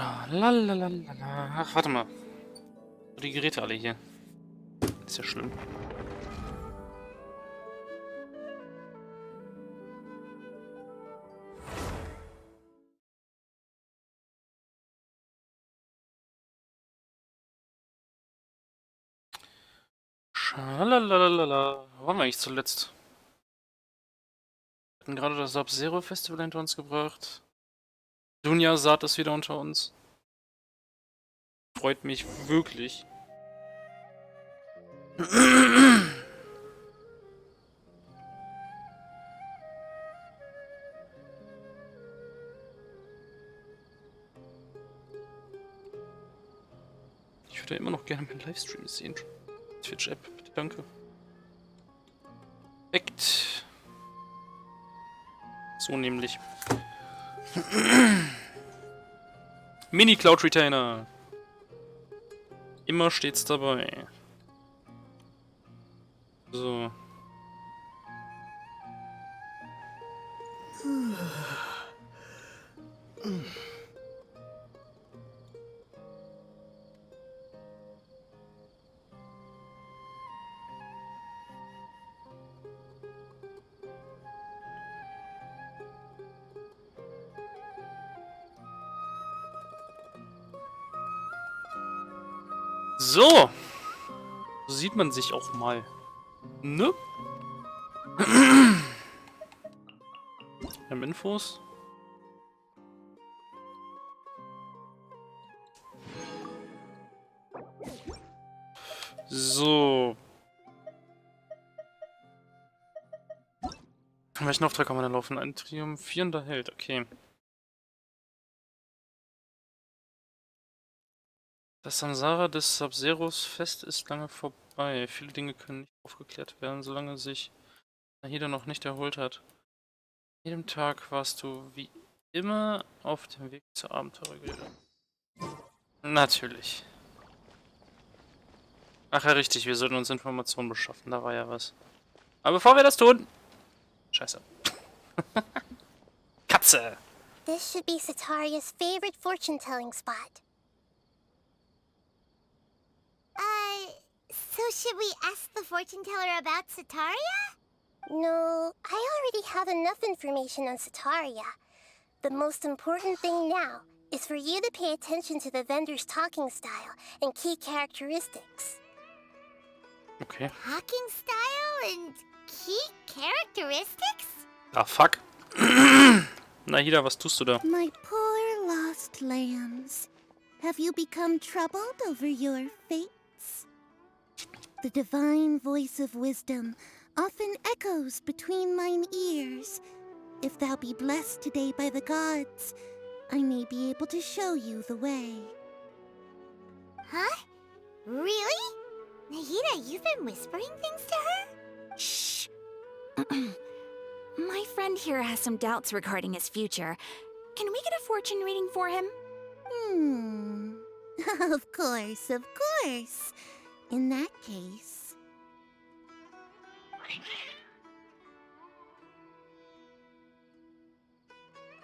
Schalalalala. Ach, warte mal. Die Geräte alle hier. Ist ja schlimm. Schalalalala. Wo waren wir eigentlich zuletzt? Wir hatten gerade das Sub-Zero Festival hinter uns gebracht. Dunja Saat ist wieder unter uns. Freut mich wirklich. Ich würde ja immer noch gerne meinen Livestream sehen. Twitch-App, bitte, danke. Perfekt. So nämlich. Mini-Cloud-Retainer. Immer stets dabei. So. So. So sieht man sich auch mal. Ne? Wir haben Infos. So. Welchen Auftrag kann man denn laufen? Ein triumphierender Held, okay. Das Samsara des Sub-Zeros Fest ist lange vorbei. Viele Dinge können nicht aufgeklärt werden, solange sich Nahida noch nicht erholt hat. An jedem Tag warst du wie immer auf dem Weg zur Abenteurergilde. Natürlich. Ach ja, richtig, wir sollten uns Informationen beschaffen, da war ja was. Aber bevor wir das tun... Scheiße. Katze! This should be Sataria's favorite fortune-telling spot. So should we ask the fortune teller about Sataria? No, I already have enough information on Sataria. The most important thing now is for you to pay attention to the vendor's talking style and key characteristics. Okay. Talking style and key characteristics? Ah, fuck. Nahida, was tust du da? My poor lost lambs. Have you become troubled over your fates? The divine voice of wisdom often echoes between mine ears. If thou be blessed today by the gods, I may be able to show you the way. Huh? Really? Nahida, you've been whispering things to her? Shh. My friend here has some doubts regarding his future. Can we get a fortune reading for him? Of course, of course. In that case...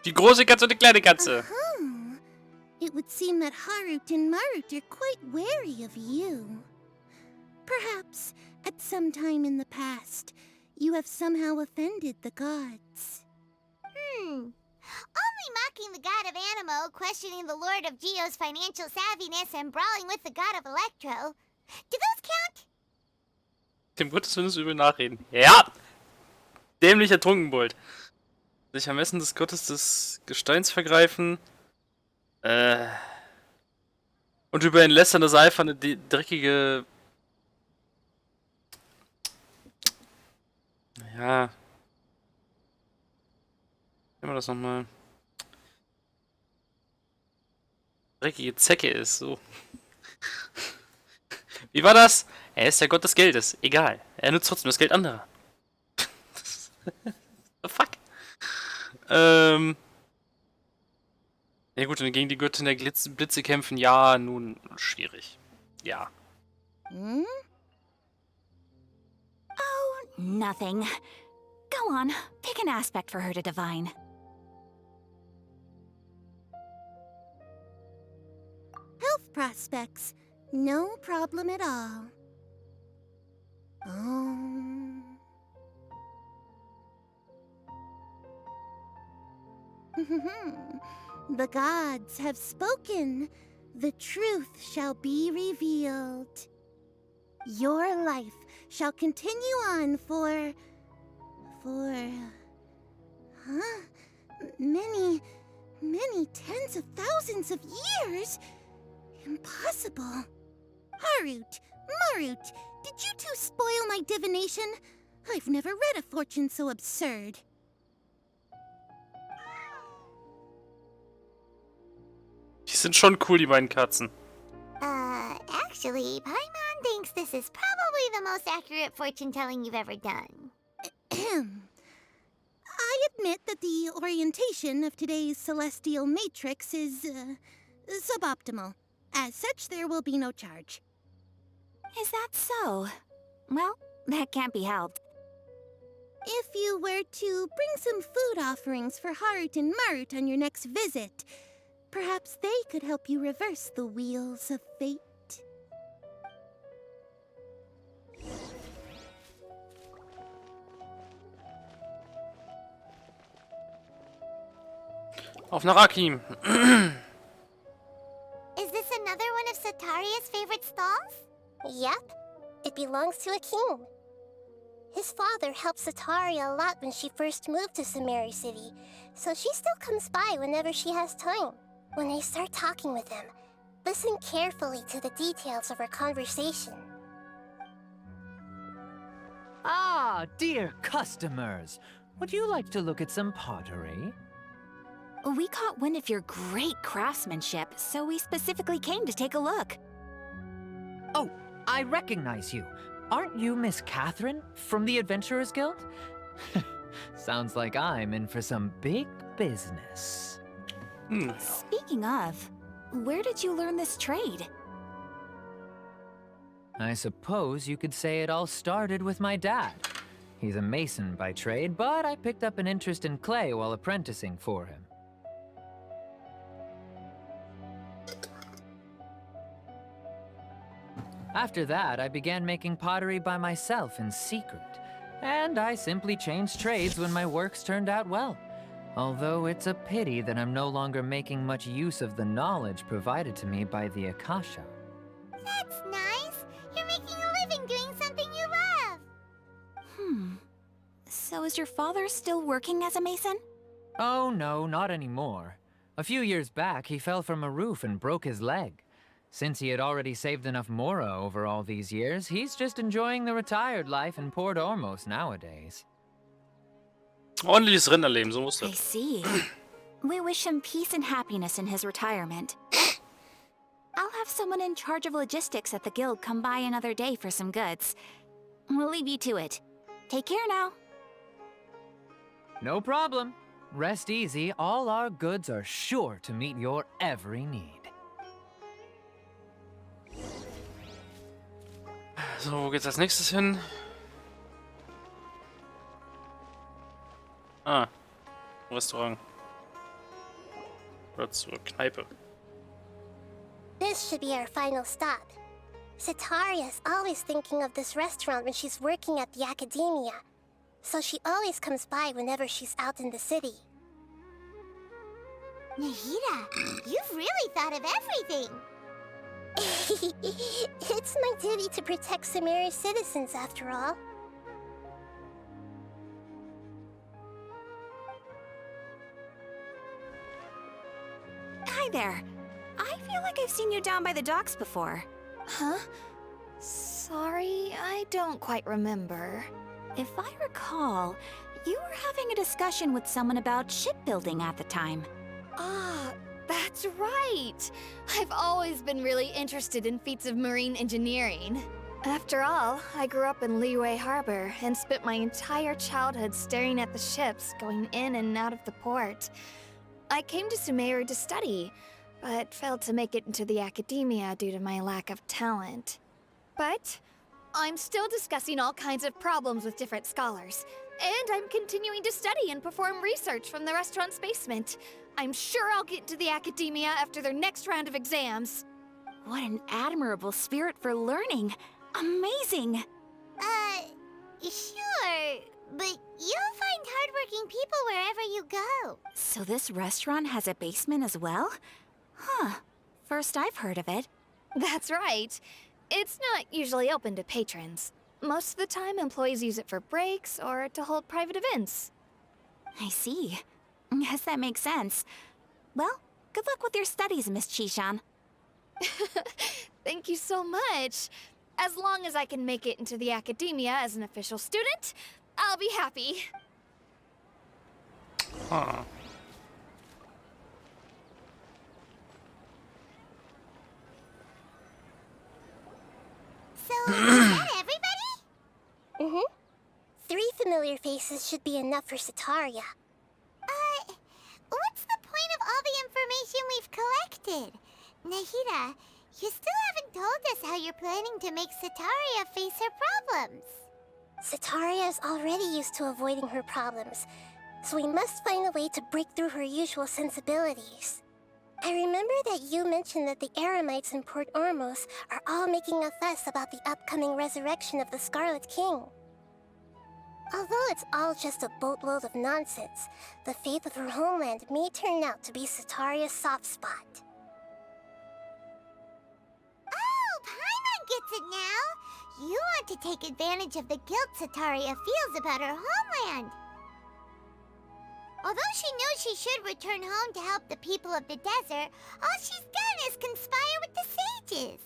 Die große Katze und die kleine Katze. It would seem that Harut and Marut are quite wary of you. Perhaps, at some time in the past, you have somehow offended the gods. Only mocking the god of Animo, questioning the lord of Geo's financial savviness, and brawling with the god of Electro. Do those count? Dem Gottes Willen übel nachreden. Ja! Dämlicher Trunkenbold. Sich am Essen des Gottes des Gesteins vergreifen. Und über ihn lästern, dass er einfach eine dreckige... Ja. Nehmen wir das nochmal. Dreckige Zecke ist, so. Wie war das? Er ist der Gott des Geldes. Egal. Er nutzt trotzdem das Geld anderer. Fuck. Ja gut, dann gegen die Göttin der Blitze kämpfen. Ja, nun, schwierig. Ja. Oh, nothing. Go on, pick an aspect for her to divine. prospects. No problem at all. The gods have spoken. The truth shall be revealed. Your life shall continue on for... many tens of thousands of years? Impossible. Harut, Marut, did you two spoil my divination? I've never read a fortune so absurd. Die sind schon cool, die beiden Katzen. Actually, Paimon thinks this is probably the most accurate fortune-telling you've ever done. I admit that the orientation of today's celestial matrix is, suboptimal. As such, there will be no charge. Is that so? Well, that can't be helped. If you were to bring some food offerings for Harut and Marut on your next visit, perhaps they could help you reverse the wheels of fate. Auf nach Akim. Is this another one of Sataria's favorite stalls? Yep. It belongs to a king. His father helped Sataria a lot when she first moved to Samari City, so she still comes by whenever she has time. When I start talking with him, listen carefully to the details of our conversation. Ah, dear customers, would you like to look at some pottery? We caught wind of your great craftsmanship, so we specifically came to take a look. Oh, I recognize you. Aren't you Miss Catherine from the Adventurers Guild? Sounds like I'm in for some big business. Speaking of, where did you learn this trade? I suppose you could say it all started with my dad. He's a mason by trade, but I picked up an interest in clay while apprenticing for him. After that, I began making pottery by myself in secret, and I simply changed trades when my works turned out well. Although it's a pity that I'm no longer making much use of the knowledge provided to me by the Akasha. That's nice. You're making a living doing something you love. So is your father still working as a mason? Oh no, not anymore. A few years back, he fell from a roof and broke his leg. Since he had already saved enough Mora over all these years, he's just enjoying the retired life in Port Ormos nowadays. Ordentliches Rinderleben, so muss I das. see. We wish him peace and happiness in his retirement. I'll have someone in charge of logistics at the guild come by another day for some goods. We'll leave you to it. Take care now. No problem. Rest easy, all our goods are sure to meet your every need. So, wo geht's als nächstes hin? Ah, Restaurant. Oder zur Kneipe. This should be our final stop. Sataria's always thinking of this restaurant when she's working at the academia, so she always comes by whenever she's out in the city. Nahida, you've really thought of everything! It's my duty to protect Samari's citizens, after all. Hi there. I feel like I've seen you down by the docks before. Huh? Sorry, I don't quite remember. If I recall, you were having a discussion with someone about shipbuilding at the time. Ah, that's right! I've always been really interested in feats of marine engineering. After all, I grew up in Liyue Harbor and spent my entire childhood staring at the ships going in and out of the port. I came to Sumeru to study, but failed to make it into the academia due to my lack of talent. But I'm still discussing all kinds of problems with different scholars, and I'm continuing to study and perform research from the restaurant's basement. I'm sure I'll get into the academia after their next round of exams. What an admirable spirit for learning. Amazing. Sure. But you'll find hardworking people wherever you go. So this restaurant has a basement as well? Huh. First I've heard of it. That's right. It's not usually open to patrons. Most of the time, employees use it for breaks or to hold private events. I see. Guess that makes sense. Well, good luck with your studies, Miss Chishan. Thank you so much. As long as I can make it into the academia as an official student, I'll be happy. Huh. So, is that everybody? Mm-hmm. 3 familiar faces should be enough for Sataria. What's the point of all the information we've collected? Nahida, you still haven't told us how you're planning to make Sataria face her problems. Sataria is already used to avoiding her problems, so we must find a way to break through her usual sensibilities. I remember that you mentioned that the Eremites in Port Ormos are all making a fuss about the upcoming resurrection of the Scarlet King. Although it's all just a boatload of nonsense, the faith of her homeland may turn out to be Sataria's soft spot. Oh, Paimon gets it now! You want to take advantage of the guilt Sataria feels about her homeland. Although she knows she should return home to help the people of the desert, all she's done is conspire with the sages.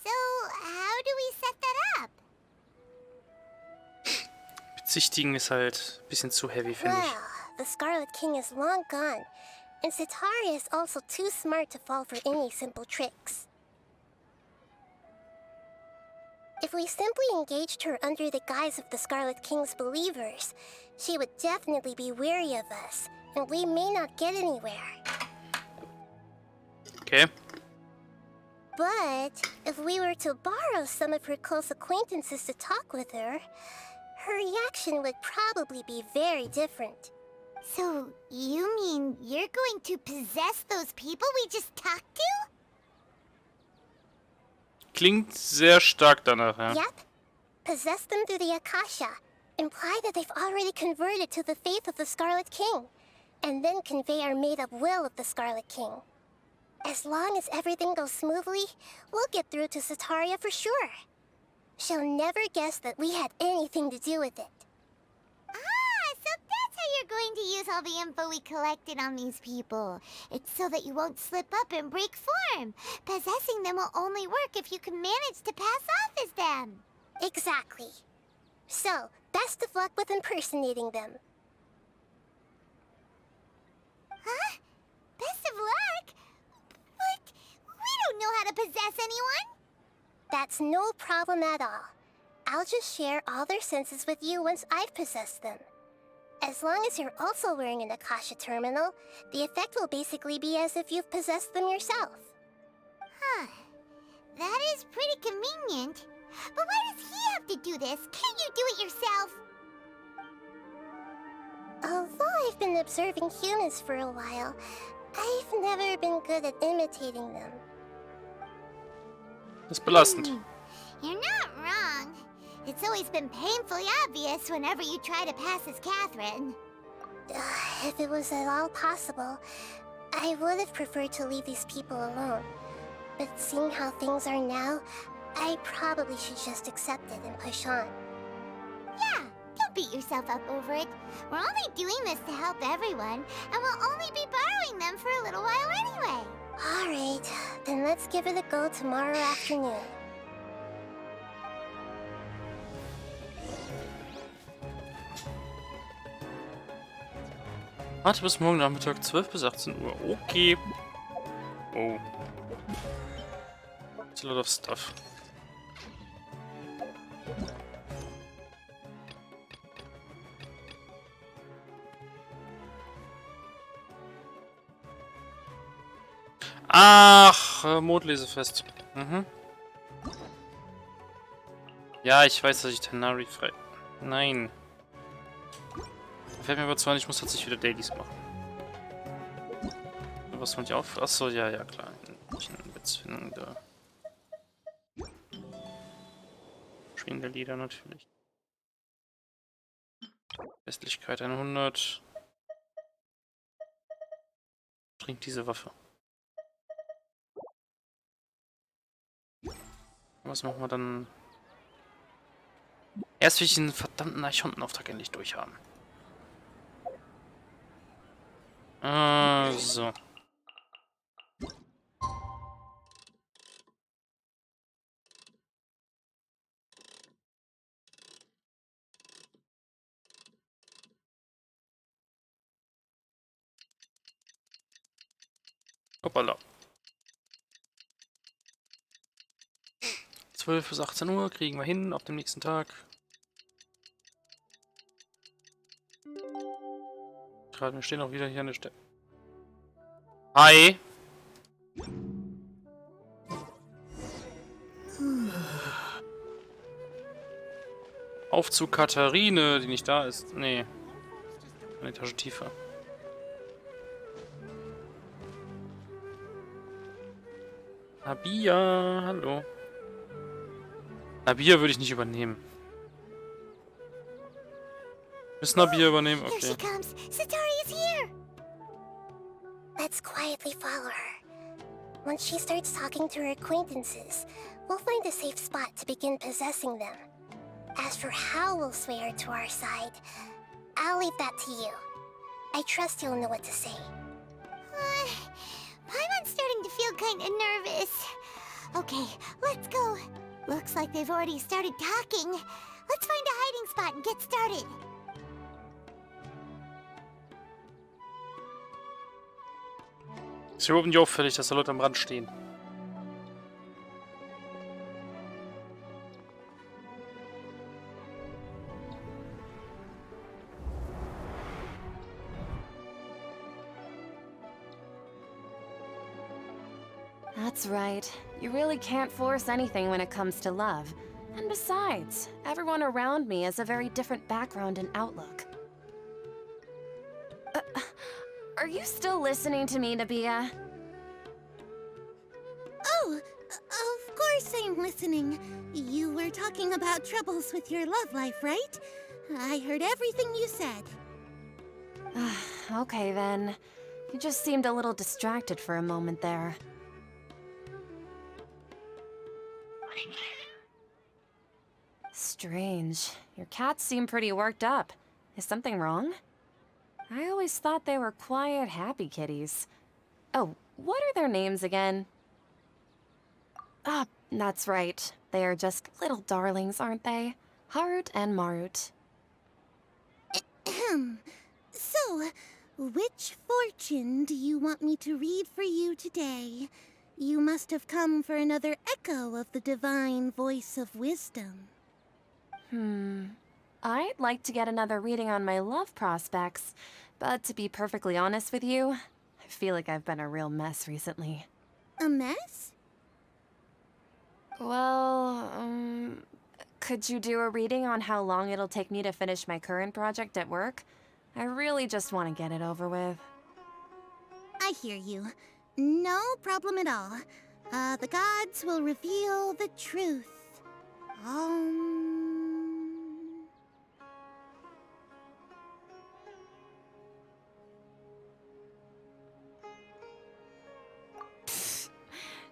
So, how do we set that up? Bezichtigen ist halt ein bisschen zu heavy, finde ich. Well, the Scarlet King is long gone, and Sataria is also too smart to fall for any simple tricks. If we simply engaged her under the guise of the Scarlet King's believers, she would definitely be wary of us, and we may not get anywhere. Okay. But if we were to borrow some of her close acquaintances to talk with her, her reaction would probably be very different. So, you mean you're going to possess those people we just talked to? Klingt sehr stark danach, ja. Yep. Possess them through the Akasha. Imply that they've already converted to the faith of the Scarlet King. And then convey our made-up will of the Scarlet King. As long as everything goes smoothly, we'll get through to Sataria for sure. She'll never guess that we had anything to do with it. Ah, so that's how you're going to use all the info we collected on these people. It's so that you won't slip up and break form. Possessing them will only work if you can manage to pass off as them. Exactly. So, best of luck with impersonating them. Huh? Best of luck? But we don't know how to possess anyone. That's no problem at all. I'll just share all their senses with you once I've possessed them. As long as you're also wearing an Akasha terminal, the effect will basically be as if you've possessed them yourself. Huh. That is pretty convenient. But why does he have to do this? Can't you do it yourself? Although I've been observing humans for a while, I've never been good at imitating them. Das ist belastend. You're not wrong. It's always been painfully obvious whenever you try to pass as Catherine. If it was at all possible, I would have preferred to leave these people alone. But seeing how things are now, I probably should just accept it and push on. Yeah, don't beat yourself up over it. We're only doing this to help everyone, and we'll only be borrowing them for a little while anyway. Alright, then let's give it a go tomorrow afternoon. Warte bis morgen Nachmittag 12 bis 18 Uhr. Okay. Oh. It's a lot of stuff. Ach. Ach, Mondlesefest. Mhm. Ja, ich weiß, dass ich Tanari frei... Nein. Fällt mir aber zwar nicht, ich muss tatsächlich wieder Dailies machen. Was wollt ihr auch? Achso, ja, ja, klar. Witzfindung da. Schwindellieder natürlich. Westlichkeit 100. Trinkt diese Waffe. Was machen wir dann? Erst will ich den verdammten Archontenauftrag endlich durchhaben. So. Hoppala. 12 bis 18 Uhr kriegen wir hin auf dem nächsten Tag. Gerade, wir stehen auch wieder hier an der Stelle. Hi! Auf zu Katharine, die nicht da ist. Nee. Eine Etage tiefer. Nabia, hallo. Nabia würde ich nicht übernehmen. Müssen Nabia übernehmen? Here she Okay. comes. Satari is here. Let's quietly follow her. Once she starts talking to her acquaintances, we'll find a safe spot to begin possessing them. As for how we'll sway her to our side, I'll leave that to you. I trust you'll know what to say. I'm starting to feel kind of nervous. Okay, let's go. Looks like they've already started talking. Let's find a hiding spot and get started. Ist hier oben nicht auffällig, dass da Leute am Rand stehen. That's right. You really can't force anything when it comes to love. And besides, everyone around me has a very different background and outlook. Are you still listening to me, Nabia? Oh, of course I'm listening. You were talking about troubles with your love life, right? I heard everything you said. Okay then. You just seemed a little distracted for a moment there. Strange. Your cats seem pretty worked up. Is something wrong? I always thought they were quiet, happy kitties. Oh, what are their names again? Ah, that's right. They are just little darlings, aren't they? Harut and Marut. So, which fortune do you want me to read for you today? You must have come for another echo of the divine voice of wisdom. I'd like to get another reading on my love prospects, but to be perfectly honest with you, I feel like I've been a real mess recently. A mess? Well, could you do a reading on how long it'll take me to finish my current project at work? I really just want to get it over with. I hear you. No problem at all. The gods will reveal the truth.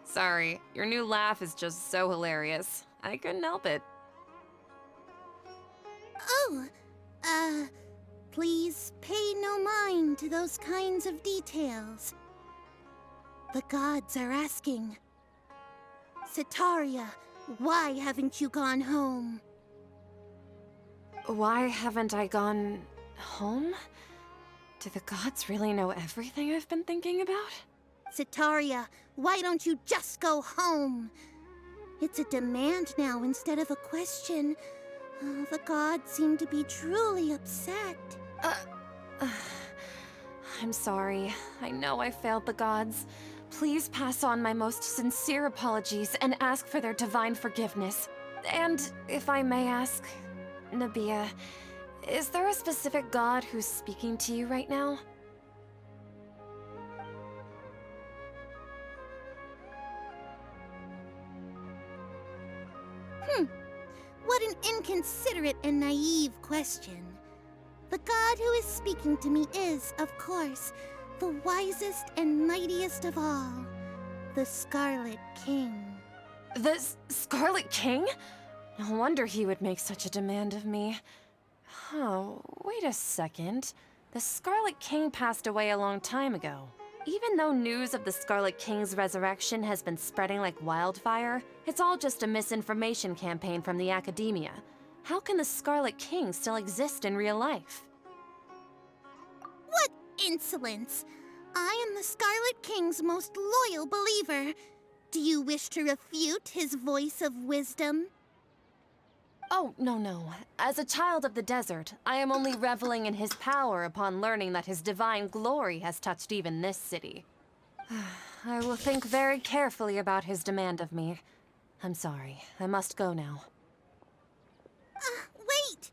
Sorry, your new laugh is just so hilarious. I couldn't help it. Please pay no mind to those kinds of details. The gods are asking. Setaria, why haven't you gone home? Why haven't I gone home? Do the gods really know everything I've been thinking about? Setaria, why don't you just go home? It's a demand now instead of a question. The gods seem to be truly upset. I'm sorry. I know I failed the gods, please pass on my most sincere apologies and ask for their divine forgiveness. And if I may ask, Nabia, is there a specific god who's speaking to you right now? What an inconsiderate and naive question. The god who is speaking to me is, of course, the wisest and mightiest of all, the Scarlet King. The Scarlet King? No wonder he would make such a demand of me. Oh, wait a second. The Scarlet King passed away a long time ago. Even though news of the Scarlet King's resurrection has been spreading like wildfire, it's all just a misinformation campaign from the academia. How can the Scarlet King still exist in real life? What insolence! I am the Scarlet King's most loyal believer. Do you wish to refute his voice of wisdom? Oh, no. As a child of the desert, I am only reveling in his power upon learning that his divine glory has touched even this city. I will think very carefully about his demand of me. I'm sorry. I must go now. Wait!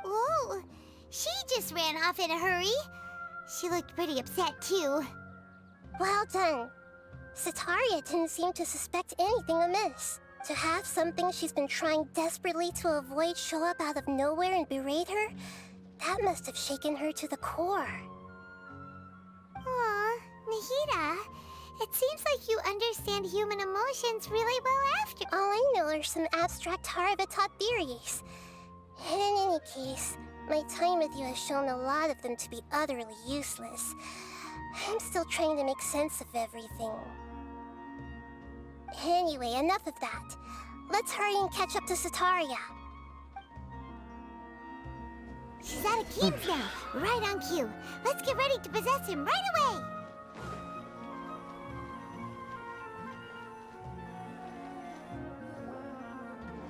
Whoa, she just ran off in a hurry. She looked pretty upset, too. Well done. Sataria didn't seem to suspect anything amiss. To have something she's been trying desperately to avoid show up out of nowhere and berate her, that must have shaken her to the core. Aw, Nahida, it seems like you understand human emotions really well after. All I know are some abstract Harvata theories. And in any case, my time with you has shown a lot of them to be utterly useless. I'm still trying to make sense of everything. Anyway, enough of that. Let's hurry and catch up to Sataria. She's out of Keem's now. Right on cue. Let's get ready to possess him right away.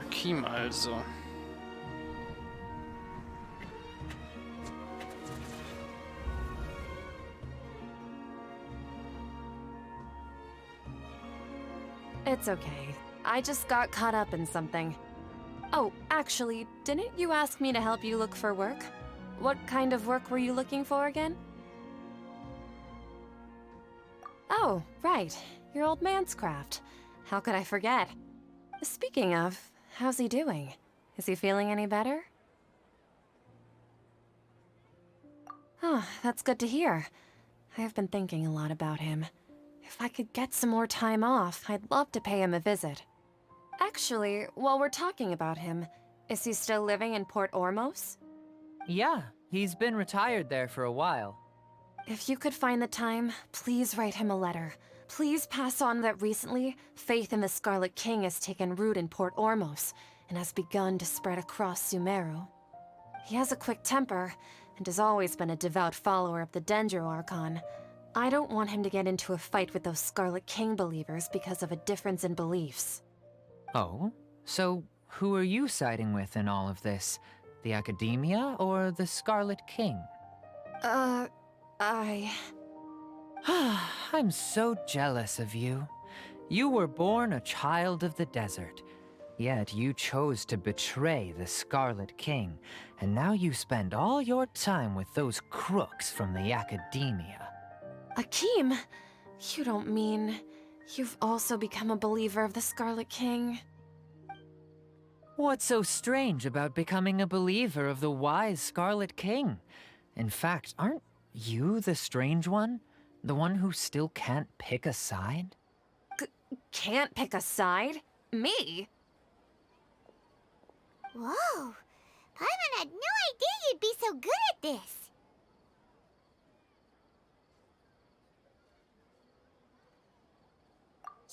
Akim also. It's okay. I just got caught up in something. Oh, actually, didn't you ask me to help you look for work? What kind of work were you looking for again? Oh, right. Your old man's craft. How could I forget? Speaking of, how's he doing? Is he feeling any better? Oh, that's good to hear. I have been thinking a lot about him. If I could get some more time off, I'd love to pay him a visit. Actually, while we're talking about him, is he still living in Port Ormos? Yeah, he's been retired there for a while. If you could find the time, please write him a letter. Please pass on that recently, faith in the Scarlet King has taken root in Port Ormos and has begun to spread across Sumeru. He has a quick temper and has always been a devout follower of the Dendro Archon. I don't want him to get into a fight with those Scarlet King believers because of a difference in beliefs. Oh? So who are you siding with in all of this? The Academia or the Scarlet King? I'm so jealous of you. You were born a child of the desert, yet you chose to betray the Scarlet King, and now you spend all your time with those crooks from the Academia. Akim, you don't mean you've also become a believer of the Scarlet King? What's so strange about becoming a believer of the wise Scarlet King? In fact, aren't you the strange one? The one who still can't pick a side? Can't pick a side? Me? Whoa, Paimon had no idea you'd be so good at this.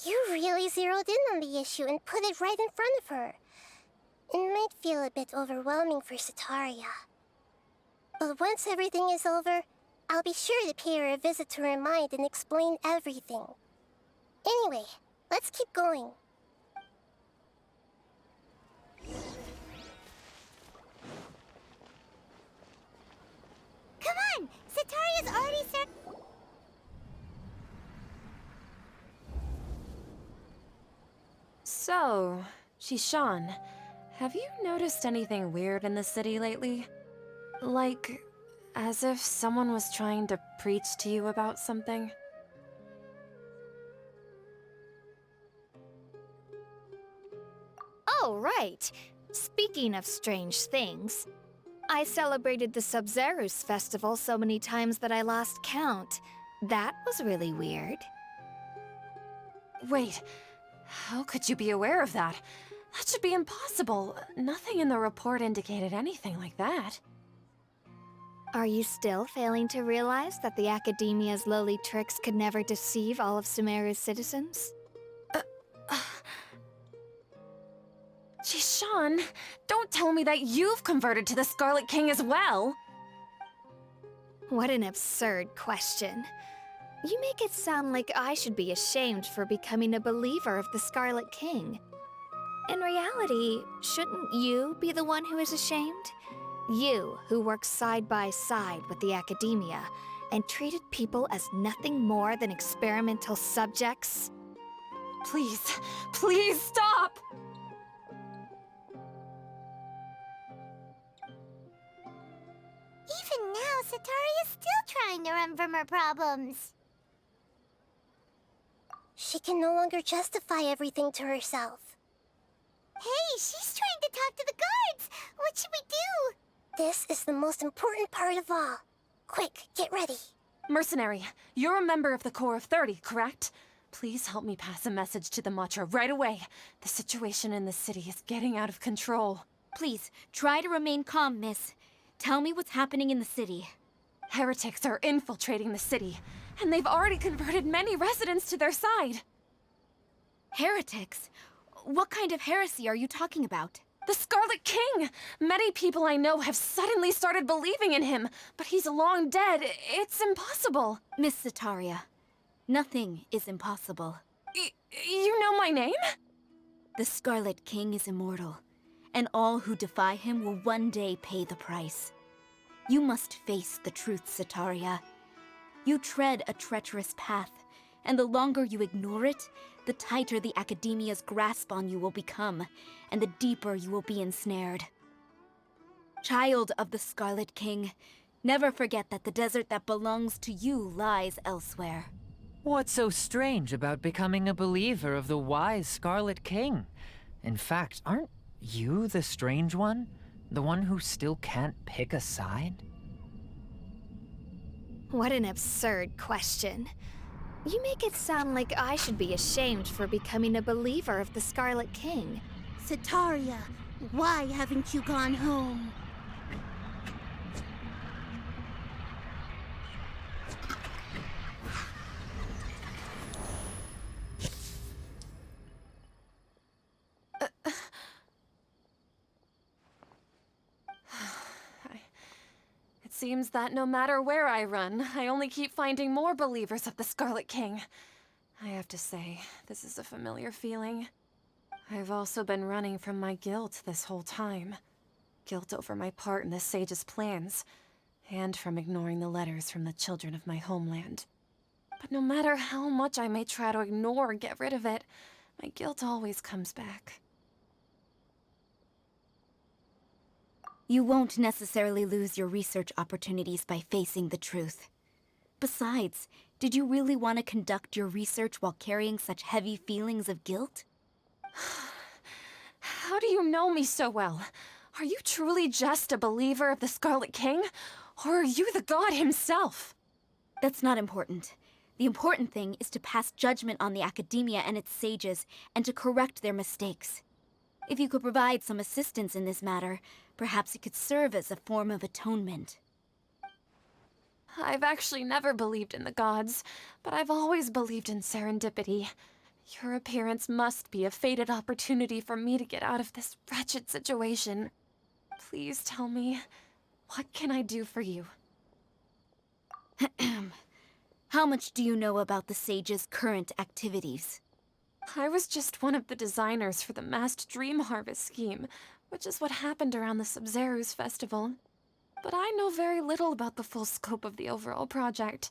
You really zeroed in on the issue and put it right in front of her. It might feel a bit overwhelming for Sataria. But once everything is over, I'll be sure to pay her a visit to her mind and explain everything. Anyway, Let's keep going. Come on! Sataria's already So, Shishan, have you noticed anything weird in the city lately? Like, as if someone was trying to preach to you about something? Oh, right. Speaking of strange things, I celebrated the Sub-Zerus festival so many times that I lost count. That was really weird. Wait, how could you be aware of that? That should be impossible. Nothing in the report indicated anything like that. Are you still failing to realize that the Academia's lowly tricks could never deceive all of Sumeru's citizens? Shishan, don't tell me that you've converted to the Scarlet King as well! What an absurd question. You make it sound like I should be ashamed for becoming a believer of the Scarlet King. In reality, shouldn't you be the one who is ashamed? You, who worked side by side with the Academia and treated people as nothing more than experimental subjects? Please, please stop! Even now, Sataria's still trying to run from her problems. She can no longer justify everything to herself. Hey, she's trying to talk to the guards! What should we do? This is the most important part of all. Quick, get ready. Mercenary, you're a member of the Corps of 30, correct? Please help me pass a message to the Matcha right away. The situation in the city is getting out of control. Please, try to remain calm, miss. Tell me what's happening in the city. Heretics are infiltrating the city, and they've already converted many residents to their side. Heretics? What kind of heresy are you talking about? The Scarlet King! Many people I know have suddenly started believing in him, but he's long dead. It's impossible. Miss Sataria, nothing is impossible. You know my name? The Scarlet King is immortal, and all who defy him will one day pay the price. You must face the truth, Sataria. You tread a treacherous path, and the longer you ignore it, the tighter the Academia's grasp on you will become, and the deeper you will be ensnared. Child of the Scarlet King, never forget that the desert that belongs to you lies elsewhere. What's so strange about becoming a believer of the wise Scarlet King? In fact, aren't you the strange one? The one who still can't pick a side? What an absurd question. You make it sound like I should be ashamed for becoming a believer of the Scarlet King. Sataria, why haven't you gone home? It seems that no matter where I run, I only keep finding more believers of the Scarlet King. I have to say, this is a familiar feeling. I've also been running from my guilt this whole time. Guilt over my part in the Sage's plans, and from ignoring the letters from the children of my homeland. But no matter how much I may try to ignore or get rid of it, my guilt always comes back. You won't necessarily lose your research opportunities by facing the truth. Besides, did you really want to conduct your research while carrying such heavy feelings of guilt? How do you know me so well? Are you truly just a believer of the Scarlet King? Or are you the god himself? That's not important. The important thing is to pass judgment on the Academia and its sages, and to correct their mistakes. If you could provide some assistance in this matter, perhaps it could serve as a form of atonement. I've actually never believed in the gods, but I've always believed in serendipity. Your appearance must be a fated opportunity for me to get out of this wretched situation. Please tell me, what can I do for you? How much do you know about the Sage's current activities? I was just one of the designers for the massed dream harvest scheme, which is what happened around the Sub-Zero's festival. But I know very little about the full scope of the overall project.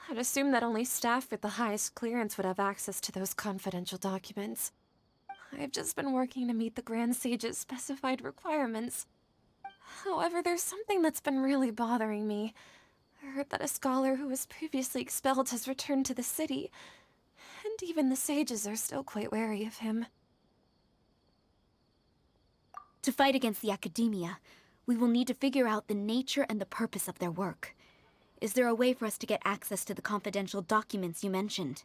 I'd assume that only staff with the highest clearance would have access to those confidential documents. I've just been working to meet the Grand Sage's specified requirements. However, there's something that's been really bothering me. I heard that a scholar who was previously expelled has returned to the city, and even the sages are still quite wary of him. To fight against the academia, we will need to figure out the nature and the purpose of their work. Is there a way for us to get access to the confidential documents you mentioned?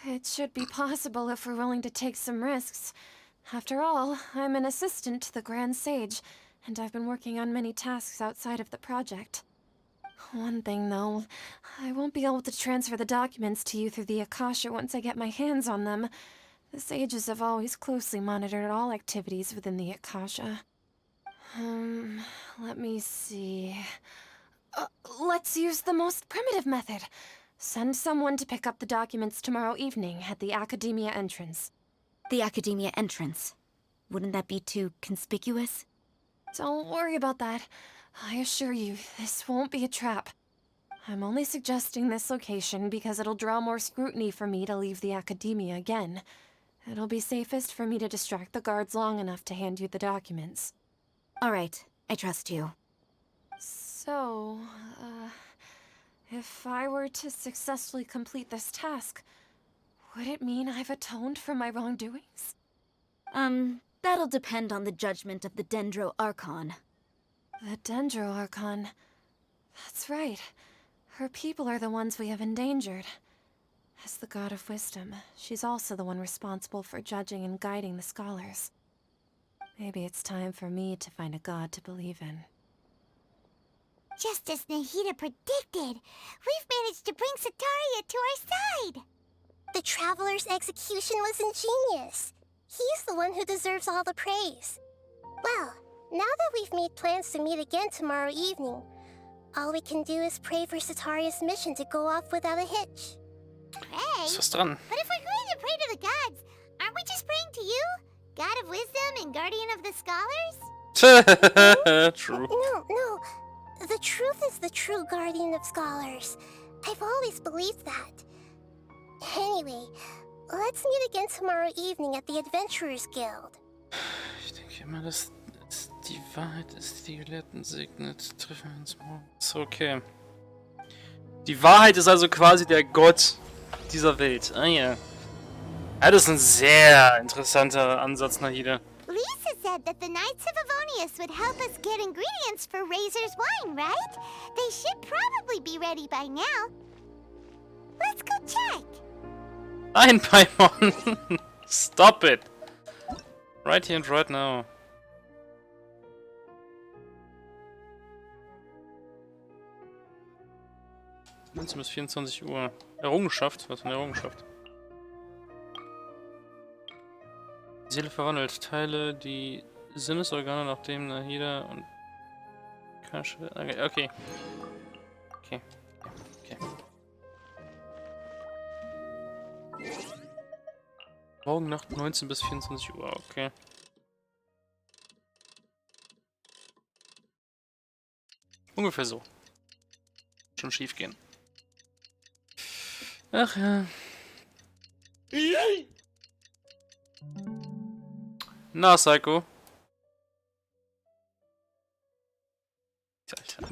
It should be possible if we're willing to take some risks. After all, I'm an assistant to the Grand Sage, and I've been working on many tasks outside of the project. One thing, though, I won't be able to transfer the documents to you through the Akasha once I get my hands on them. The sages have always closely monitored all activities within the Akasha. Let me see... let's use the most primitive method. Send someone to pick up the documents tomorrow evening at the Academia entrance. The Academia entrance. Wouldn't that be too conspicuous? Don't worry about that. I assure you, this won't be a trap. I'm only suggesting this location because it'll draw more scrutiny for me to leave the Academia again. It'll be safest for me to distract the guards long enough to hand you the documents. All right, I trust you. So, if I were to successfully complete this task, would it mean I've atoned for my wrongdoings? That'll depend on the judgment of the Dendro Archon. The Dendro Archon. That's right. Her people are the ones we have endangered. As the God of Wisdom, she's also the one responsible for judging and guiding the scholars. Maybe it's time for me to find a god to believe in. Just as Nahida predicted, we've managed to bring Sataria to our side! The Traveler's execution was ingenious. He's the one who deserves all the praise. Well, now that we've made plans to meet again tomorrow evening, all we can do is pray for Sataria's mission to go off without a hitch. Pray? Ist was dran? But if we're going to pray to the gods, aren't we just praying to you? God of Wisdom and Guardian of the Scholars? True. No. The truth is the true Guardian of Scholars. I've always believed that. Anyway, let's meet again tomorrow evening at the Adventurers Guild. Ich denke immer, dass die Wahrheit ist, die Gelehrten segnet. Treffen wir uns morgen. So, okay. Die Wahrheit ist also quasi der Gott dieser Welt. Ah ja. Ja, das ist ein sehr interessanter Ansatz, Nahida. Lisa said that the Knights of Avonius would help us get ingredients for Razor's wine, right? They should probably be ready by now. Let's go check. Nein, Paimon! Stop it! Right here and right now. Bis 24 Uhr. Errungenschaft? Was für eine Errungenschaft? Die Seele verwandelt. Teile die Sinnesorgane, nachdem Nahida und Kasche. Okay. Morgen Nacht 19 bis 24 Uhr, okay. Ungefähr so. Schon schief gehen. Ach ja. Na, Psycho. Alter.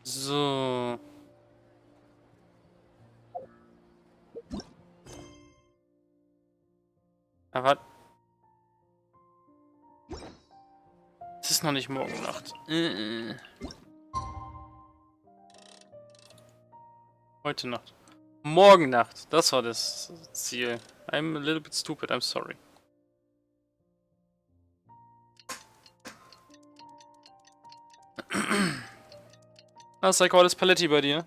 So. Aber es ist noch nicht morgen Nacht. Heute Nacht. Morgen Nacht. Das war das Ziel. I'm a little bit stupid. I'm sorry. Ah, Psycho, alles Paletti bei dir?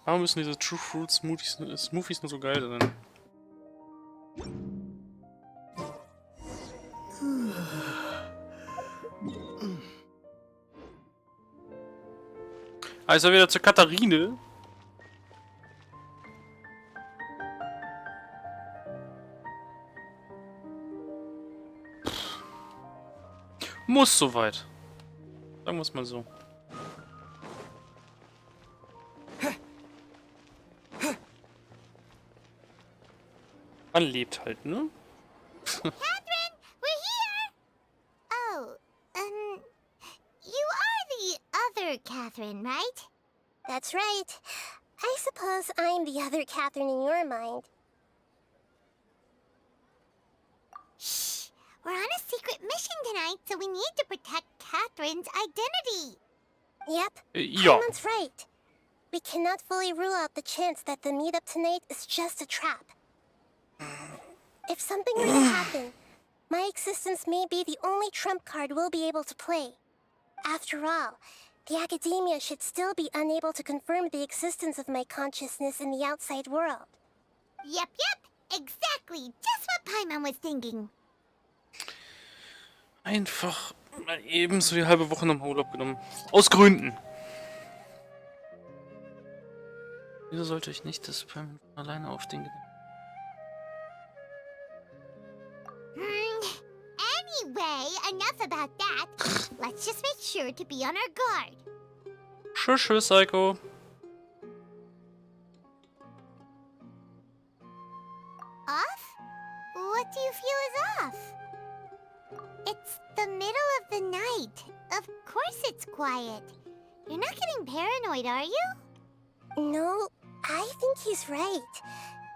Warum müssen diese True Fruit Smoothies nur so geil sein? Also wieder zur Katharine. Muss soweit. Sagen wir es mal so. Man lebt halt, ne? Catherine, we're here! Oh, you are the other Catherine, right? That's right. I suppose I'm the other Catherine in your mind. Shh! We're on a secret mission tonight, so we need to protect Catherine's identity. Yep, Ja. Paimon's right. We cannot fully rule out the chance that the meetup tonight is just a trap. If something were to happen, my existence may be the only trump card we'll be able to play. After all, the academia should still be unable to confirm the existence of my consciousness in the outside world. Yep, exactly. Just what Paimon was thinking. Einfach mal ebenso die halbe Woche im Urlaub genommen. Aus Gründen. Wieso sollte ich nicht das Paimon alleine auf den Gedanken? Anyway, enough about that. Let's just make sure to be on our guard. Tschüss, Psycho. Off? What do you feel is off? It's the middle of the night. Of course it's quiet. You're not getting paranoid, are you? No, I think he's right.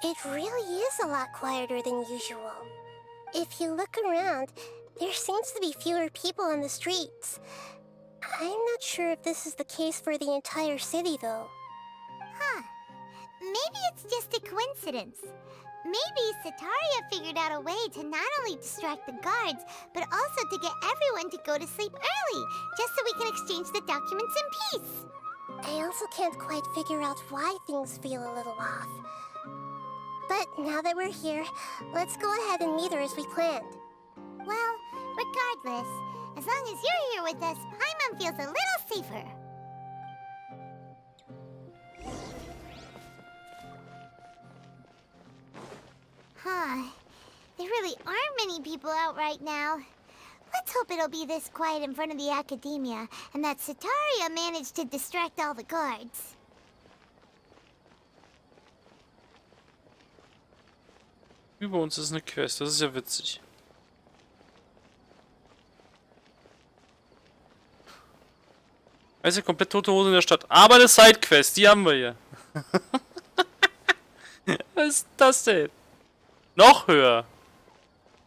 It really is a lot quieter than usual. If you look around, there seems to be fewer people on the streets. I'm not sure if this is the case for the entire city, though. Huh. Maybe it's just a coincidence. Maybe Sataria figured out a way to not only distract the guards, but also to get everyone to go to sleep early, just so we can exchange the documents in peace. I also can't quite figure out why things feel a little off. But now that we're here, let's go ahead and meet her as we planned. Well, regardless, as long as you're here with us, Paimon feels a little safer. Huh. There really aren't many people out right now. Let's hope it'll be this quiet in front of the academia, and that Sataria managed to distract all the guards. Über uns ist eine Quest, das ist ja witzig. Also komplett tote Hose in der Stadt. Aber eine Sidequest, die haben wir hier. Was ist das denn? Noch höher.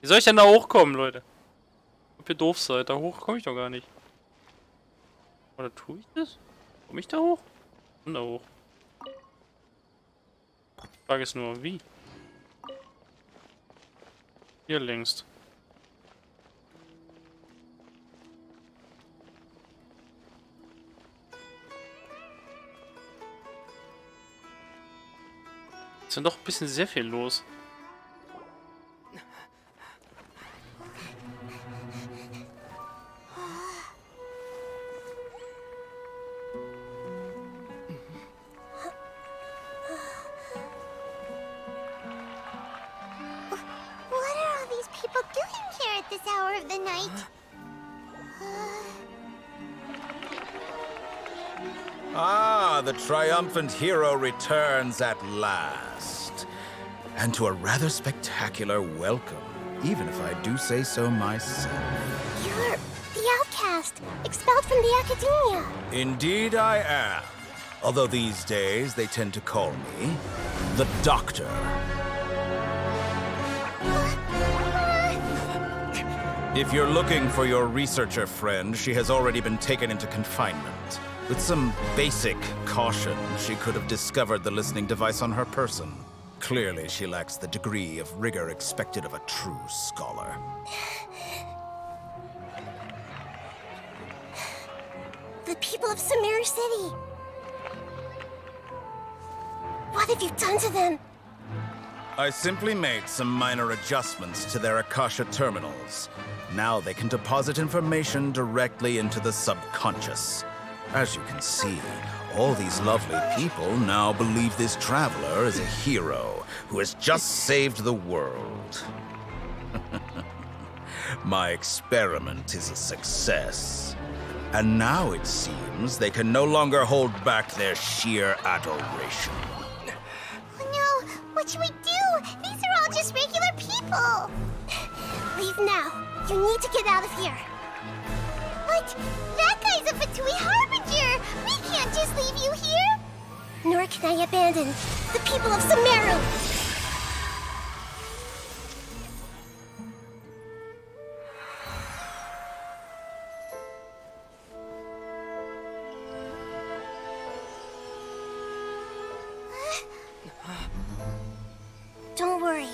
Wie soll ich denn da hochkommen, Leute? Ob ihr doof seid, da hoch komme ich doch gar nicht. Oder tue ich das? Komme ich da hoch? Und da hoch. Die Frage ist nur, wie? Hier längst. Ist ja doch ein bisschen sehr viel los. What are all these people doing here at this hour of the night? Ah, the triumphant hero returns at last. And to a rather spectacular welcome, even if I do say so myself. You're the outcast, expelled from the academia. Indeed I am. Although these days they tend to call me the Doctor. If you're looking for your researcher friend, she has already been taken into confinement. With some basic caution, she could have discovered the listening device on her person. Clearly, she lacks the degree of rigor expected of a true scholar. The people of Samir City. What have you done to them? I simply made some minor adjustments to their Akasha terminals. Now they can deposit information directly into the subconscious. As you can see, All these lovely people now believe this traveler is a hero who has just saved the world. My experiment is a success. And now it seems they can no longer hold back their sheer adoration. Oh no, what should we do? These are all just regular people. Leave now. You need to get out of here. But that guy's a Fatui Harbinger. We can't just leave you here. Nor can I abandon the people of Sumeru. Don't worry.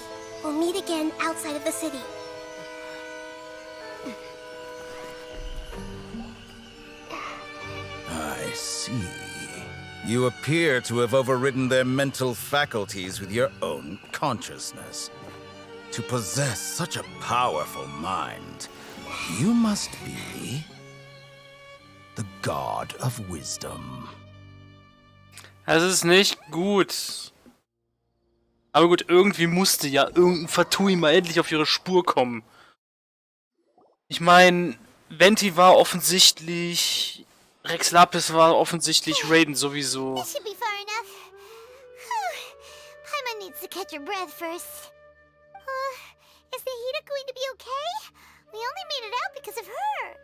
We'll meet again outside of the city. I see. You appear to have overridden their mental faculties with your own consciousness. To possess such a powerful mind, you must be the God of Wisdom. Das ist nicht gut. Aber gut, irgendwie musste ja irgendein Fatui mal endlich auf ihre Spur kommen. Ich meine, Venti war offensichtlich, Rex Lapis war offensichtlich, Raiden sowieso. This should be far enough. Paimon needs to catch her breath first. Is Nahida going to be okay? We only made it out because of her.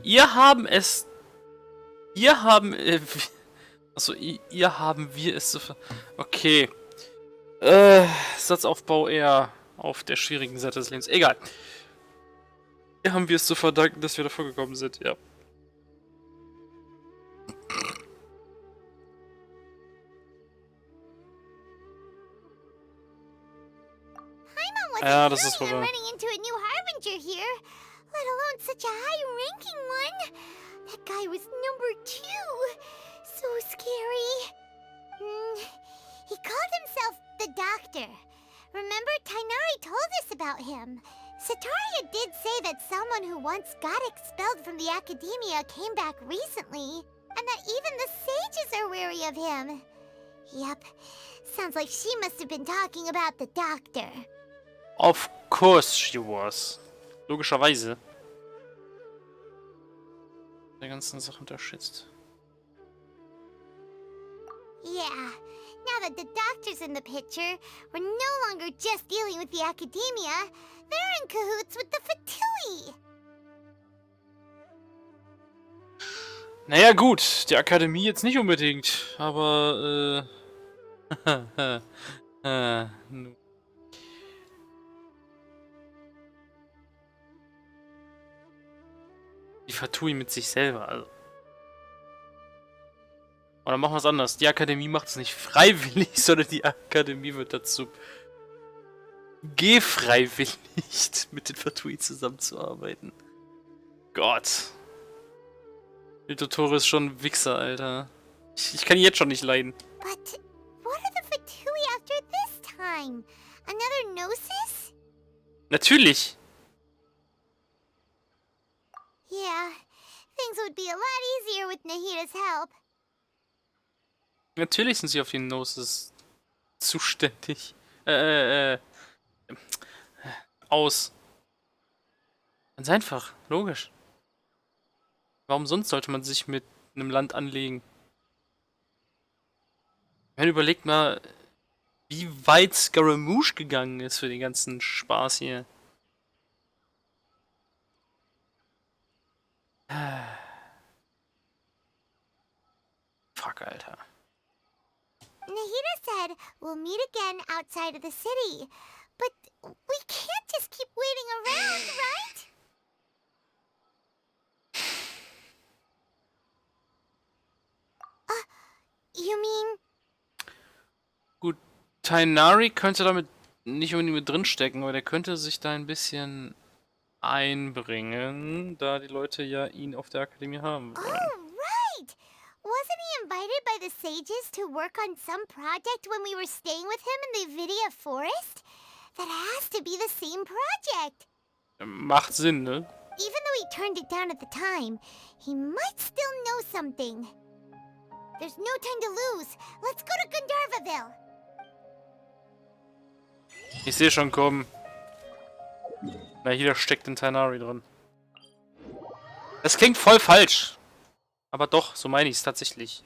Ihr haben wir es zu okay. Satzaufbau eher auf der schwierigen Seite des Lebens. Egal. Hier haben wir es zu verdanken, dass wir davor gekommen sind, ja. Ja, das ist vorbei. Running into a new harbinger here, let alone such a high-ranking one. That guy was number 2. So scary. He called himself the Doctor. Remember, Tainari told us about him. Sataria did say that someone who once got expelled from the Academia came back recently, and that even the sages are wary of him. Yep, sounds like she must have been talking about the Doctor. Of course she was. Logischerweise. Der ganzen Sache unterschätzt. Yeah, now that the Doctor's in the picture, we're no longer just dealing with the Academia. They're in cahoots with the Fatui. Naja gut, die Akademie jetzt nicht unbedingt, aber die Fatui mit sich selber, also. Oder machen wir es anders. Die Akademie macht es nicht freiwillig, sondern die Akademie wird dazu gefreiwilligt, mit den Fatui zusammenzuarbeiten. Gott. El Totoro ist schon ein Wichser, Alter. Ich kann ihn jetzt schon nicht leiden. But what are the Fatui after this time? Another Gnosis? Natürlich. Yeah, things would be a lot easier with Nahida's help. Natürlich sind sie auf die Gnosis zuständig. Aus. Ganz einfach. Logisch. Warum sonst sollte man sich mit einem Land anlegen? Man überlegt mal, wie weit Scaramouche gegangen ist für den ganzen Spaß hier. Fuck, Alter. Nahida said we'll meet again outside of the city. But we can't just keep waiting around, right? You mean... Gut, Tainari könnte damit nicht unbedingt mit drinstecken, aber der könnte sich da ein bisschen einbringen, da die Leute ja ihn auf der Akademie haben wollen. Oh, right! Wasn't he invited by the sages to work on some project when we were staying with him in the Vidia Forest? That has to be the same project. Macht Sinn, ne? Even though he turned it down at the time, he might still know something. There's no time to lose. Let's go to Gandharvaville. Ich sehe schon kommen. Na, hier steckt ein Tighnari drin. Das klingt voll falsch. Aber doch, so meine ich es tatsächlich.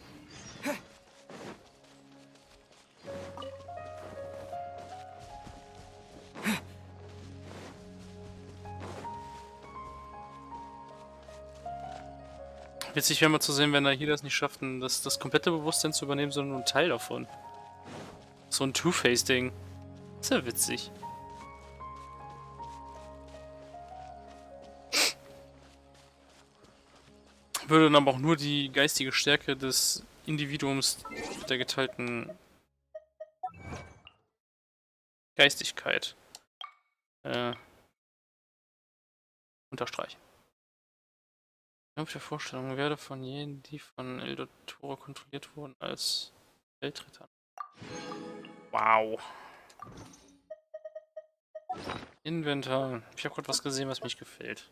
Witzig wäre mal zu sehen, wenn er hier das nicht schafft, das komplette Bewusstsein zu übernehmen, sondern nur ein Teil davon. So ein Two-Face-Ding. Ist ja witzig. Würde dann aber auch nur die geistige Stärke des Individuums der geteilten Geistigkeit unterstreichen. Ich der Vorstellung werde von jenen, die von El Toro kontrolliert wurden, als Feldritter. Wow. Inventar. Ich habe gerade was gesehen, was mich gefällt.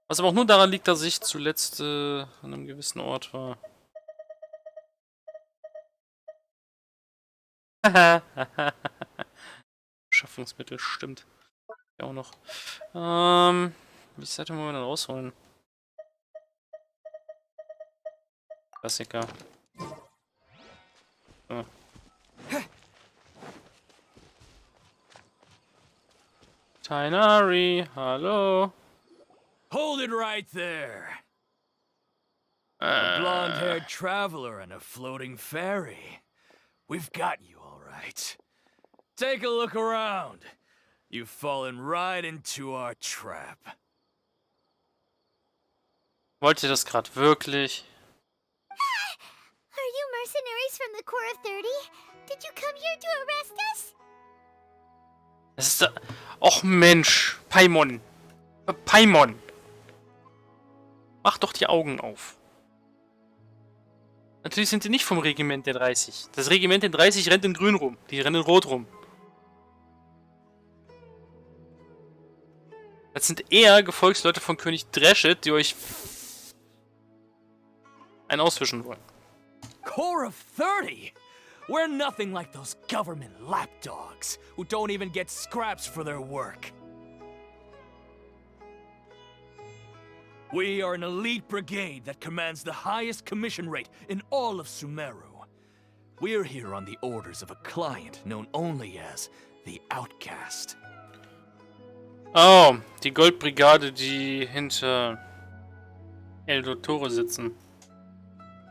Was aber auch nur daran liegt, dass ich zuletzt an einem gewissen Ort war. Beschaffungsmittel, stimmt. Ja auch noch. Wie sollte man dann rausholen? Klassiker. So. Tighnari, hallo. Hold it right there. A blonde-haired traveler and a floating fairy. We've got you all right. Take a look around. You've fallen right into our trap. Wollt ihr das gerade wirklich? Are you mercenaries from the Corps of 30? Did you come here to arrest us? Das ist da. Och Mensch, Paimon. Paimon. Mach doch die Augen auf. Natürlich sind die nicht vom Regiment der 30. Das Regiment der 30 rennt in grün rum. Die rennen in rot rum. Das sind eher Gefolgsleute von König Dreshet, die euch einen auswischen wollen. Corps of 30? We're nothing like those government lapdogs who don't even get scraps for their work. We are an elite brigade that commands the highest commission rate in all of Sumeru. We're here on the orders of a client known only as the Outcast. Oh, die Goldbrigade, die hinter El Dottore sitzen.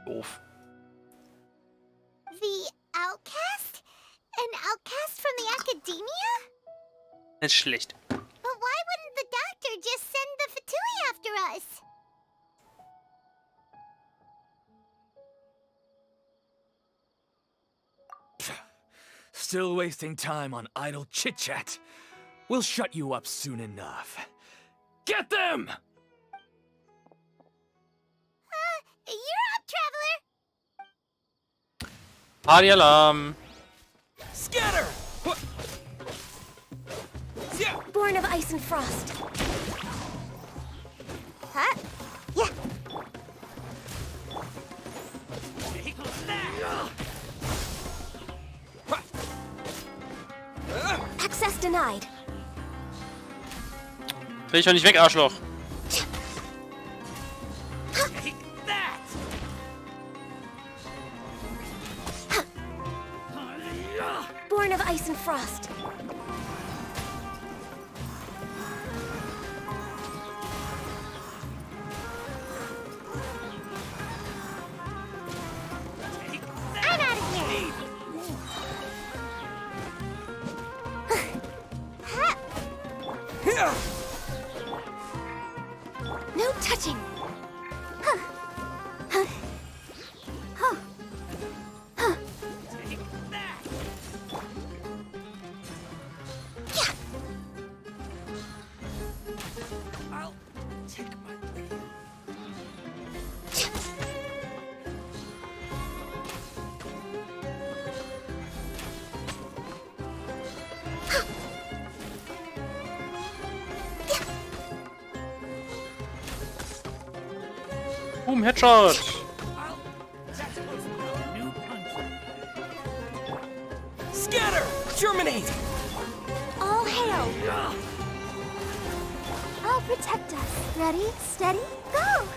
Doof. The Outcast? An outcast from the Academia? Nicht schlecht. But why wouldn't the doctor just send the Fatui after us? Still wasting time on idle chit-chat. We'll shut you up soon enough. Get them! You're up, traveler! Party Alarm! Scatter! Born of ice and frost. Huh? Yeah. Access denied. Dreh ich doch nicht weg, Arschloch! Born of ice and frost. I'm out of here! No touching. I'll take my leave. Boom, Headshot! I'll... Germinate! All hail! I'll protect us. Ready, steady, go!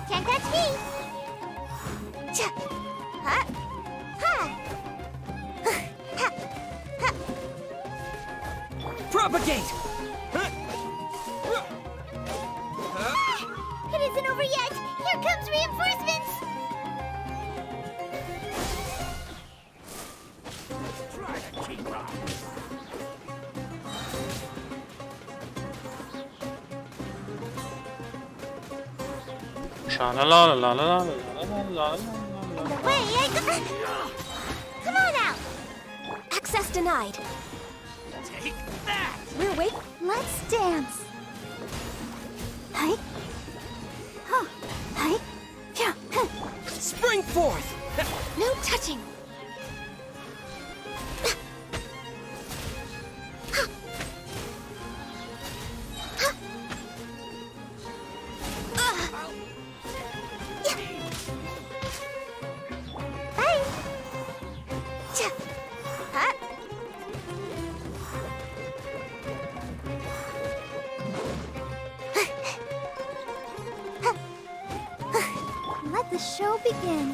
Can't touch me! Ha! Ha! Propagate! It isn't over yet! Here comes reinforcements! Sha-la-la-la-la-la-la-la-la-la-la. Wait, I go... Come on out! Access denied. Take that! We're waiting. Let's dance. Hi. Huh. Hi. Yeah. Huh. Spring forth! No touching. Let the show begin.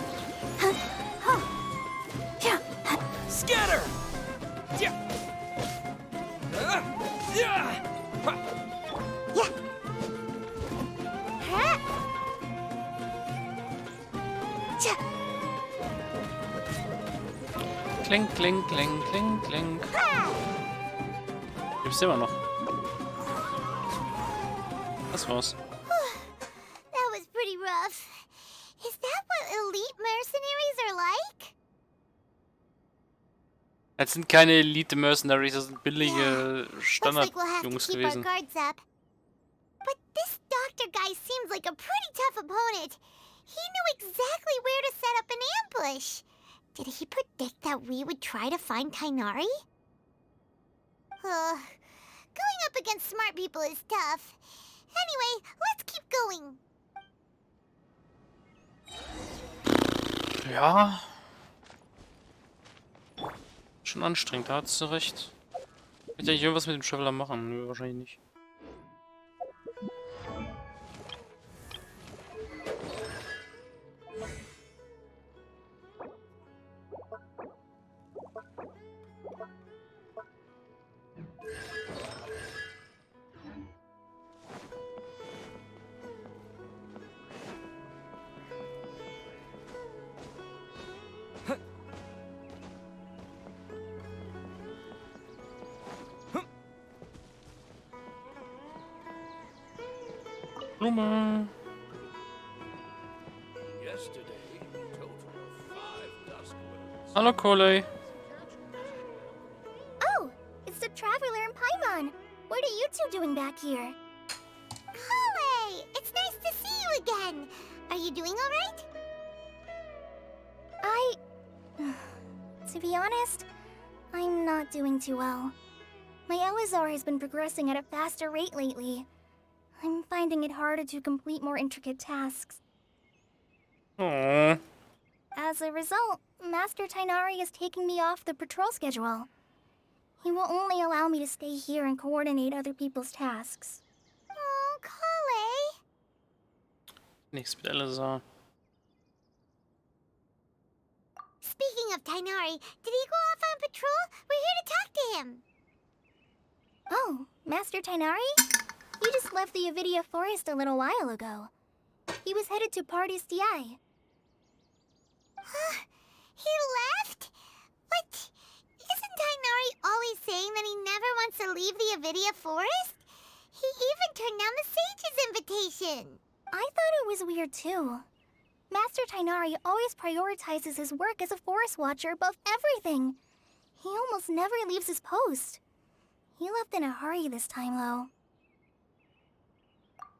Scatter! Yeah. Yeah. Kling, kling, kling, kling, kling. Gibt's immer noch. Das war's. That was pretty rough. Is that what elite mercenaries are like? Das sind keine Elite-Mercenaries, das sind billige Looks like we'll have to Standardjungs keep our gewesen. guards up. But this doctor guy seems like a pretty tough opponent. He knew exactly where to set up an ambush. Did he predict that we would try to find Tainari? Going up against smart people is tough. Anyway, let's keep going. Ja. Schon anstrengend, da hast du recht. Kann ich eigentlich irgendwas mit dem Traveler machen? Nö, wahrscheinlich nicht. Blume. Hallo, Coley. Oh, it's the Traveler and Paimon. What are you two doing back here? Kale, it's nice to see you again. Are you doing all right? To be honest, I'm not doing too well. My Elazar has been progressing at a faster rate lately. I'm finding it harder to complete more intricate tasks. Aww. As a result, Master Tainari is taking me off the patrol schedule. He will only allow me to stay here and coordinate other people's tasks. Oh, Kale. Nichts mit Elazar. Speaking of Tainari, did he go off on patrol? We're here to talk to him. Oh, Master Tainari? He just left the Avidia Forest a little while ago. He was headed to Party's DI. He left? But isn't Tainari always saying that he never wants to leave the Avidia Forest? He even turned down the Sage's invitation. I thought it was weird too. Master Tainari always prioritizes his work as a forest watcher above everything. He almost never leaves his post. He left in a hurry this time, though.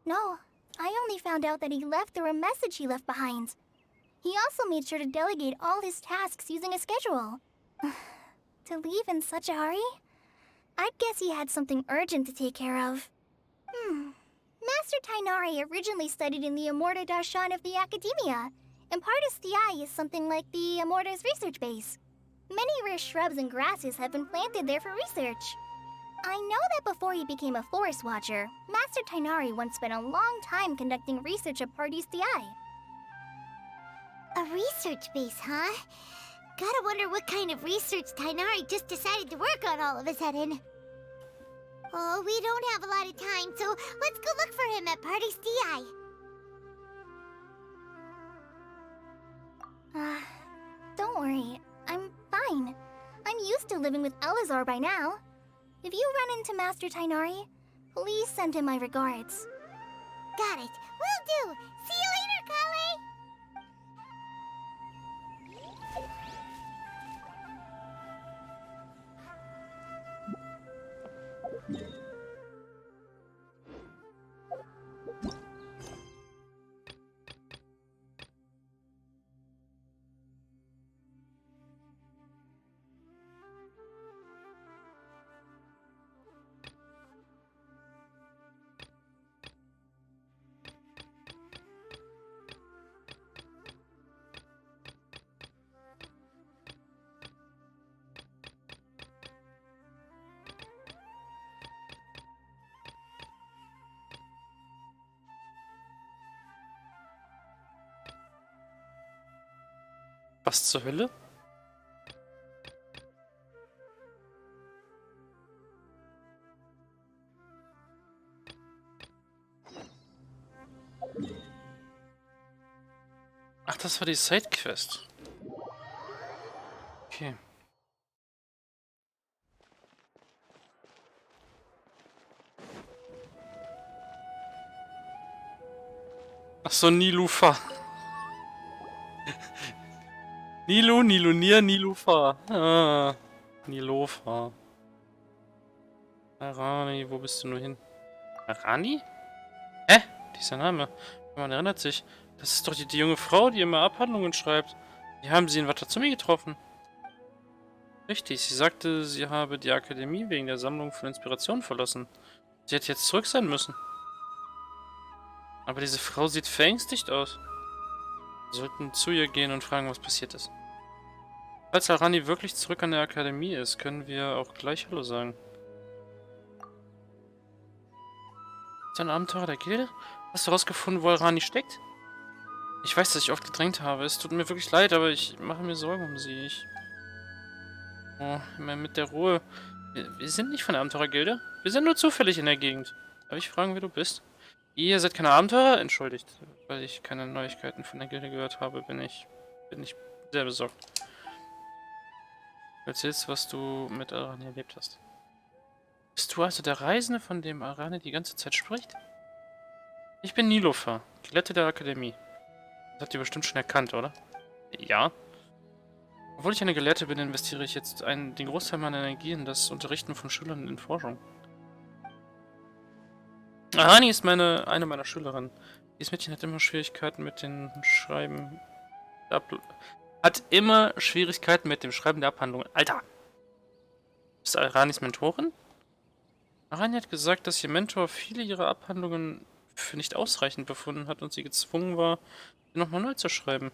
No, I only found out that he left through a message he left behind. He also made sure to delegate all his tasks using a schedule. To leave in such a hurry? I'd guess he had something urgent to take care of. Master Tainari originally studied in the Amorta Darshan of the Academia, and Pardis Thiai is something like the Amorta's research base. Many rare shrubs and grasses have been planted there for research. I know that before he became a forest watcher, Master Tainari once spent a long time conducting research at Pardis Thiai. A research base, huh? Gotta wonder what kind of research Tainari just decided to work on all of a sudden. Oh, we don't have a lot of time, so let's go look for him at Pardis Thiai. Don't worry, I'm fine. I'm used to living with Elazar by now. If you run into Master Tainari, please send him my regards. Got it. Will do. See you later, Kale. Was zur Hölle? Ach, das war die Sidequest. Okay. Ach so, Nilufa. Nilufa. Ah, Nilofa. Arani, wo bist du nur hin? Arani? Hä? Dieser Name. Man erinnert sich. Das ist doch die junge Frau, die immer Abhandlungen schreibt. Wie haben Sie in Watatsumi getroffen? Richtig, sie sagte, sie habe die Akademie wegen der Sammlung von Inspirationen verlassen. Sie hätte jetzt zurück sein müssen. Aber diese Frau sieht verängstigt aus. Wir sollten zu ihr gehen und fragen, was passiert ist. Falls Arani wirklich zurück an der Akademie ist, können wir auch gleich Hallo sagen. Ist ein Abenteurer der Gilde? Hast du herausgefunden, wo Arani steckt? Ich weiß, dass ich oft gedrängt habe. Es tut mir wirklich leid, aber ich mache mir Sorgen um sie. Oh, immer mit der Ruhe. Wir sind nicht von der Abenteurergilde. Wir sind nur zufällig in der Gegend. Darf ich fragen, wer du bist? Ihr seid keine Abenteurer? Entschuldigt, weil ich keine Neuigkeiten von der Gilde gehört habe, bin ich sehr besorgt. Du erzählst, was du mit Arani erlebt hast. Bist du also der Reisende, von dem Arani die ganze Zeit spricht? Ich bin Nilofa, Gelehrte der Akademie. Das habt ihr bestimmt schon erkannt, oder? Ja. Obwohl ich eine Gelehrte bin, investiere ich jetzt den Großteil meiner Energie in das Unterrichten von Schülern in Forschung. Arani ist eine meiner Schülerinnen. Dieses Mädchen hat immer Schwierigkeiten mit dem Schreiben der Abhandlungen. Alter! Ist Aranis Mentorin? Arani hat gesagt, dass ihr Mentor viele ihrer Abhandlungen für nicht ausreichend befunden hat und sie gezwungen war, sie nochmal neu zu schreiben.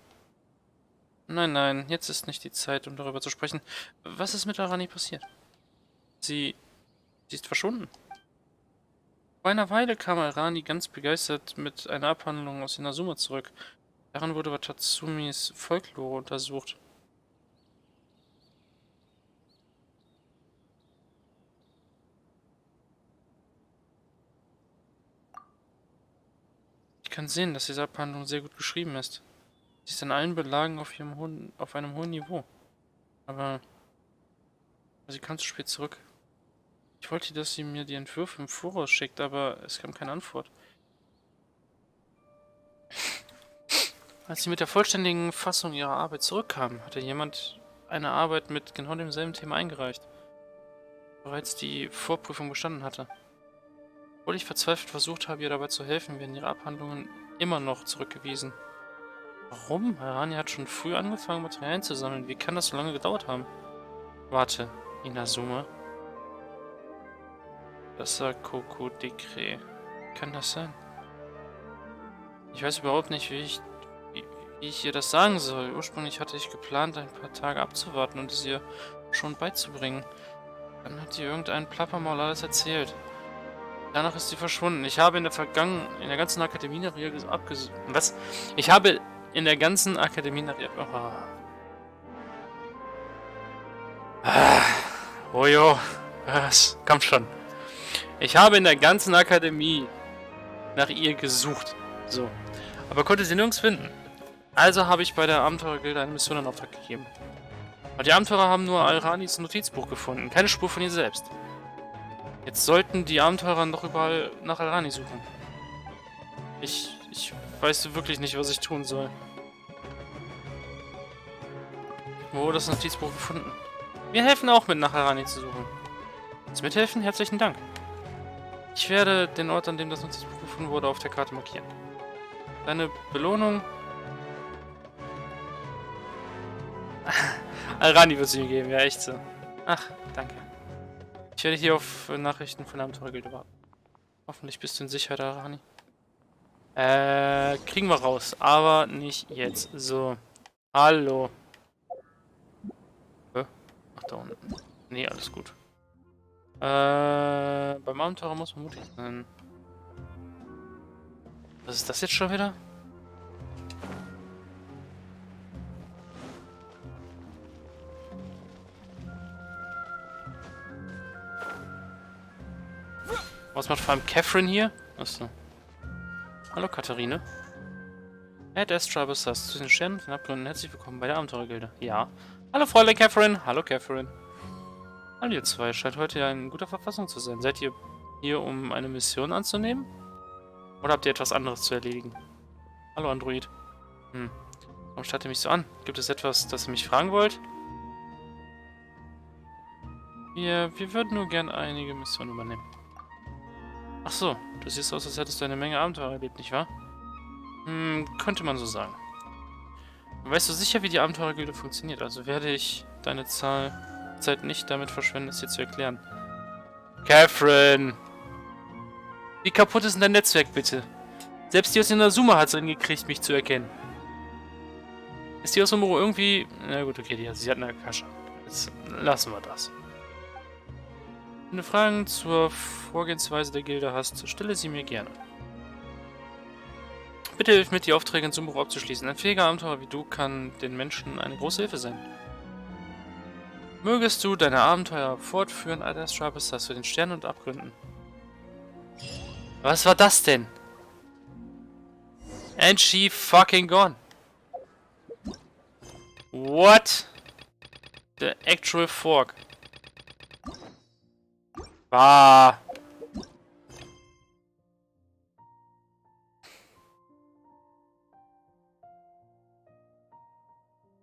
Nein, jetzt ist nicht die Zeit, um darüber zu sprechen. Was ist mit Arani passiert? Sie ist verschwunden. Vor einer Weile kam Arani ganz begeistert mit einer Abhandlung aus Inazuma zurück. Daran wurde Watatsumis Folklore untersucht. Ich kann sehen, dass diese Abhandlung sehr gut geschrieben ist. Sie ist in allen Belagen auf einem hohen Niveau. Aber sie kam zu spät zurück. Ich wollte, dass sie mir die Entwürfe im Voraus schickt, aber es kam keine Antwort. Als sie mit der vollständigen Fassung ihrer Arbeit zurückkam, hatte jemand eine Arbeit mit genau demselben Thema eingereicht. Bereits die Vorprüfung bestanden hatte. Obwohl ich verzweifelt versucht habe, ihr dabei zu helfen, werden ihre Abhandlungen immer noch zurückgewiesen. Warum? Arani hat schon früh angefangen, Materialien zu sammeln. Wie kann das so lange gedauert haben? Warte, Inazuma. Das sagt Coco Dekret. Kann das sein? Ich weiß überhaupt nicht, wie ich ihr das sagen soll. Ursprünglich hatte ich geplant, ein paar Tage abzuwarten und es ihr schon beizubringen. Dann hat ihr irgendein Plappermaul alles erzählt. Danach ist sie verschwunden. Ich habe in der ganzen Akademie nach ihr Was? Ich habe in der ganzen Akademie nach ihr... Oh jo. Was? Komm schon. Ich habe in der ganzen Akademie nach ihr gesucht. So. Aber konnte sie nirgends finden. Also habe ich bei der Abenteurergilde eine Mission in Auftrag gegeben. Und die Abenteurer haben nur Alranis Notizbuch gefunden. Keine Spur von ihr selbst. Jetzt sollten die Abenteurer noch überall nach Alrani suchen. Ich weiß wirklich nicht, was ich tun soll. Wo wurde das Notizbuch gefunden? Wir helfen auch mit, nach Alrani zu suchen. Willst du mithelfen? Herzlichen Dank. Ich werde den Ort, an dem das Notizbuch gefunden wurde, auf der Karte markieren. Deine Belohnung... Alrani wird sie mir geben, ja echt so. Ach, danke. Ich werde hier auf Nachrichten von der Abenteurergilde warten. Hoffentlich bist du in Sicherheit, Alrani. Kriegen wir raus, aber nicht jetzt. So. Hallo. Ach, da unten. Nee, alles gut. Beim Abenteurer muss man mutig sein. Was ist das jetzt schon wieder? Was macht vor allem Catherine hier? Achso. Hallo Katharine. Add Astrabus zu den Sternen und den Abgründen. Herzlich willkommen bei der Abenteurergilde. Ja. Hallo Fräulein Catherine. Hallo Catherine. Hallo ihr zwei. Scheint heute ja in guter Verfassung zu sein. Seid ihr hier, um eine Mission anzunehmen? Oder habt ihr etwas anderes zu erledigen? Hallo Android. Warum starrt ihr mich so an? Gibt es etwas, das ihr mich fragen wollt? Wir würden nur gern einige Missionen übernehmen. Ach so, du siehst aus, als hättest du eine Menge Abenteuer erlebt, nicht wahr? Könnte man so sagen. Weißt du sicher, wie die Abenteurergilde funktioniert, also werde ich deine Zeit nicht damit verschwenden, es dir zu erklären. Catherine! Wie kaputt ist denn dein Netzwerk, bitte? Selbst die aus Inazuma hat es hingekriegt, mich zu erkennen. Ist die aus Umuro irgendwie... Na gut, okay, sie hat eine Akasha. Jetzt lassen wir das. Wenn du Fragen zur Vorgehensweise der Gilde hast, stelle sie mir gerne. Bitte hilf mit, die Aufträge in Sumburo abzuschließen. Ein fähiger Abenteurer wie du kann den Menschen eine große Hilfe sein. Mögest du deine Abenteuer fortführen, Alter Strapes, für den Sternen und Abgründen. Was war das denn? And she fucking gone. What? The actual fork. Ah.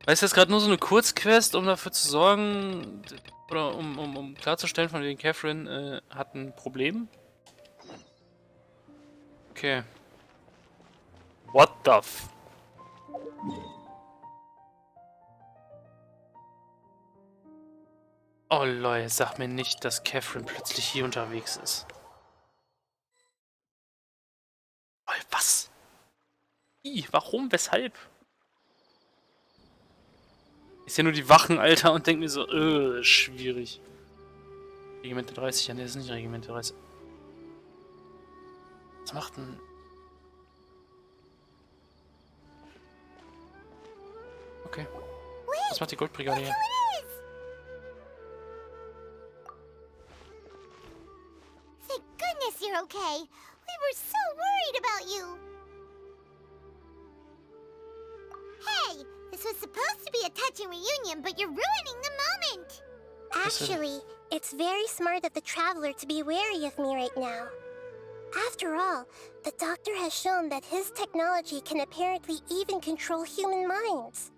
Ist das gerade nur so eine Kurzquest, um dafür zu sorgen, oder um klarzustellen, von wegen Catherine hat ein Problem? Okay. What the f... Oh Leute, sag mir nicht, dass Catherine plötzlich hier unterwegs ist. Was? Wie? Warum? Weshalb? Ist ja nur die Wachen, Alter, und denk mir so, schwierig. Regimente 30, ja, ne, das ist nicht Regimente 30. Was macht denn... Okay. Was macht die Goldbrigade hier? Thank goodness you're okay. We were so worried about you. Hey, this was supposed to be a touching reunion, but you're ruining the moment. Actually, it's very smart of the traveler to be wary of me right now. After all, the doctor has shown that his technology can apparently even control human minds.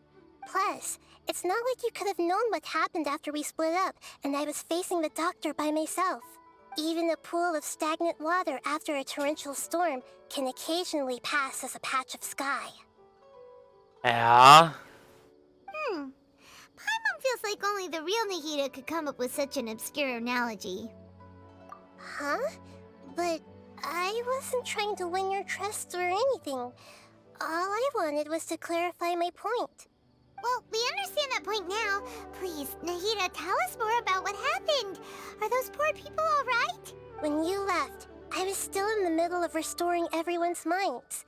Plus, it's not like you could have known what happened after we split up and I was facing the doctor by myself. Even a pool of stagnant water after a torrential storm can occasionally pass as a patch of sky. Ja. Paimon feels like only the real Nahida could come up with such an obscure analogy. Huh? But I wasn't trying to win your trust or anything. All I wanted was to clarify my point. Well, we understand that point now. Please, Nahida, tell us more about what happened. Are those poor people all right? When you left, I was still in the middle of restoring everyone's minds.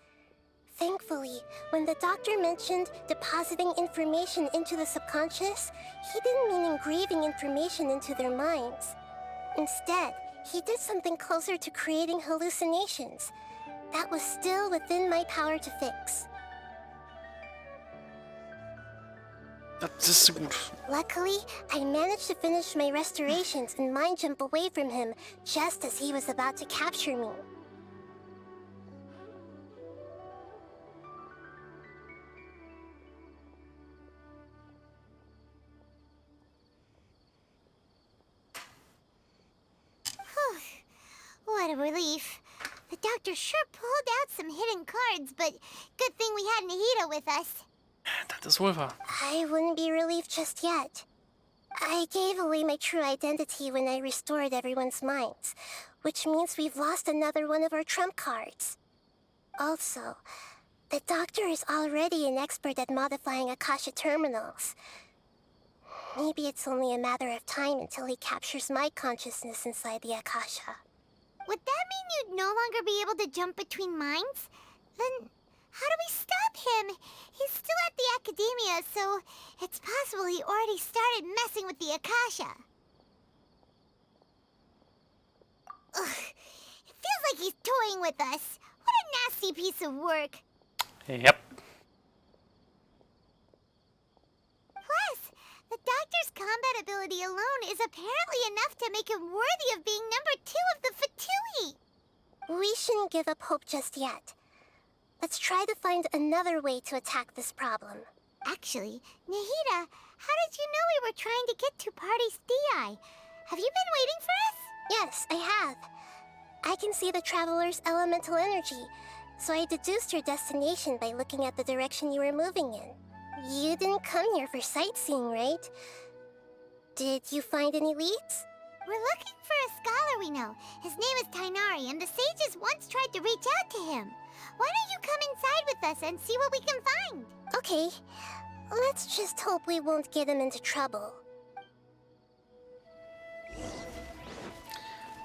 Thankfully, when the doctor mentioned depositing information into the subconscious, he didn't mean engraving information into their minds. Instead, he did something closer to creating hallucinations. That was still within my power to fix. Das ist so gut. Luckily, I managed to finish my restorations and mind jump away from him just as he was about to capture me. What a relief. The doctor sure pulled out some hidden cards, but good thing we had Nahida with us. Das ist wohl wahr. I wouldn't be relieved just yet. I gave away my true identity when I restored everyone's minds, which means we've lost another one of our trump cards. Also, the doctor is already an expert at modifying Akasha terminals. Maybe it's only a matter of time until he captures my consciousness inside the Akasha. Would that mean you'd no longer be able to jump between minds? Then how do we stop him? He's still at the academia, so it's possible he already started messing with the Akasha. Ugh, it feels like he's toying with us. What a nasty piece of work. Yep. Plus, the doctor's combat ability alone is apparently enough to make him worthy of being number 2 of the Fatui. We shouldn't give up hope just yet. Let's try to find another way to attack this problem. Actually, Nahida, how did you know we were trying to get to Party's DI? Have you been waiting for us? Yes, I have. I can see the traveler's elemental energy, so I deduced your destination by looking at the direction you were moving in. You didn't come here for sightseeing, right? Did you find any leads? We're looking for a scholar we know. His name is Tainari, and the sages once tried to reach out to him. Why don't you come inside with us and see what we can find? Okay, let's just hope we won't get him into trouble.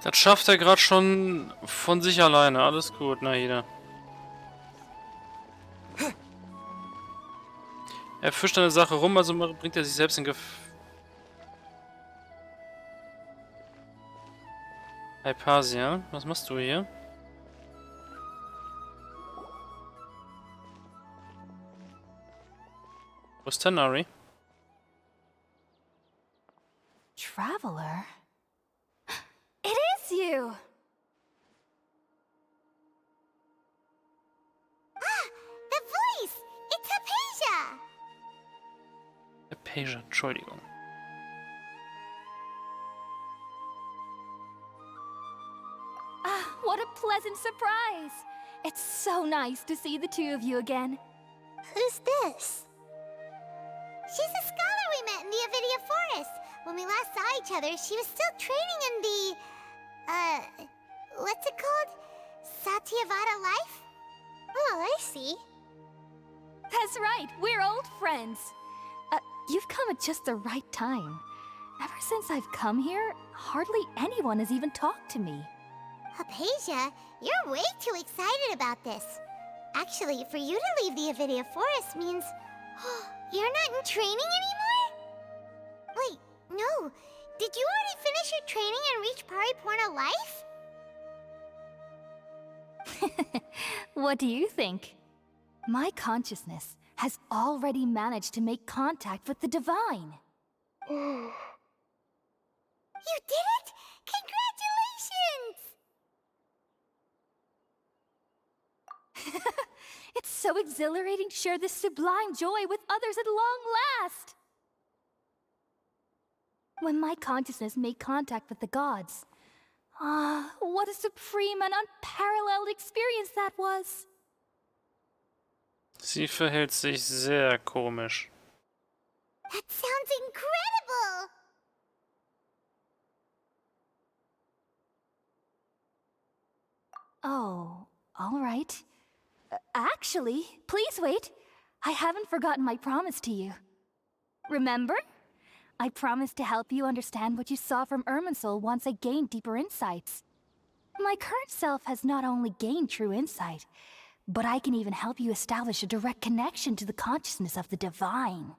Das schafft er gerade schon von sich alleine. Alles gut, Nahida. Er fischt eine Sache rum, also bringt er sich selbst in Gefahr. Hypasia, was machst du hier? Wo ist Tanari? Traveler? It is you! Ah, the voice! It's Hypatia! Hypatia, Entschuldigung. Ah, what a pleasant surprise! It's so nice to see the two of you again. Who's this? She's a scholar we met in the Avidia Forest. When we last saw each other, she was still training in the... what's it called? Satyavada life? Oh, I see. That's right, we're old friends. You've come at just the right time. Ever since I've come here, hardly anyone has even talked to me. Hypatia, you're way too excited about this. Actually, for you to leave the Avidia Forest means... you're not in training anymore? Wait, no. Did you already finish your training and reach Pariporna life? What do you think? My consciousness has already managed to make contact with the divine. You did it? Congratulations! It's so exhilarating to share this sublime joy with others at long last! When my consciousness made contact with the gods, what a supreme and unparalleled experience that was! Sie verhält sich sehr komisch. That sounds incredible! Oh, all right. Actually, please wait. I haven't forgotten my promise to you. Remember? I promised to help you understand what you saw from Irminsul once I gained deeper insights. My current self has not only gained true insight, but I can even help you establish a direct connection to the consciousness of the divine.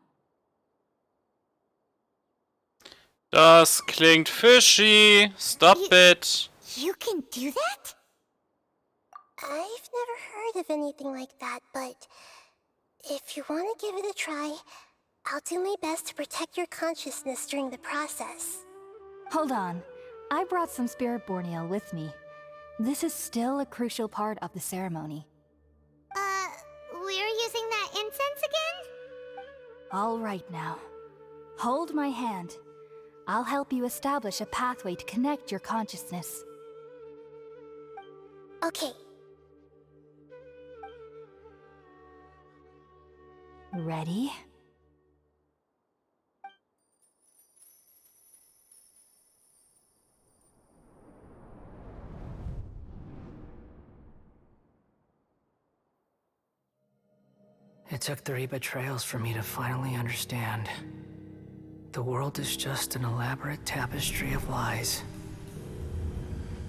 Das klingt fishy. Stop it. You can do that? I've never heard of anything like that, but if you want to give it a try, I'll do my best to protect your consciousness during the process. Hold on. I brought some Spirit-born ale with me. This is still a crucial part of the ceremony. We're using that incense again? All right now. Hold my hand. I'll help you establish a pathway to connect your consciousness. Okay. Ready? It took 3 betrayals for me to finally understand. The world is just an elaborate tapestry of lies.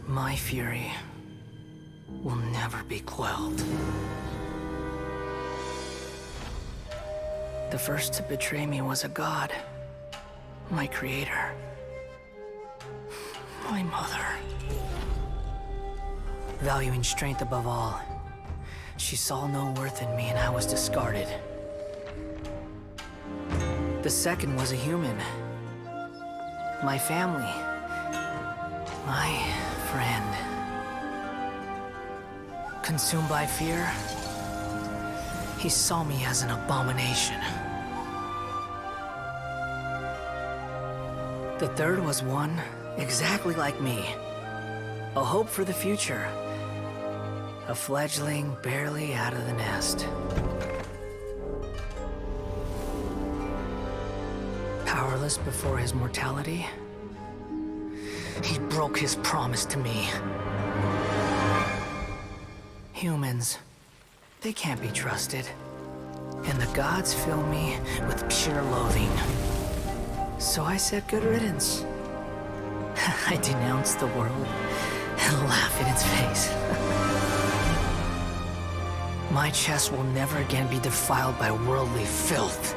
My fury will never be quelled. The first to betray me was a god. My creator. My mother. Valuing strength above all, she saw no worth in me and I was discarded. The second was a human. My family. My friend. Consumed by fear, he saw me as an abomination. The third was one exactly like me. A hope for the future. A fledgling barely out of the nest. Powerless before his mortality, he broke his promise to me. Humans, they can't be trusted. And the gods fill me with pure loathing. So I said good riddance. I denounced the world and laugh in its face. My chest will never again be defiled by worldly filth.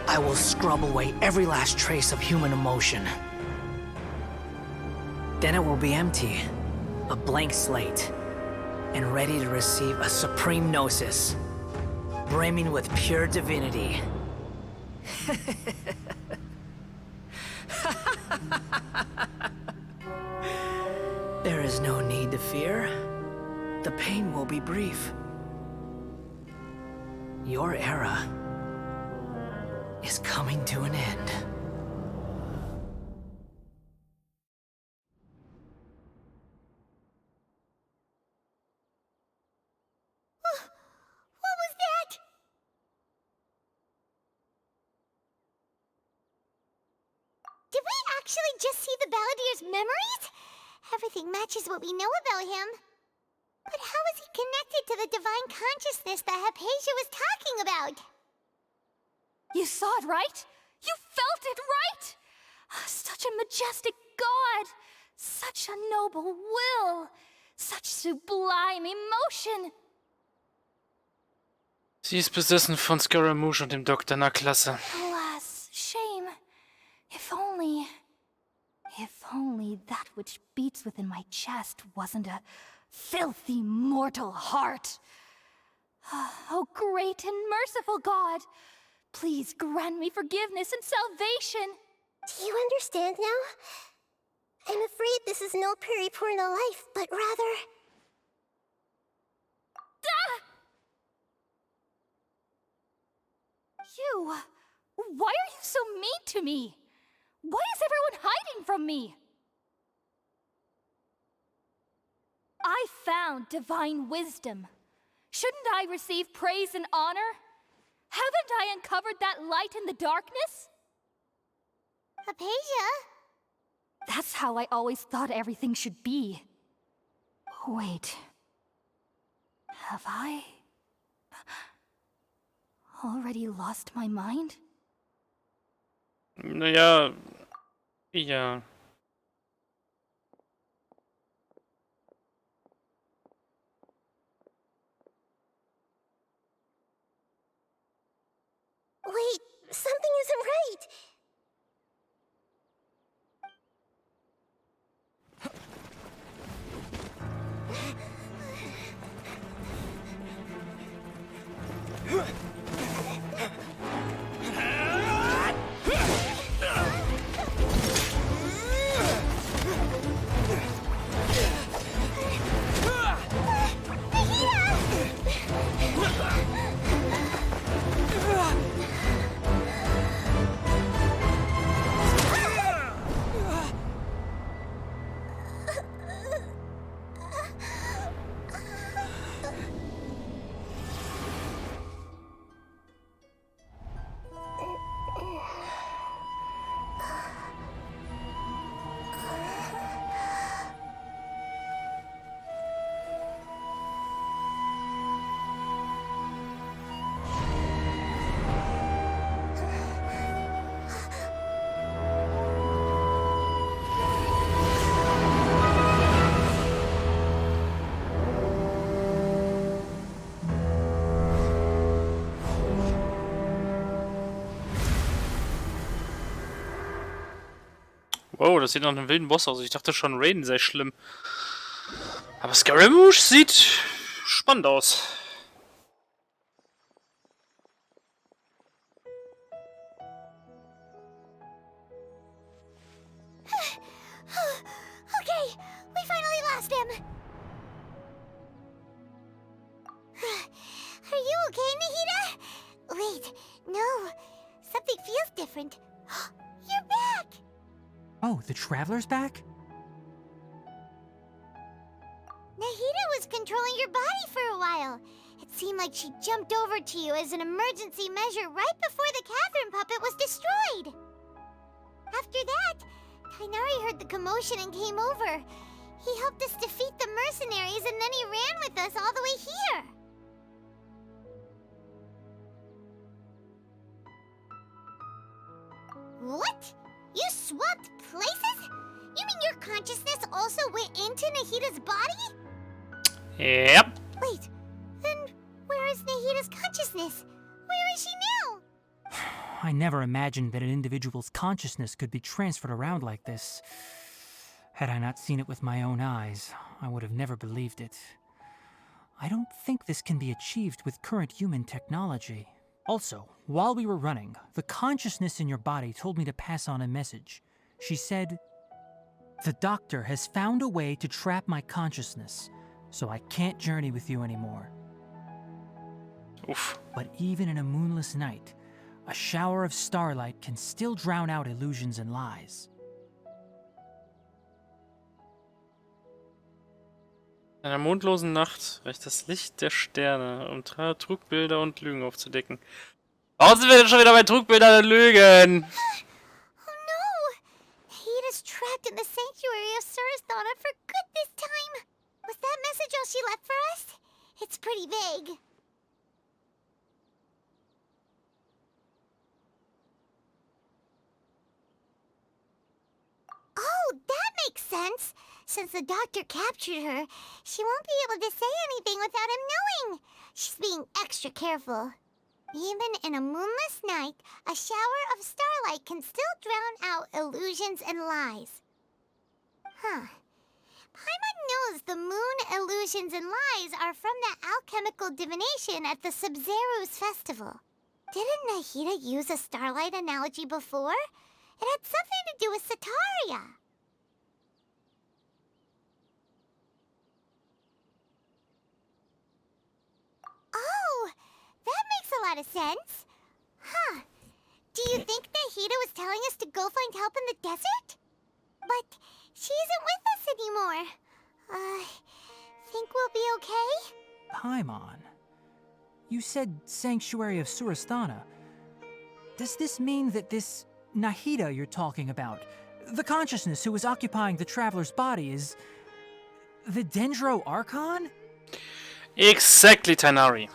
I will scrub away every last trace of human emotion. Then it will be empty, a blank slate, and ready to receive a supreme gnosis, brimming with pure divinity. There is no need to fear. The pain will be brief. Your era is coming to an end. What was that? Did we actually just see the Balladier's memories? Everything matches what we know about him. But how is he connected to the divine consciousness that Hypatia was talking about? You saw it, right? You felt it, right? Such a majestic god! Such a noble will! Such sublime emotion! Sie ist besessen von Scaramouche und dem Doktor, na klasse. Alas, shame. If only that which beats within my chest wasn't a filthy mortal heart. Oh, great and merciful God, please grant me forgiveness and salvation. Do you understand now? I'm afraid this is no Periporno life, but rather... You! Why are you so mean to me? Why is everyone hiding from me? I found divine wisdom. Shouldn't I receive praise and honor? Haven't I uncovered that light in the darkness? Hypatia? That's how I always thought everything should be. Wait. Have I already lost my mind? Naja, ja. Wait, something isn't right. Wow, das sieht nach einem wilden Boss aus. Ich dachte schon, Raiden sei schlimm. Aber Scaramouche sieht spannend aus. Okay, we finally lost him. Are you okay, Nahida? Wait, no. Something feels different. You're back! Oh, the Traveler's back? Nahida was controlling your body for a while. It seemed like she jumped over to you as an emergency measure right before the Catherine puppet was destroyed. After that, Kainari heard the commotion and came over. He helped us defeat the mercenaries and then he ran with us all the way here. What? You swapped places? You mean your consciousness also went into Nahida's body? Yep. Wait, then where is Nahida's consciousness? Where is she now? I never imagined that an individual's consciousness could be transferred around like this. Had I not seen it with my own eyes, I would have never believed it. I don't think this can be achieved with current human technology. Also, while we were running, the consciousness in your body told me to pass on a message. She said, "The doctor has found a way to trap my consciousness, so I can't journey with you anymore." Oof. But even in a moonless night, a shower of starlight can still drown out illusions and lies. In einer mondlosen Nacht reicht das Licht der Sterne, um Trugbilder und Lügen aufzudecken. Warum sind wir denn schon wieder bei Trugbildern und Lügen? Oh no! Nahida's trapped in the sanctuary of Surasthana for good this time. Was that message all she left for us? It's pretty vague. Oh, that makes sense. Since the doctor captured her, she won't be able to say anything without him knowing. She's being extra careful. Even in a moonless night, a shower of starlight can still drown out illusions and lies. Huh. Paimon knows the moon illusions and lies are from the alchemical divination at the Sub-Zero's festival. Didn't Nahida use a starlight analogy before? It had something to do with Sataria. Oh, that makes a lot of sense. Huh. Do you think Nahida was telling us to go find help in the desert? But she isn't with us anymore. Think we'll be okay? Paimon, You said Sanctuary of Surasthana. Does this mean that this Nahida you're talking about, the consciousness who was occupying the traveler's body, is the Dendro Archon? Exactly, Tainari.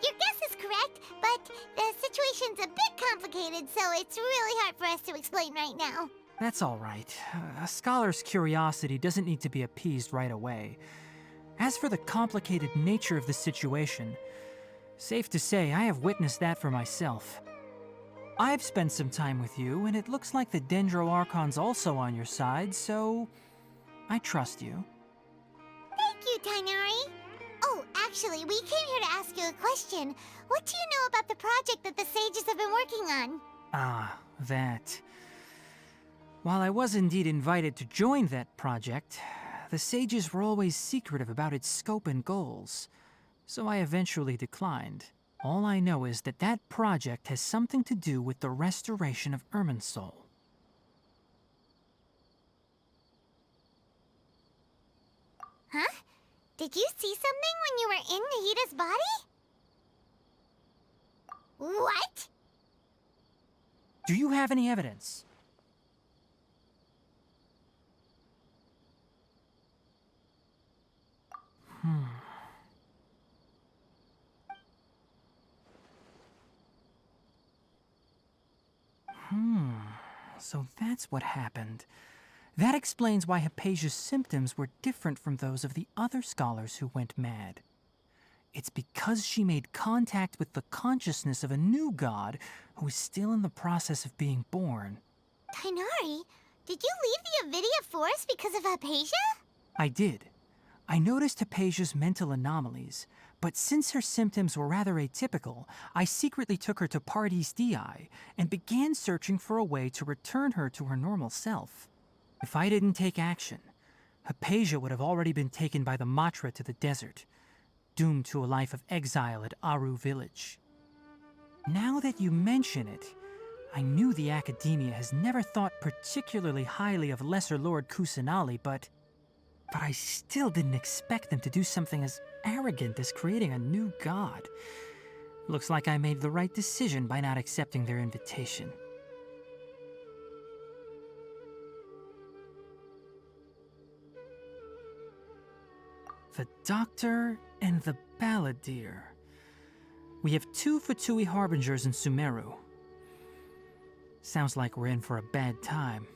Your guess is correct, but the situation's a bit complicated, so it's really hard for us to explain right now. That's all right. A scholar's curiosity doesn't need to be appeased right away. As for the complicated nature of the situation, safe to say I have witnessed that for myself. I've spent some time with you, and it looks like the Dendro Archon's also on your side, so I trust you. Thank you, Tainari. Oh, actually, we came here to ask you a question. What do you know about the project that the sages have been working on? Ah, that. While I was indeed invited to join that project, the sages were always secretive about its scope and goals, so I eventually declined. All I know is that that project has something to do with the restoration of Irminsul. Huh? Did you see something when you were in Nahida's body? What? Do you have any evidence? So that's what happened. That explains why Hypatia's symptoms were different from those of the other scholars who went mad. It's because she made contact with the consciousness of a new god who is still in the process of being born. Tainari, did you leave the Avidia Forest because of Hypatia? I did. I noticed Hypatia's mental anomalies, but since her symptoms were rather atypical, I secretly took her to Pardis Dii and began searching for a way to return her to her normal self. If I didn't take action, Hypatia would have already been taken by the Matra to the desert, doomed to a life of exile at Aru village. Now that you mention it, I knew the Academia has never thought particularly highly of Lesser Lord Kusanali, but I still didn't expect them to do something as arrogant as creating a new god. Looks like I made the right decision by not accepting their invitation. The Doctor and the Balladeer. We have 2 Fatui Harbingers in Sumeru. Sounds like we're in for a bad time.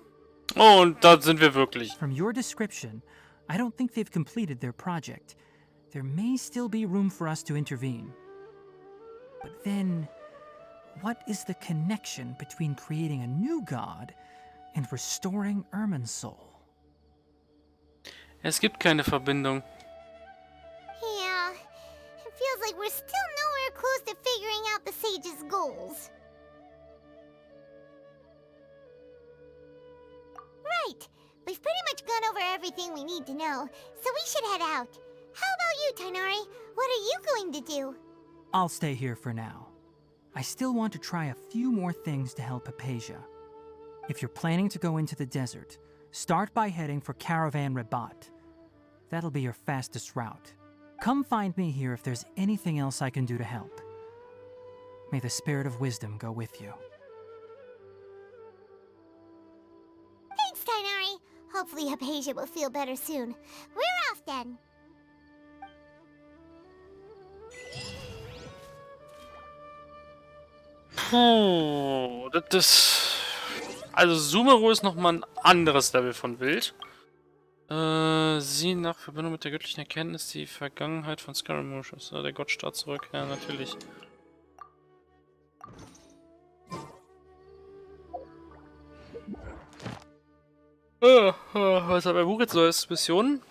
Oh, und da sind wir wirklich. From your description, I don't think they've completed their project. There may still be room for us to intervene. But then, what is the connection between creating a new god and restoring Irminsul? Es gibt keine Verbindung. Yeah, it feels like we're still nowhere close to figuring out the sage's goals. Right, we've pretty much gone over everything we need to know, so we should head out. How about you, Tainari? What are you going to do? I'll stay here for now. I still want to try a few more things to help Hypatia. If you're planning to go into the desert, start by heading for Caravan Rabat. That'll be your fastest route. Come find me here if there's anything else I can do to help. May the spirit of wisdom go with you. Thanks, Tainari. Hopefully Hypatia will feel better soon. We're off then. Puh, das ist... Also Sumeru ist nochmal ein anderes Level von wild. Sie nach Verbindung mit der göttlichen Erkenntnis die Vergangenheit von Scaramouche. Der Gottstaat zurück. Ja, natürlich. Was hat mein Buch jetzt neues? Missionen?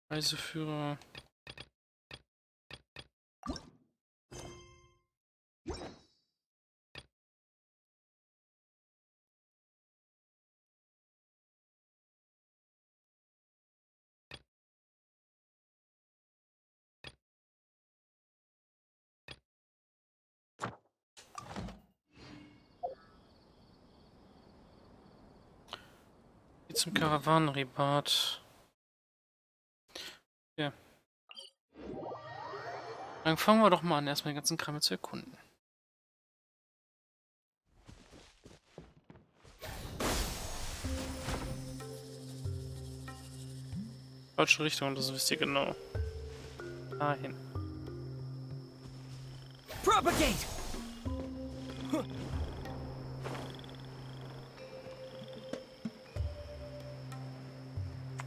Reiseführer. Zum Karawanenribat. Ja. Dann fangen wir doch mal an, erstmal den ganzen Kram zu erkunden. Falsche Richtung, das wisst ihr genau. Dahin. Propagate!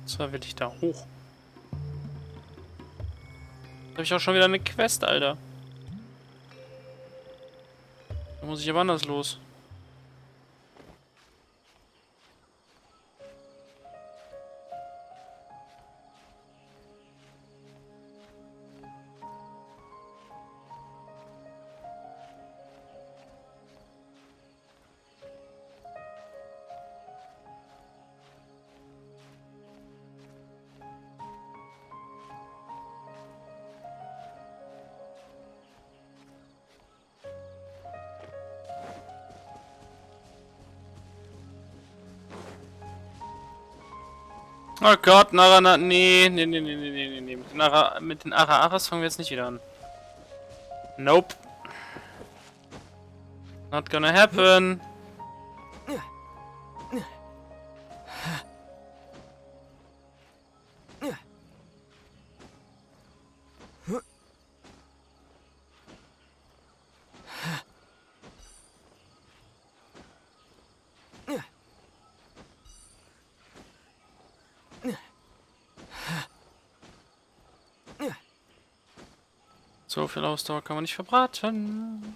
Zwar will ich da hoch. Da habe ich auch schon wieder eine Quest, Alter. Da muss ich aber anders los. Oh Gott, Narana, nee. Mit den Ara-Aras fangen wir jetzt nicht wieder an. Nope. Not gonna happen. So viel Ausdauer kann man nicht verbraten.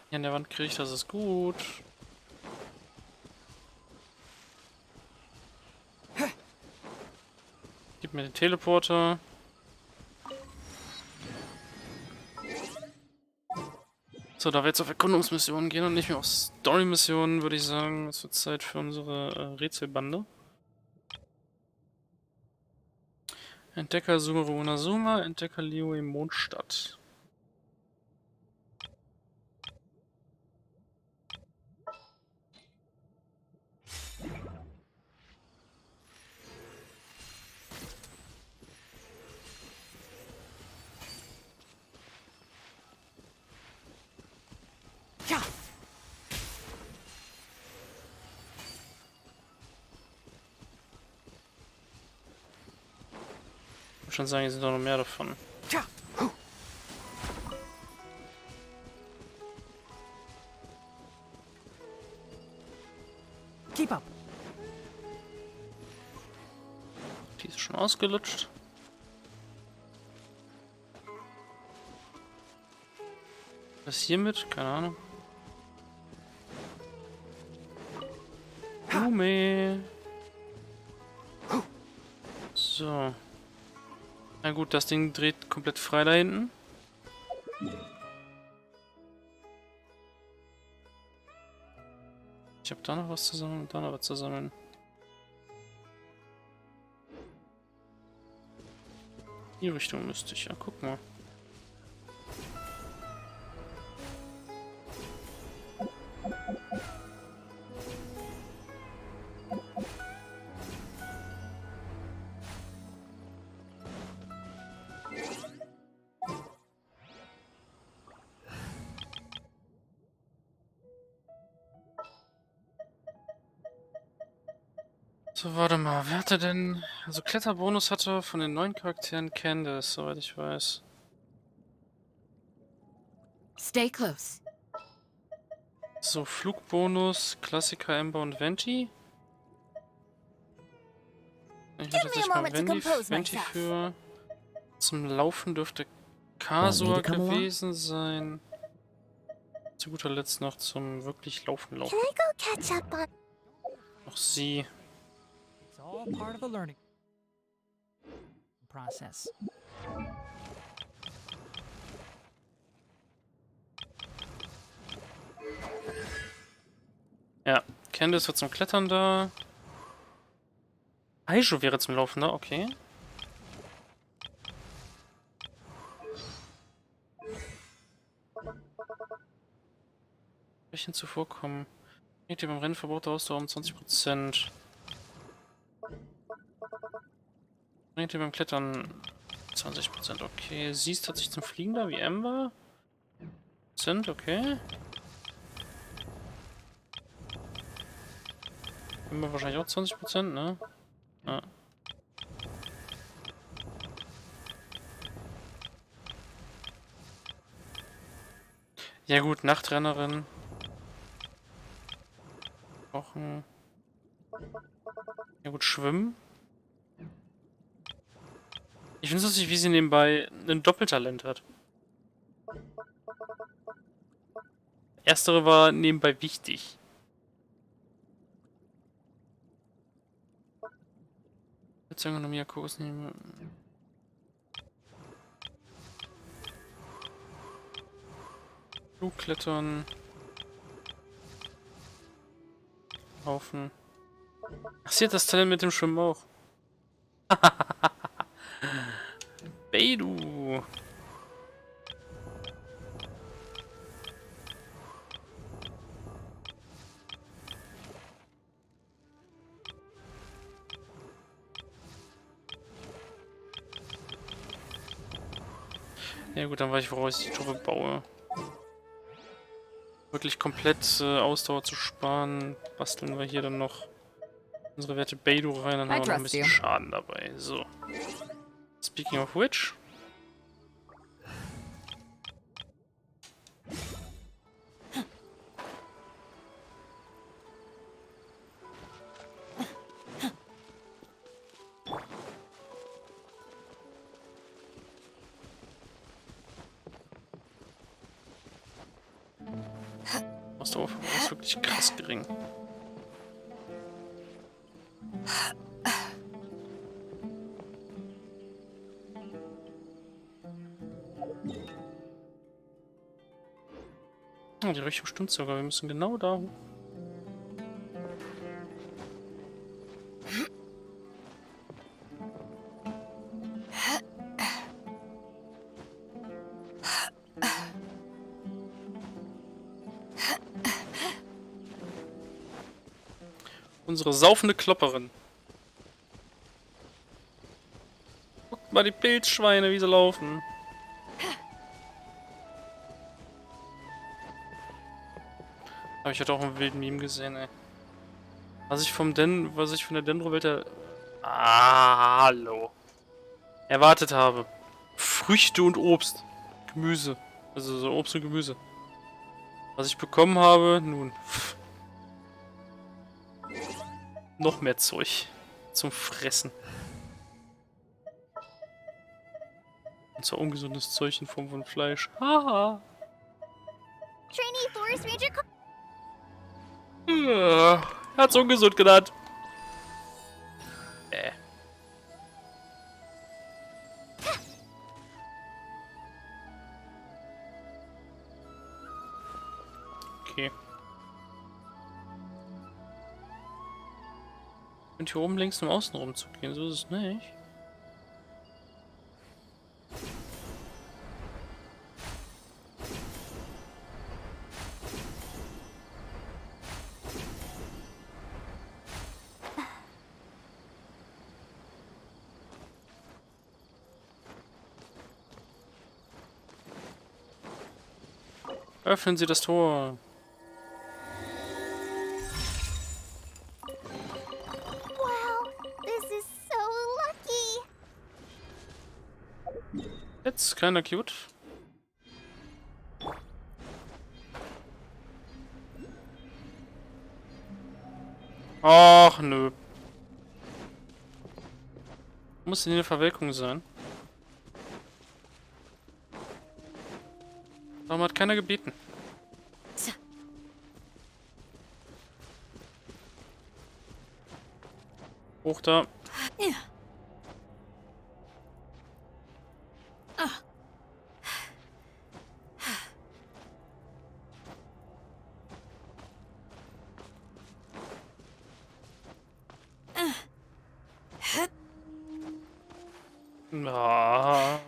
Hier an der Wand kriege ich, das ist gut. Gib mir den Teleporter. So, da wir jetzt auf Erkundungsmissionen gehen und nicht mehr auf Story-Missionen, würde ich sagen, es wird Zeit für unsere Rätselbande. Entdecker Sumeru Unazuma, Entdecker Liyue Mondstadt. Ja. Ich würde schon sagen, hier sind doch noch mehr davon. Ja. Keep up. Die ist schon ausgelutscht. Was hiermit? Keine Ahnung. Blume. So. Na gut, das Ding dreht komplett frei da hinten. Ich habe da noch was zu sammeln und da noch was zu sammeln. Die Richtung müsste ich ja. Guck mal. So, warte mal, wer hatte denn... Also Kletterbonus hatte von den neuen Charakteren Candace, soweit ich weiß. Stay close. So, Flugbonus, Klassiker, Ember und Venti. Ich Give hatte me a sich mal moment to compose Venti myself. für... Zum Laufen dürfte Kasua gewesen sein. Zu guter Letzt noch zum wirklich Laufen. Can I go catch up on... Noch sie. It's all part of the learning process. Ja, Candace wird zum Klettern da. Aisho wäre zum Laufen da, okay. Bisschen zuvorkommen. Geht ihr beim Rennen verbrauchte Ausdauer um 20%. Bringt ihr beim Klettern 20%. Okay, sie ist tatsächlich zum Fliegen da, wie Amber. Okay. Amber wahrscheinlich auch 20%, ne? Ja. Ja gut, Nachtrennerin. Kochen. Ja gut, schwimmen. Ich finde es lustig, wie sie nebenbei ein Doppeltalent hat. Erstere war nebenbei wichtig. Jetzt noch mehr Kurs nehmen. Flugklettern. Laufen. Ach, sie hat das Talent mit dem Schwimmen auch. Beidou. Ja gut, dann weiß ich, woraus ich die Truppe baue. Wirklich komplett Ausdauer zu sparen, basteln wir hier dann noch unsere Werte Beidou rein, dann haben wir noch ein bisschen Schaden dabei. So. Speaking of which. Ausdauer ist wirklich krass gering. Oh, die Richtung stimmt sogar. Wir müssen genau da hoch. Unsere saufende Klopperin. Guckt mal die Pilzschweine, wie sie laufen. Aber ich hatte auch einen wilden Meme gesehen, ey. Was ich von der Dendro-Welt hallo. Erwartet habe. Früchte und Obst. Gemüse. Also so Obst und Gemüse. Was ich bekommen habe, nun. Noch mehr Zeug. Zum Fressen. Und zwar ungesundes Zeug in Form von Fleisch. Haha. Trainee Forest Ranger. Hat's ungesund genannt. Okay. Und hier oben links um außen rum zu gehen, so ist es nicht. Öffnen Sie das Tor. Wow, this is so lucky. Jetzt keiner cute. Ach nö. Muss in der Verwelkung sein. Warum hat keiner gebeten? Hoch da. Ah.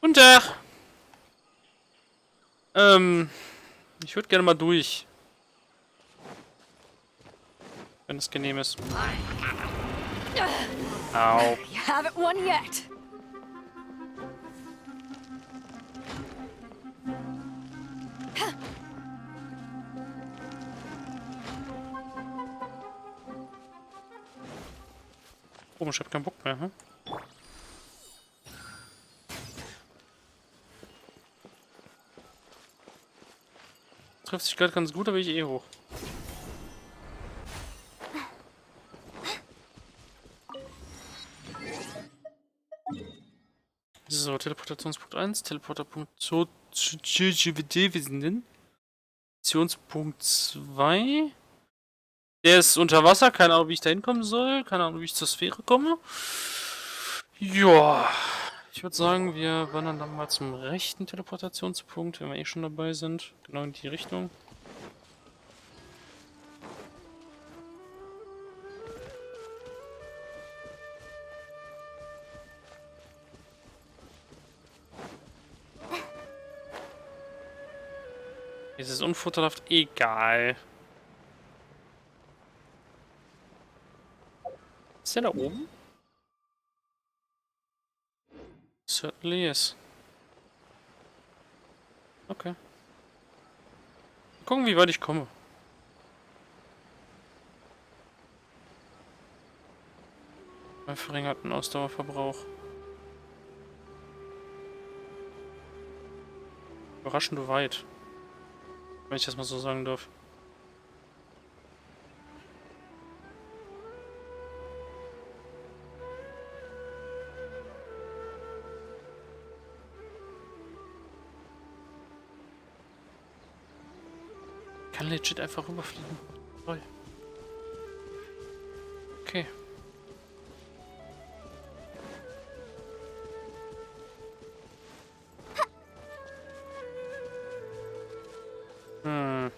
Guten Tag. Ich würde gerne mal durch. Wenn es genehm ist. Au. You haven't won yet. Komisch, ich hab keinen Bock mehr, hm? Trifft sich gerade ganz gut, aber ich eh hoch. So, Teleportationspunkt 1, Teleporterpunkt 2, Missionspunkt 2. Der ist unter Wasser, keine Ahnung, wie ich da hinkommen soll, keine Ahnung, wie ich zur Sphäre komme. Ja, ich würde sagen, wir wandern dann mal zum rechten Teleportationspunkt, wenn wir eh schon dabei sind. Genau in die Richtung. Es ist unfutterhaft egal. Ist der da oben? Certainly is. Okay. Mal gucken, wie weit ich komme. Bei verringerten Ausdauerverbrauch. Überraschend weit. Wenn ich das mal so sagen darf. Ich kann legit einfach rüberfliegen. Toll. Okay. Hm.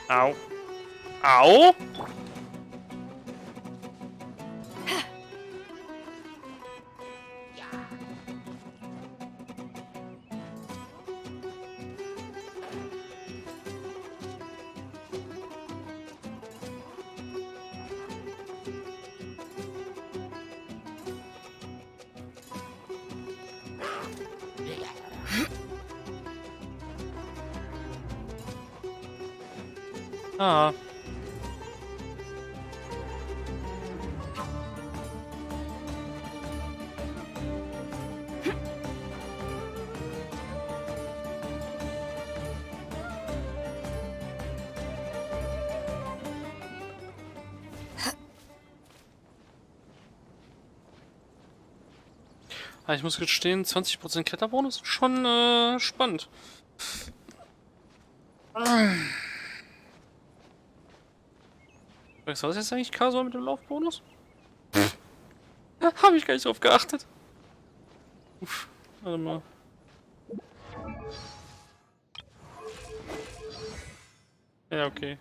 Au. Au? Ah. Ich muss gestehen, 20% Kletterbonus ist schon spannend. Was ist jetzt eigentlich Kasor mit dem Laufbonus? Habe ich gar nicht drauf geachtet. Uff, warte mal. Ja, okay.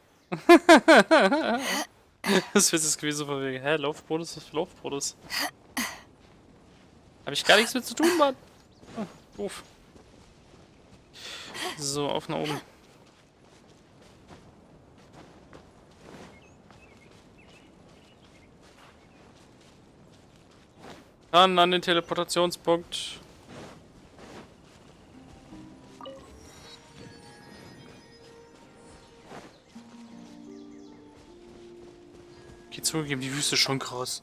Das wird jetzt gewesen von wegen. Hä, Laufbonus ist Laufbonus. Habe ich gar nichts mit zu tun, Mann. Ah, doof. So, auf nach oben. Dann an den Teleportationspunkt. Okay, zugegeben, die Wüste ist schon krass.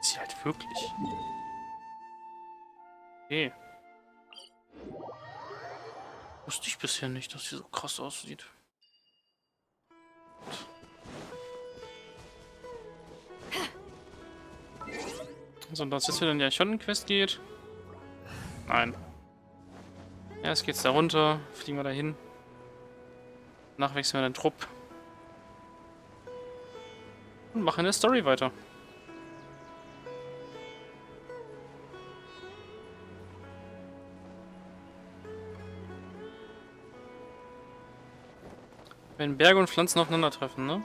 Ist sie halt wirklich. Okay. Wusste ich bisher nicht, dass sie so krass aussieht. So, und dass jetzt wieder in die Eichhörnchen-Quest geht. Nein. Erst geht's da runter, fliegen wir da hin. Danach wechseln wir den Trupp. Und machen eine Story weiter. Wenn Berge und Pflanzen aufeinandertreffen, ne?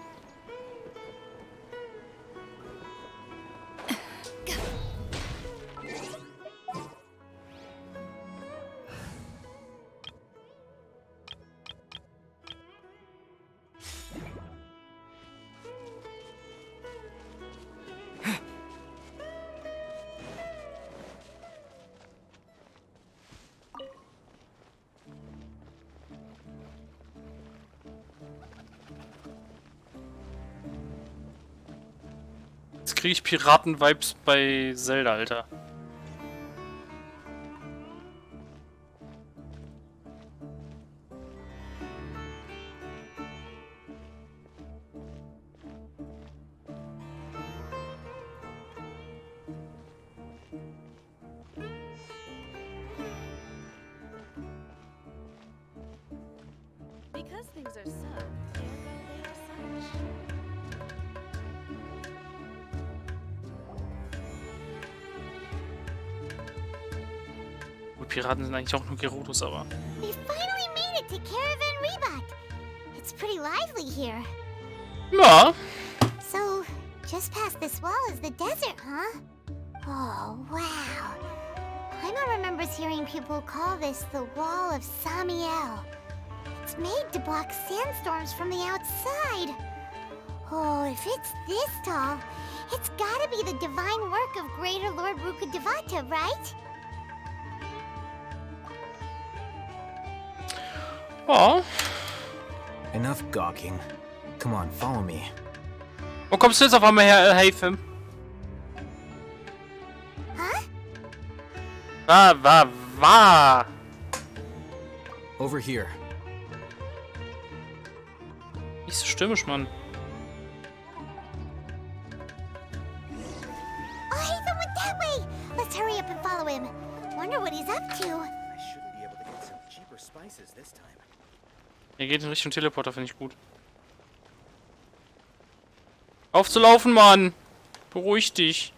Jetzt kriege ich Piraten-Vibes bei Zelda, Alter. Because things are so, ergo they are such. Gut, Piraten sind eigentlich auch nur Gerudos, aber... We finally made it to Caravan Reebok. It's pretty lively here. Ja. So, just past this wall is the desert, huh? Oh, wow. Paimon remembers hearing people call this the Wall of Samiel. It's made to block sandstorms from the outside. Oh, if it's this tall, it's gotta be the divine work of Greater Lord Rukkhadevata, right? Ja. Enough gawking. Come on, follow me. Wo kommst du jetzt auf einmal her, Haytham? Huh? Wa. Over here. Nicht so stürmisch, Mann. Oh, Haytham went that way! Let's hurry up and follow him. Wonder what he's up to. I shouldn't be able to get some cheaper spices this time. Er geht in Richtung Teleporter, finde ich gut. Aufzulaufen, Mann! Beruhig dich.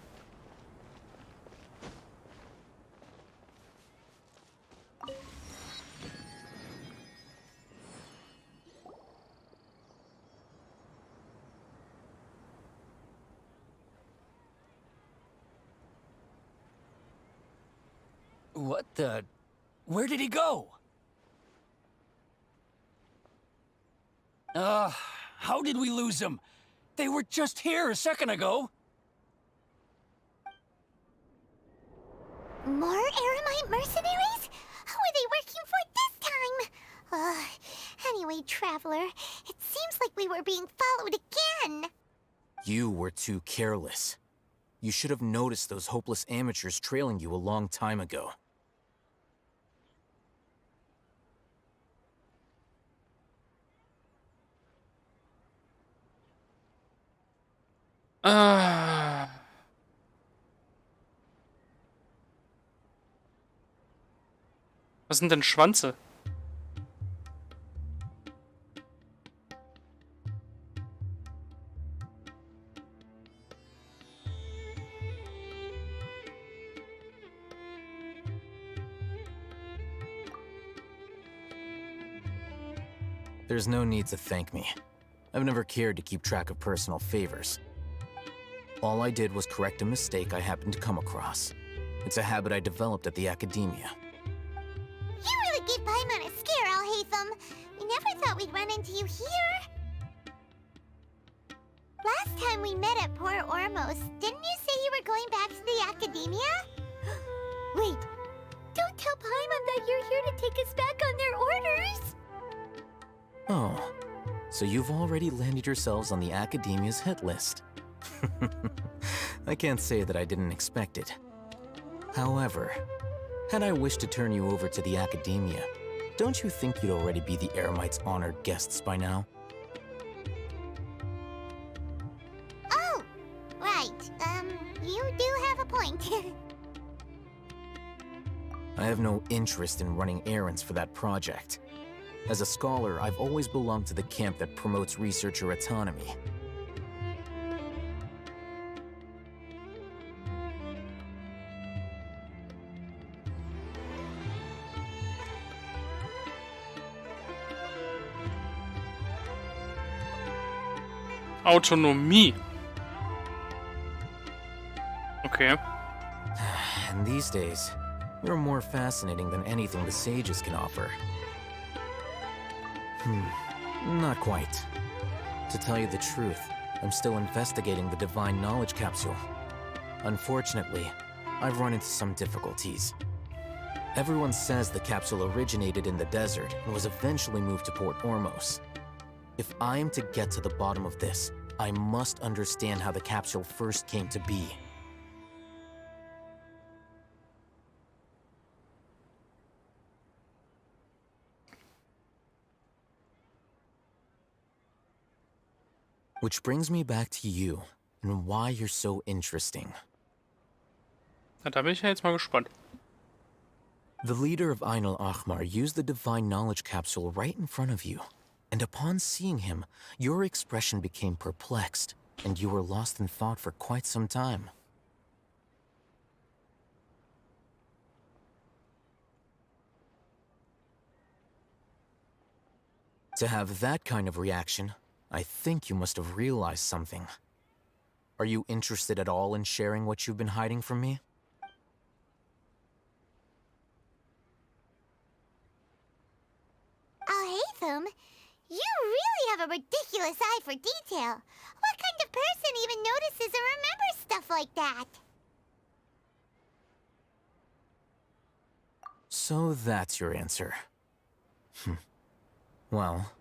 What the... Where did he go? How did we lose him? They were just here a second ago. More Eremite mercenaries? Who are they working for this time? Anyway, Traveler, it seems like we were being followed again. You were too careless. You should have noticed those hopeless amateurs trailing you a long time ago. Was sind denn Schwanze? There's no need to thank me. I've never cared to keep track of personal favors. All I did was correct a mistake I happened to come across. It's a habit I developed at the academia. You really gave Paimon a scare, Alhaitham. We never thought we'd run into you here. Last time we met at Port Ormos, didn't you say you were going back to the academia? Wait, don't tell Paimon that you're here to take us back on their orders. Oh, so you've already landed yourselves on the academia's hit list. I can't say that I didn't expect it. However, had I wished to turn you over to the academia, don't you think you'd already be the Eremites' honored guests by now? Oh, right. You do have a point. I have no interest in running errands for that project. As a scholar, I've always belonged to the camp that promotes researcher autonomy. Autonomie. Okay. And these days, you're more fascinating than anything the sages can offer. Not quite. To tell you the truth, I'm still investigating the Divine Knowledge Capsule. Unfortunately, I've run into some difficulties. Everyone says the capsule originated in the desert and was eventually moved to Port Ormos. If I am to get to the bottom of this, I must understand how the capsule first came to be. Which brings me back to you and why you're so interesting. Na, da bin ich ja jetzt mal gespannt. The leader of Ain al-Ahmar used the Divine Knowledge Capsule right in front of you. And upon seeing him, your expression became perplexed, and you were lost in thought for quite some time. To have that kind of reaction, I think you must have realized something. Are you interested at all in sharing what you've been hiding from me? Oh, Hatham, you really have a ridiculous eye for detail. What kind of person even notices or remembers stuff like that? So that's your answer. Well,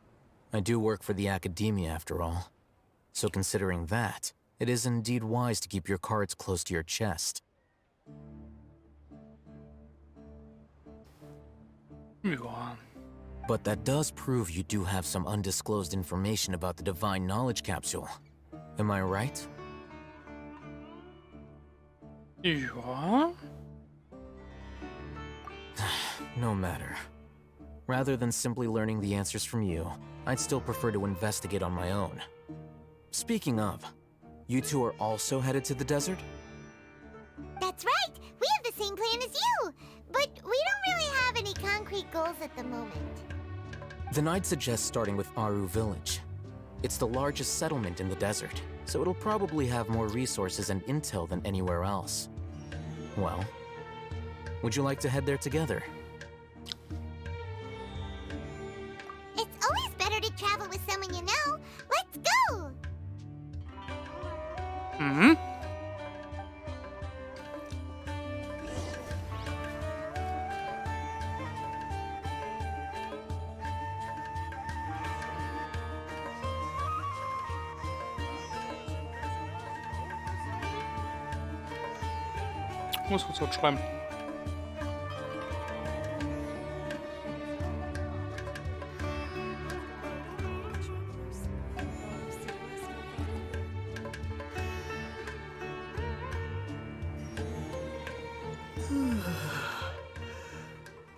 I do work for the academia after all. So considering that, it is indeed wise to keep your cards close to your chest. Ja. But that does prove you do have some undisclosed information about the Divine Knowledge Capsule. Am I right? Ja. No matter. Rather than simply learning the answers from you, I'd still prefer to investigate on my own. Speaking of, you two are also headed to the desert? That's right! We have the same plan as you! But we don't really have any concrete goals at the moment. Then I'd suggest starting with Aru Village. It's the largest settlement in the desert, so it'll probably have more resources and intel than anywhere else. Well, would you like to head there together? It's always better to travel with someone you know. Let's go! Mhm. Muss kurz was schreiben.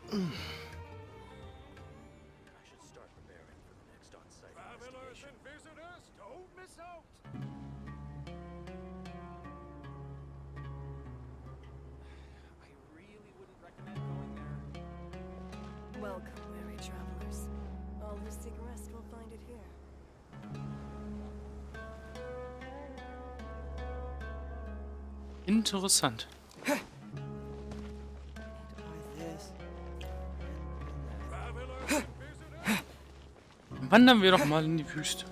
I should start preparing for the next on-site Travelers investigation. and visitors, don't miss out. I really wouldn't recommend going there. Welcome, weary travelers. All who seek rest will find it here. Interessant. Wandern wir doch mal in die Wüste.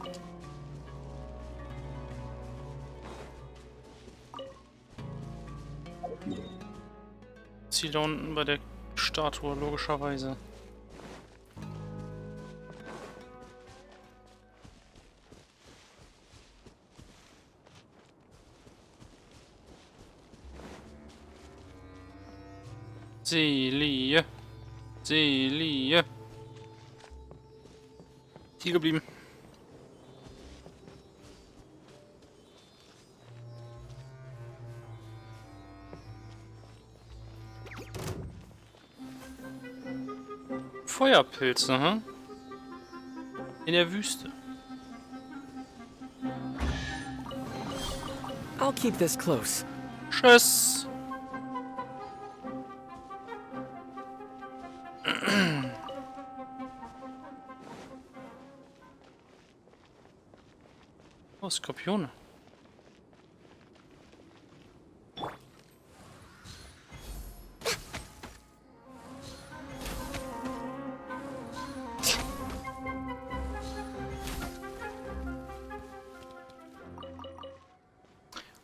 Ziel da unten bei der Statue, logischerweise. Selie. Selie. Hier geblieben. Feuerpilze, hm? In der Wüste. I'll keep this close. Tschüss. Oh, Skorpione.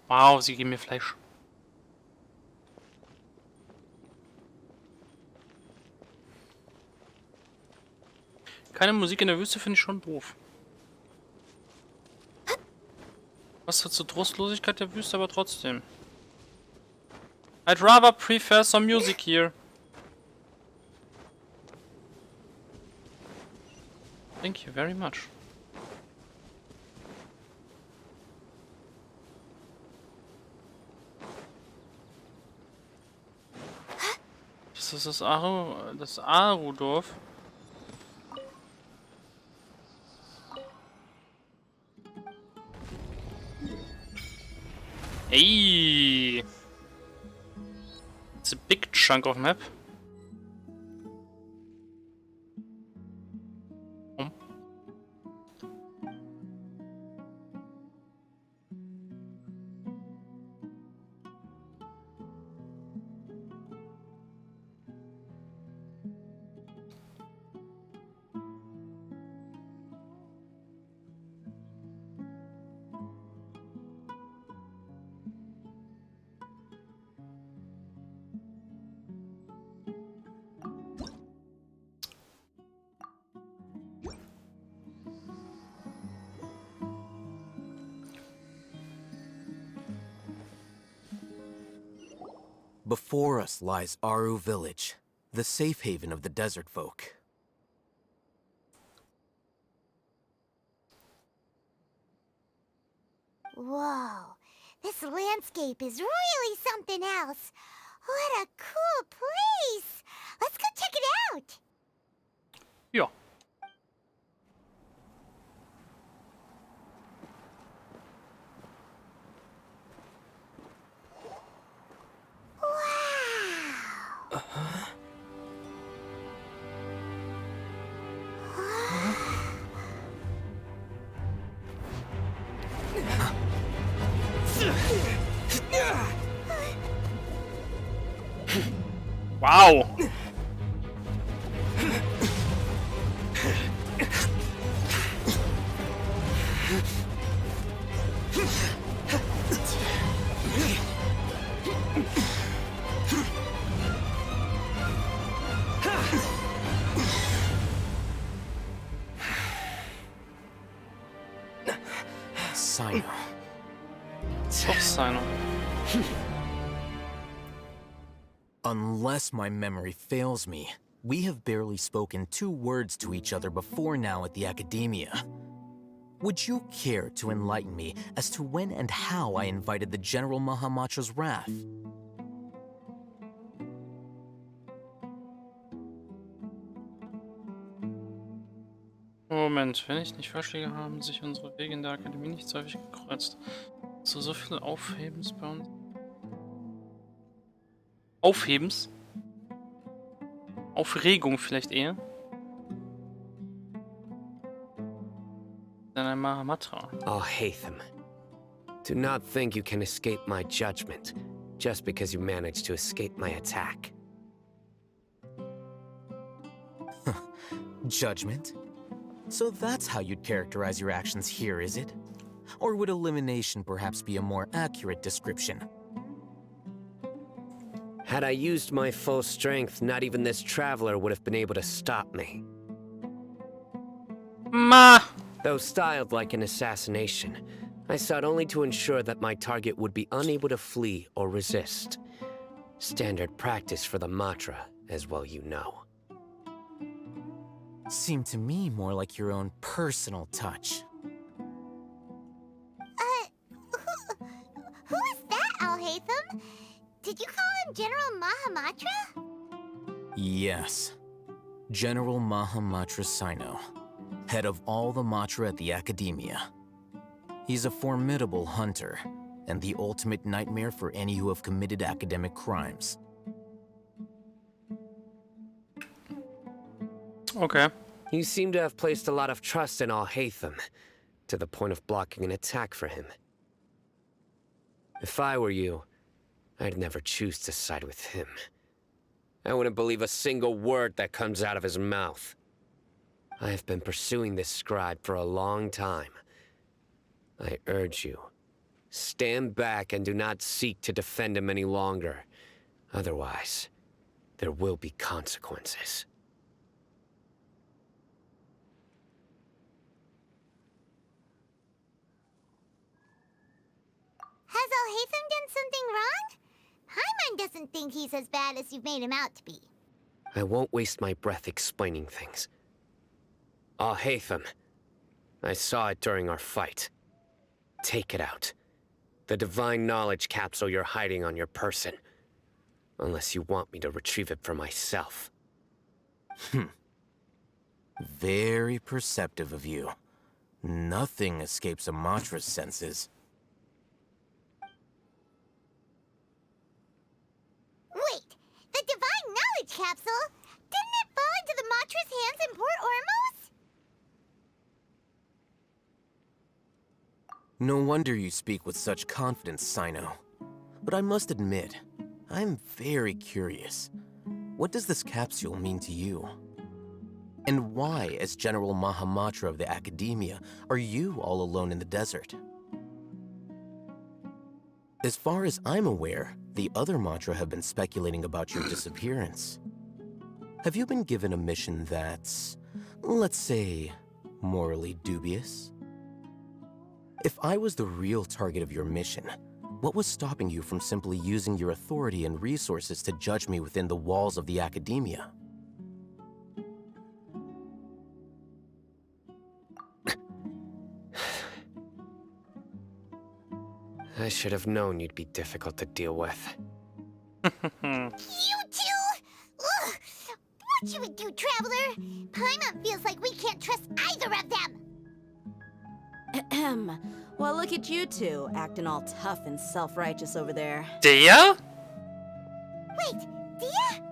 Wow, sie geben mir Fleisch. Keine Musik in der Wüste finde ich schon doof. Was zur Trostlosigkeit der Wüste, aber trotzdem. I'd rather prefer some music here. Thank you very much. Das ist das Aru-Dorf. Hey! It's a big chunk of map. Before us lies Aru Village, the safe haven of the desert folk. Whoa, this landscape is really something else. What a cool place! Let's go check it out! Ja. Wow. Sino. Doch, Sino. Unless my memory fails me, we have barely spoken 2 words to each other before now at the Academia. Would you care to enlighten me as to when and how I invited the General Mahamatra's wrath? Moment, wenn ich nicht falsch liege, haben sich unsere Wege in der Akademie nicht so häufig gekreuzt. So viel Aufhebens bei uns. Aufhebens? Aufregung vielleicht eher? Dann ein Mahamatra. Alhaitham, do not think you can escape my judgment just because you managed to escape my attack. Judgment? So that's how you'd characterize your actions here, is it? Or would elimination perhaps be a more accurate description? Had I used my full strength, not even this traveler would have been able to stop me. Ma! Though styled like an assassination, I sought only to ensure that my target would be unable to flee or resist. Standard practice for the Matra, as well you know. Seemed to me more like your own personal touch. Who is that, Alhaitham? Did you call him General Mahamatra? Yes. General Mahamatra Sino, head of all the Matra at the Academia. He's a formidable hunter, and the ultimate nightmare for any who have committed academic crimes. Okay. You seem to have placed a lot of trust in Alhaitham. to the point of blocking an attack for him. If I were you, I'd never choose to side with him. I wouldn't believe a single word that comes out of his mouth. I have been pursuing this scribe for a long time. I urge you, stand back and do not seek to defend him any longer. Otherwise, there will be consequences. Has Alhaitham done something wrong? Paimon doesn't think he's as bad as you've made him out to be. I won't waste my breath explaining things. Alhaitham, I saw it during our fight. Take it out. The divine knowledge capsule you're hiding on your person. Unless you want me to retrieve it for myself. Very perceptive of you. Nothing escapes a Matra's senses. Wait, the divine knowledge capsule? Didn't it fall into the Matra's hands in Port Ormos? No wonder you speak with such confidence, Sino. But I must admit, I'm very curious. What does this capsule mean to you? And why, as General Mahamatra of the Academia, are you all alone in the desert? As far as I'm aware, the other Matra have been speculating about your disappearance. Have you been given a mission that's, let's say, morally dubious? If I was the real target of your mission, what was stopping you from simply using your authority and resources to judge me within the walls of the Academia? I should have known you'd be difficult to deal with. You two? Ugh! What should we do, Traveler? Paimon feels like we can't trust either of them! Ahem. Well, look at you two, acting all tough and self-righteous over there. Der? Wait, Dia?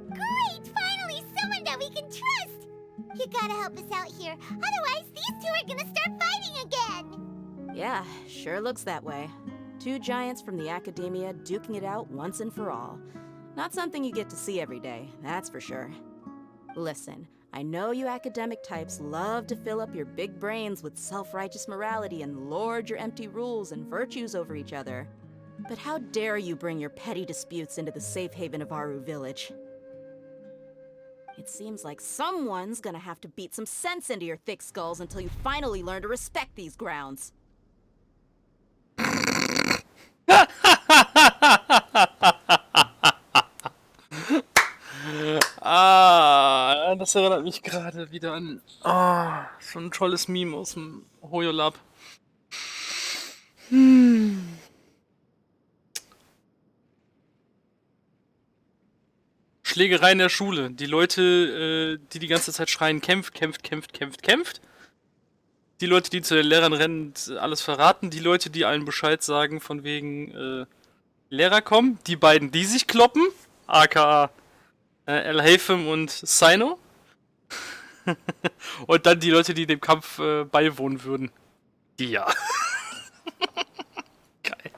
Great! Finally, someone that we can trust! You gotta help us out here, otherwise these two are gonna start fighting again! Yeah, sure looks that way. Two giants from the Academia duking it out once and for all. Not something you get to see every day, that's for sure. Listen, I know you academic types love to fill up your big brains with self-righteous morality and lord your empty rules and virtues over each other. But how dare you bring your petty disputes into the safe haven of Aru Village? It seems like someone's gonna have to beat some sense into your thick skulls until you finally learn to respect these grounds. Das erinnert mich gerade wieder an so ein tolles Meme aus dem Hoyo-Lab. Schlägerei in der Schule. Die Leute, die ganze Zeit schreien, kämpft, kämpft, kämpft, kämpft, kämpft. Die Leute, die zu den Lehrern rennen, alles verraten. Die Leute, die allen Bescheid sagen, von wegen Lehrer kommen. Die beiden, die sich kloppen, aka Alhaitham und Sino. Und dann die Leute, die dem Kampf beiwohnen würden. Die ja. Geil.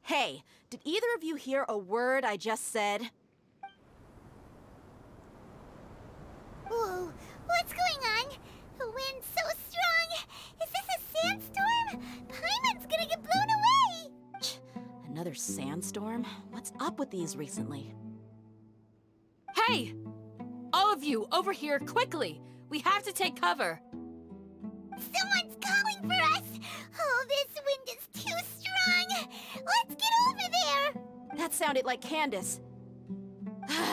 Hey, did either of you hear a word I just said? Whoa, what's going on? The wind's so strong! Is this a sandstorm? Paimon's gonna get blown away! Another sandstorm? What's up with these recently? Hey! All of you, over here, quickly! We have to take cover! Someone's calling for us! Oh, this wind is too strong! Let's get over there! That sounded like Candace.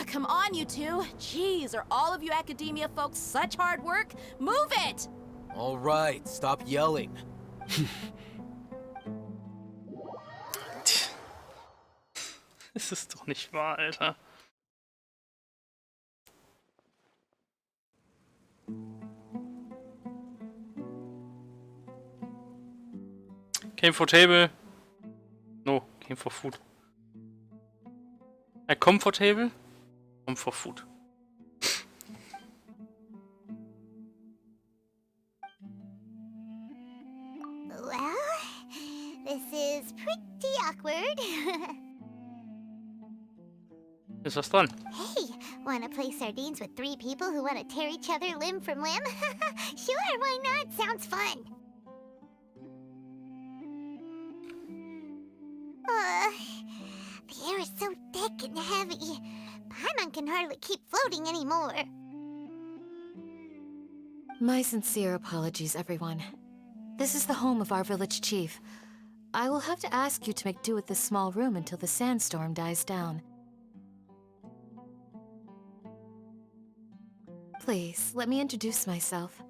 Come on, you two. Jeez, are all of you Academia folks such hard work? Move it! All right, stop yelling. Das ist doch nicht wahr, Alter. Came for table. No, came for food. I come for table. Come for food. Well, this is pretty awkward. Ist was dran? Hey, wanna play sardines with 3 people who wanna tear each other limb from limb? Sure, why not? Sounds fun. The air is so thick and heavy. Paimon can hardly keep floating anymore. My sincere apologies, everyone. This is the home of our village chief. I will have to ask you to make do with this small room until the sandstorm dies down. Please, let me introduce myself.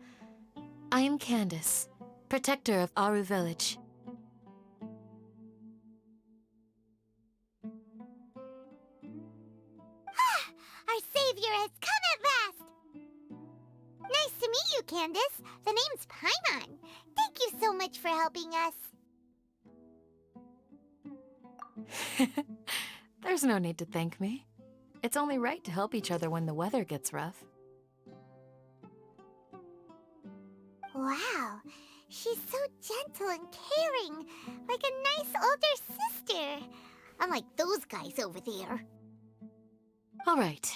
I am Candace, protector of Aru village. Our savior has come at last! Nice to meet you, Candace. The name's Paimon. Thank you so much for helping us. There's no need to thank me. It's only right to help each other when the weather gets rough. Wow, she's so gentle and caring, like a nice older sister. Unlike those guys over there. All right.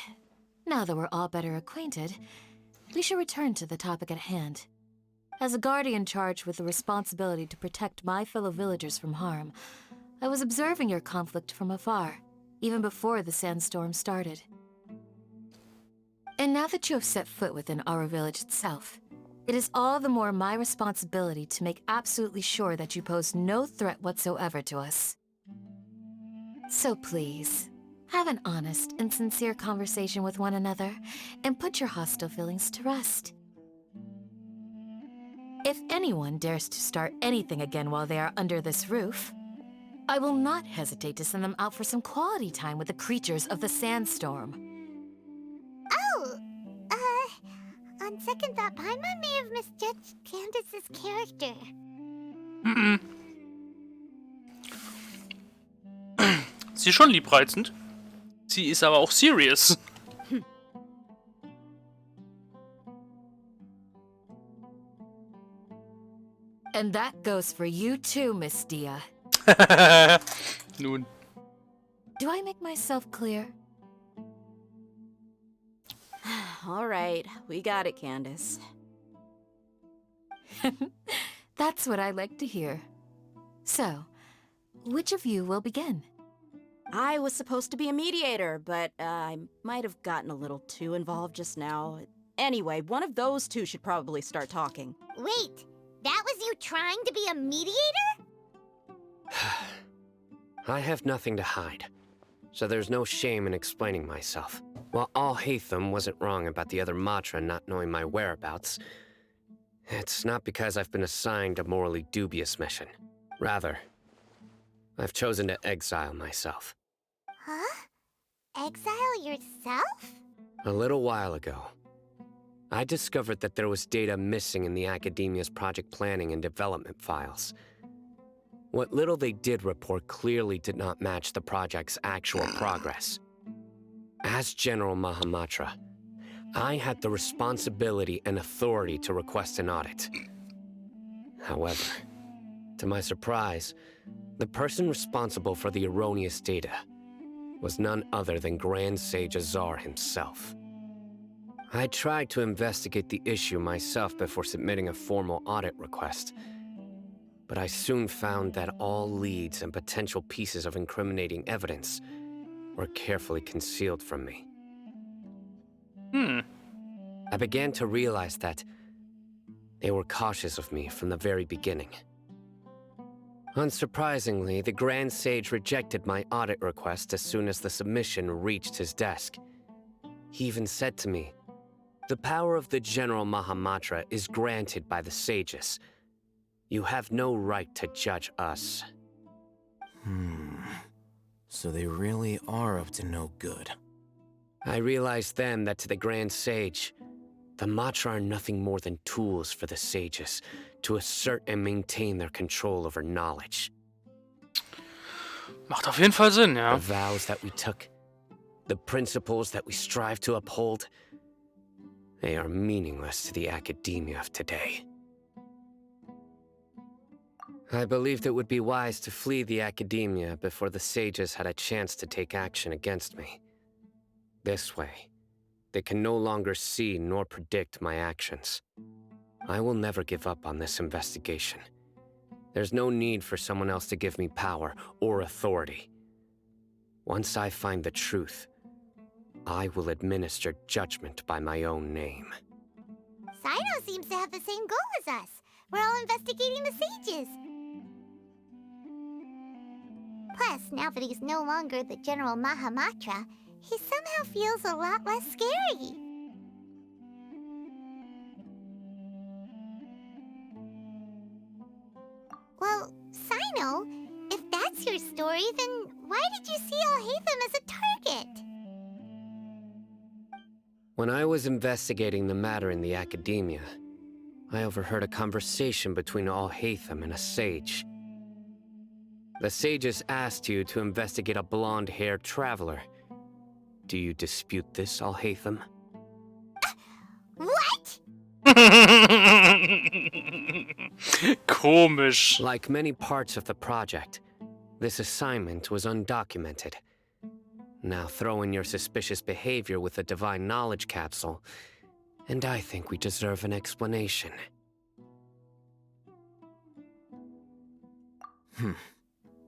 Now that we're all better acquainted, we should return to the topic at hand. As a guardian charged with the responsibility to protect my fellow villagers from harm, I was observing your conflict from afar, even before the sandstorm started. And now that you have set foot within our village itself, it is all the more my responsibility to make absolutely sure that you pose no threat whatsoever to us. So please, have an honest and sincere conversation with one another, and put your hostile feelings to rest. If anyone dares to start anything again while they are under this roof, I will not hesitate to send them out for some quality time with the creatures of the sandstorm. Oh, on second thought, Paimon may have misjudged Candace's character. Sie ist schon liebreizend. Sie ist aber auch serious. And that goes for you too, Miss Dia. Nun. Do I make myself clear? All right, we got it, Candace. That's what I like to hear. So, which of you will begin? I was supposed to be a mediator, but I might have gotten a little too involved just now. Anyway, one of those two should probably start talking. Wait, that was you trying to be a mediator? I have nothing to hide, so there's no shame in explaining myself. While Al-Haytham wasn't wrong about the other Matra not knowing my whereabouts, it's not because I've been assigned a morally dubious mission. Rather, I've chosen to exile myself. Huh? Exile yourself? A little while ago, I discovered that there was data missing in the Academia's project planning and development files. What little they did report clearly did not match the project's actual progress. As General Mahamatra, I had the responsibility and authority to request an audit. However, to my surprise, the person responsible for the erroneous data was none other than Grand Sage Azar himself. I tried to investigate the issue myself before submitting a formal audit request, but I soon found that all leads and potential pieces of incriminating evidence were carefully concealed from me. I began to realize that they were cautious of me from the very beginning. Unsurprisingly, the Grand Sage rejected my audit request as soon as the submission reached his desk. He even said to me, "The power of the General Mahamatra is granted by the sages. You have no right to judge us." So they really are up to no good. I realized then that to the Grand Sage, the Matra are nothing more than tools for the sages to assert and maintain their control over knowledge. Macht auf jeden Fall Sinn, ja. The vows that we took, the principles that we strive to uphold, they are meaningless to the academia of today. I believed it would be wise to flee the academia before the sages had a chance to take action against me. This way, they can no longer see nor predict my actions. I will never give up on this investigation. There's no need for someone else to give me power or authority. Once I find the truth, I will administer judgment by my own name. Sino seems to have the same goal as us. We're all investigating the sages. Plus, now that he's no longer the General Mahamatra, he somehow feels a lot less scary. Well, Sino, if that's your story, then why did you see Alhaitham as a target? When I was investigating the matter in the academia, I overheard a conversation between Alhaitham and a sage. The sages asked you to investigate a blonde-haired traveler. Do you dispute this, Alhaitham? What? Komisch. Like many parts of the project, this assignment was undocumented. Now throw in your suspicious behavior with the Divine Knowledge Capsule, and I think we deserve an explanation.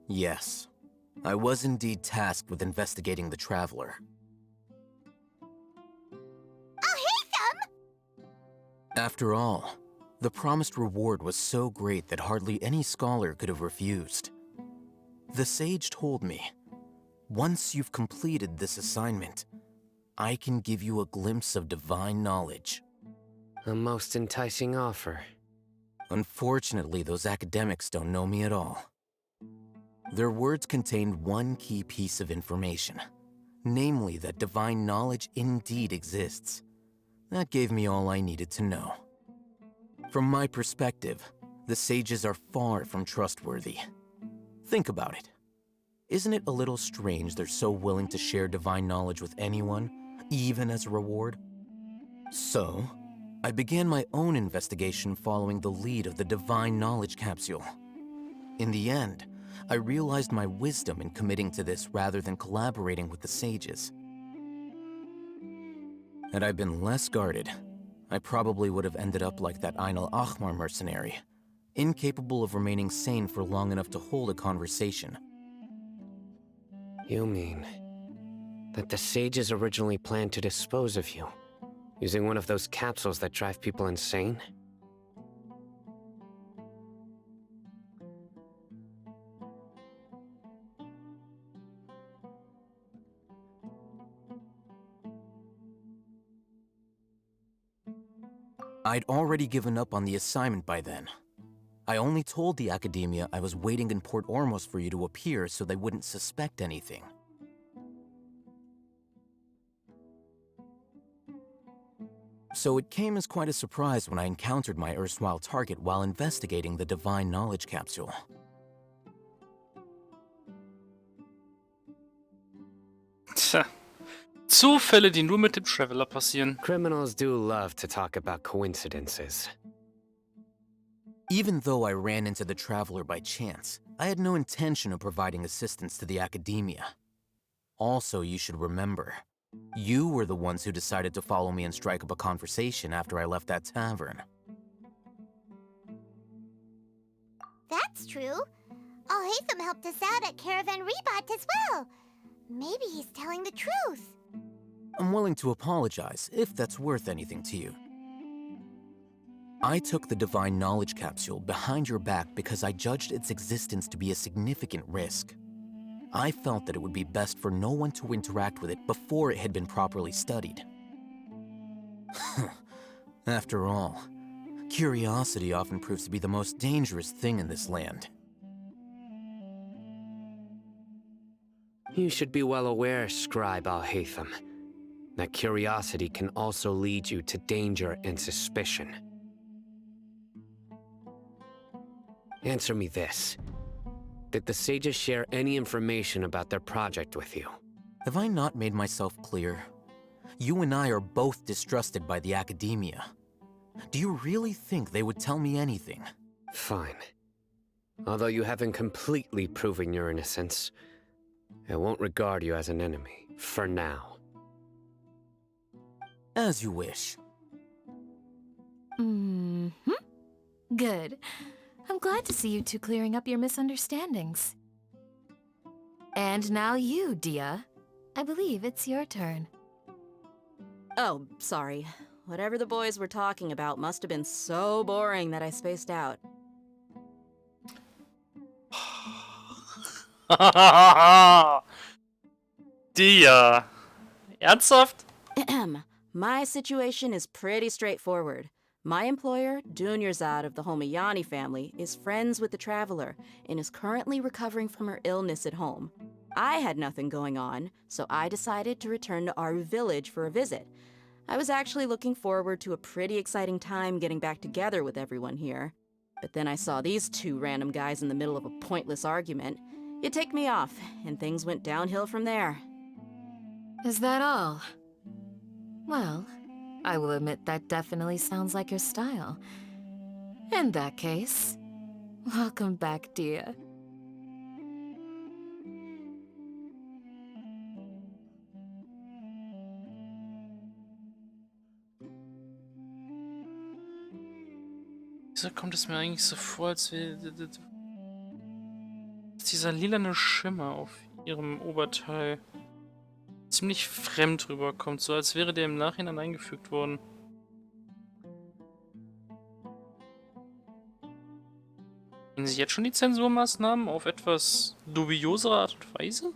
Yes. I was indeed tasked with investigating the Traveler. Alhaitham! After all, the promised reward was so great that hardly any scholar could have refused. The sage told me, once you've completed this assignment, I can give you a glimpse of divine knowledge. A most enticing offer. Unfortunately, those academics don't know me at all. Their words contained one key piece of information, namely that divine knowledge indeed exists. That gave me all I needed to know. From my perspective, the sages are far from trustworthy. Think about it. Isn't it a little strange they're so willing to share divine knowledge with anyone, even as a reward? So, I began my own investigation following the lead of the Divine Knowledge Capsule. In the end, I realized my wisdom in committing to this rather than collaborating with the sages. Had I been less guarded, I probably would have ended up like that Ain al-Ahmar mercenary, incapable of remaining sane for long enough to hold a conversation. You mean that the sages originally planned to dispose of you, using one of those capsules that drive people insane? I'd already given up on the assignment by then. I only told the Academia I was waiting in Port Ormos for you to appear so they wouldn't suspect anything. So it came as quite a surprise when I encountered my erstwhile target while investigating the Divine Knowledge Capsule. Tja. Zufälle, die nur mit dem Traveler passieren. Criminals do love to talk about coincidences. Even though I ran into the Traveler by chance, I had no intention of providing assistance to the Academia. Also, you should remember, you were the ones who decided to follow me and strike up a conversation after I left that tavern. That's true. Alhaitham helped us out at Caravan Rebat as well. Maybe he's telling the truth. I'm willing to apologize, if that's worth anything to you. I took the Divine Knowledge Capsule behind your back because I judged its existence to be a significant risk. I felt that it would be best for no one to interact with it before it had been properly studied. After all, curiosity often proves to be the most dangerous thing in this land. You should be well aware, Scribe Alhaitham, that curiosity can also lead you to danger and suspicion. Answer me this. Did the sages share any information about their project with you? Have I not made myself clear? You and I are both distrusted by the academia. Do you really think they would tell me anything? Fine. Although you haven't completely proven your innocence, I won't regard you as an enemy, for now. As you wish. Good. I'm glad to see you two clearing up your misunderstandings. And now you, Dia. I believe it's your turn. Oh, sorry. Whatever the boys were talking about must have been so boring that I spaced out. Dia. Ernsthaft? My situation is pretty straightforward. My employer, Dunyarzad of the Homayani family, is friends with the Traveler and is currently recovering from her illness at home. I had nothing going on, so I decided to return to Aru village for a visit. I was actually looking forward to a pretty exciting time getting back together with everyone here. But then I saw these two random guys in the middle of a pointless argument. It ticked me off, and things went downhill from there. Is that all? Well, I will admit that definitely sounds like your style. In that case, welcome back, Dia. Wieso kommt es mir eigentlich so vor, als wäre dieser lilane Schimmer auf ihrem Oberteil ziemlich fremd rüberkommt, so als wäre der im Nachhinein eingefügt worden. Nehmen Sie jetzt schon die Zensurmaßnahmen auf etwas dubiosere Art und Weise?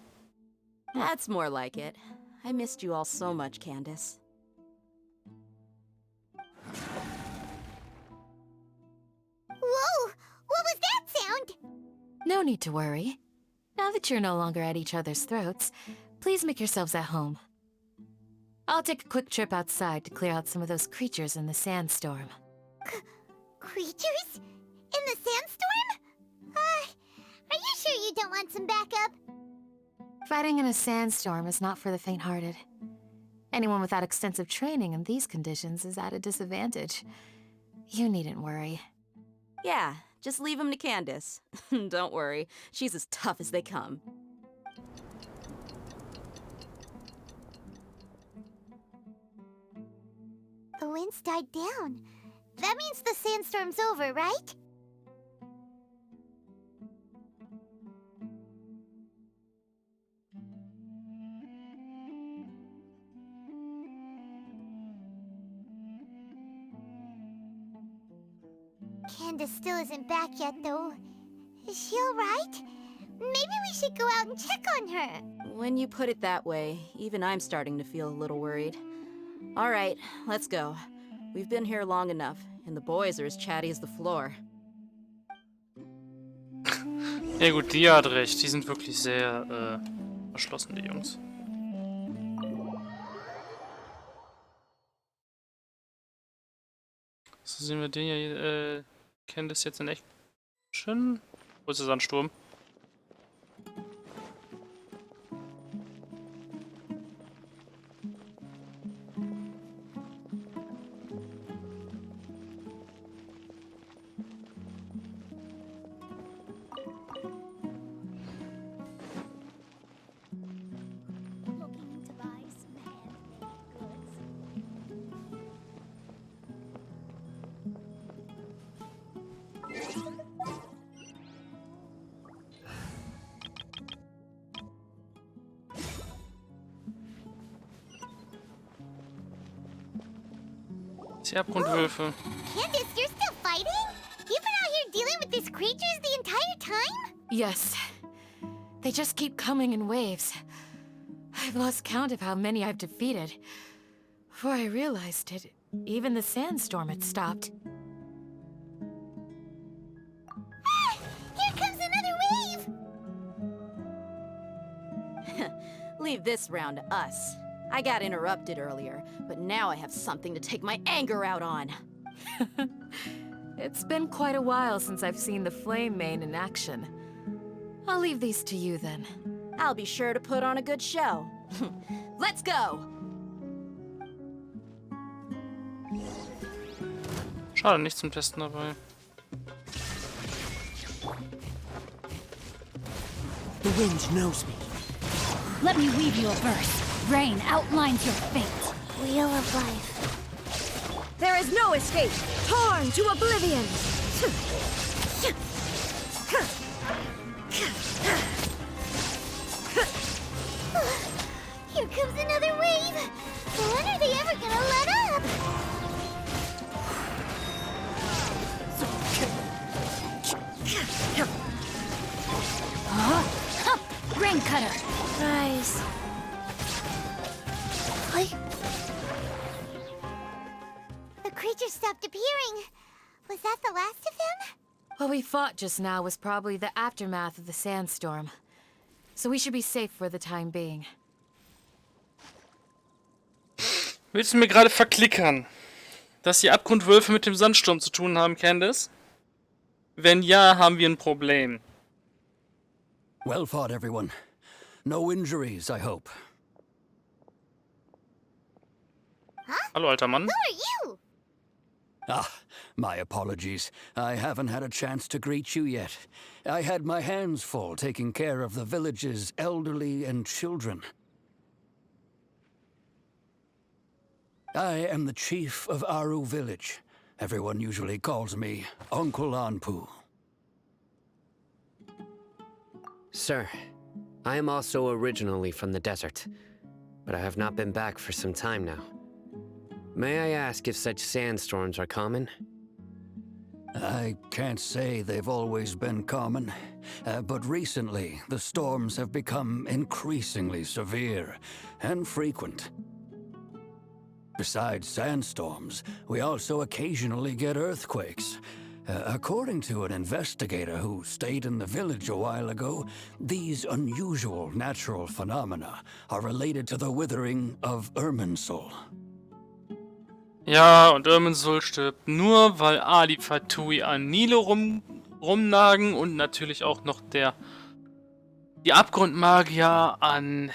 That's more like it. I missed you all so much, Candace. Whoa! What was that sound? No need to worry. Now that you're no longer at each other's throats, please make yourselves at home. I'll take a quick trip outside to clear out some of those creatures in the sandstorm. Creatures? In the sandstorm? Are you sure you don't want some backup? Fighting in a sandstorm is not for the faint-hearted. Anyone without extensive training in these conditions is at a disadvantage. You needn't worry. Yeah, just leave him to Candace. Don't worry, she's as tough as they come. The wind's died down. That means the sandstorm's over, right? Candace still isn't back yet, though. Is she alright? Maybe we should go out and check on her. When you put it that way, even I'm starting to feel a little worried. All right, let's go. We've been here long enough, and the boys are as chatty as the floor. Ja gut, Dia hat recht. Die sind wirklich sehr verschlossen, die Jungs. So sehen wir den ja, kennen das jetzt in echt schön. Wo ist der Sandsturm? Die Abgrundwölfe. Candace, you're still fighting? You've been out here dealing with these creatures the entire time? Yes. They just keep coming in waves. I've lost count of how many I've defeated. Before I realized it, even the sandstorm had stopped. Ah! Here comes another wave! Leave this round to us. I got interrupted earlier, but now I have something to take my anger out on. It's been quite a while since I've seen the Flame Mane in action. I'll leave these to you then. I'll be sure to put on a good show. Let's go! Schade, nichts zum Testen dabei. The wind knows me. Let me weave you a verse. Rain outlines your fate. Wheel of life. There is no escape! Torn to oblivion! Here comes another wave! When are they ever gonna let up? Rain cutter. Rise. The creature stopped appearing. Was that the last of them? What we fought just now was probably the aftermath of the sandstorm. So we should be safe for the time being. Willst du mir gerade verklickern, dass die Abgrundwölfe mit dem Sandsturm zu tun haben, Candace? Wenn ja, haben wir ein Problem. Well fought, everyone. No injuries, I hope. Hallo, alter Mann. Who are you? Ah, my apologies. I haven't had a chance to greet you yet. I had my hands full taking care of the village's elderly and children. I am the chief of Aru village. Everyone usually calls me Uncle Anpu. Sir, I am also originally from the desert, but I have not been back for some time now. May I ask if such sandstorms are common? I can't say they've always been common, but recently the storms have become increasingly severe and frequent. Besides sandstorms, we also occasionally get earthquakes. According to an investigator who stayed in the village a while ago, these unusual natural phenomena are related to the withering of Irminsul. Ja, und Irminsul stirbt nur, weil die Fatui an Nilo rumnagen und natürlich auch noch die Abgrundmagier an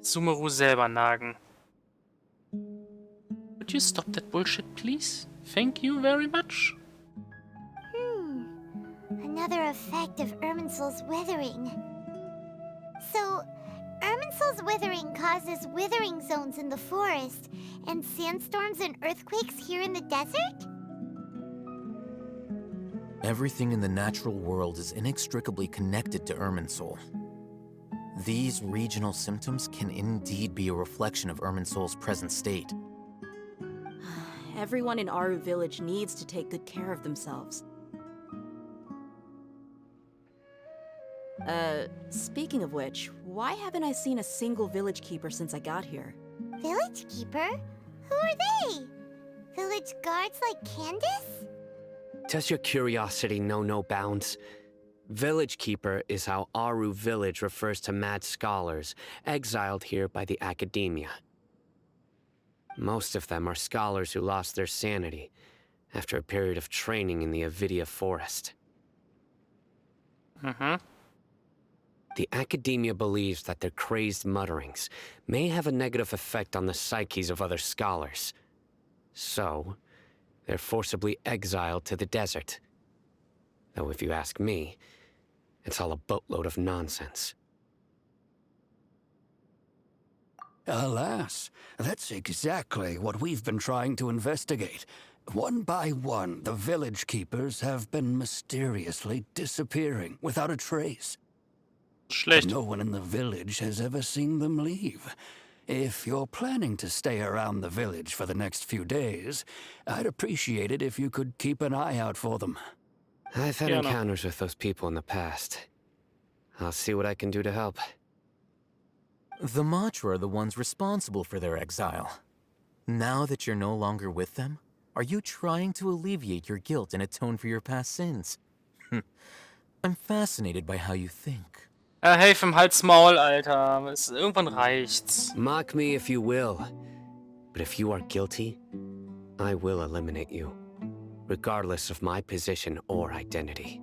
Sumeru selber nagen. Would you stop that bullshit, please? Thank you very much. Another effect of Irminsul's withering. So, Irminsul's withering causes withering zones in the forest, and sandstorms and earthquakes here in the desert? Everything in the natural world is inextricably connected to Irminsul. These regional symptoms can indeed be a reflection of Irminsul's present state. Everyone in Aru village needs to take good care of themselves. Speaking of which, why haven't I seen a single village keeper since I got here? Village keeper? Who are they? Village guards like Candace? Does your curiosity know no bounds? Village Keeper is how Aru village refers to mad scholars exiled here by the academia. Most of them are scholars who lost their sanity after a period of training in the Avidia forest. The academia believes that their crazed mutterings may have a negative effect on the psyches of other scholars. So, they're forcibly exiled to the desert. Though if you ask me, it's all a boatload of nonsense. Alas, that's exactly what we've been trying to investigate. One by one, the village keepers have been mysteriously disappearing without a trace. Schlecht. No one in the village has ever seen them leave. If you're planning to stay around the village for the next few days, I'd appreciate it if you could keep an eye out for them. I've had encounters with those people in the past. I'll see what I can do to help. The Matra are the ones responsible for their exile. Now that you're no longer with them, are you trying to alleviate your guilt and atone for your past sins? I'm fascinated by how you think. Hey, vom Halsmaul, Alter. Irgendwann reicht's. Mock me if you will, but if you are guilty, I will eliminate you. regardless of my position or identity.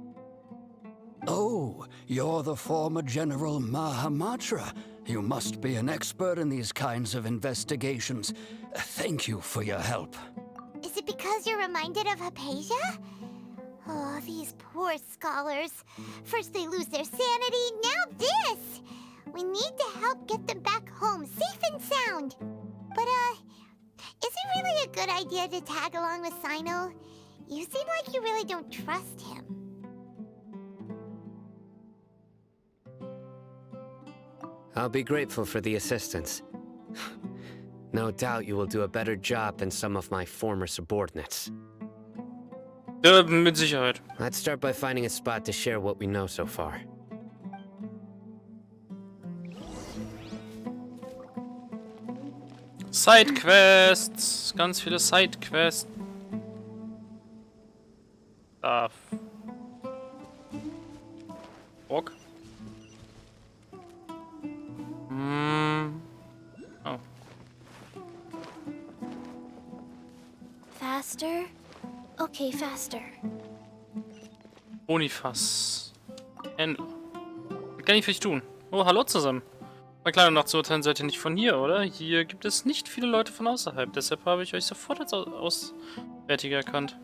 Oh, you're the former General Mahamatra. You must be an expert in these kinds of investigations. Thank you for your help. Is it because you're reminded of Hypatia? Oh, these poor scholars. First they lose their sanity, now this! We need to help get them back home, safe and sound. But, is it really a good idea to tag along with Sino? You seem like you really don't trust him. I'll be grateful for the assistance. No doubt you will do a better job than some of my former subordinates. Ja, mit Sicherheit. Let's start by finding a spot to share what we know so far. Sidequests. Ganz viele Sidequests. Da. Bock. Oh. Faster? Okay, faster. Bonifaz. Händler. Was kann ich für dich tun? Oh, hallo zusammen. Bei kleiner Nacht zu urteilen seid ihr nicht von hier, oder? Hier gibt es nicht viele Leute von außerhalb. Deshalb habe ich euch sofort als Auswärtige erkannt.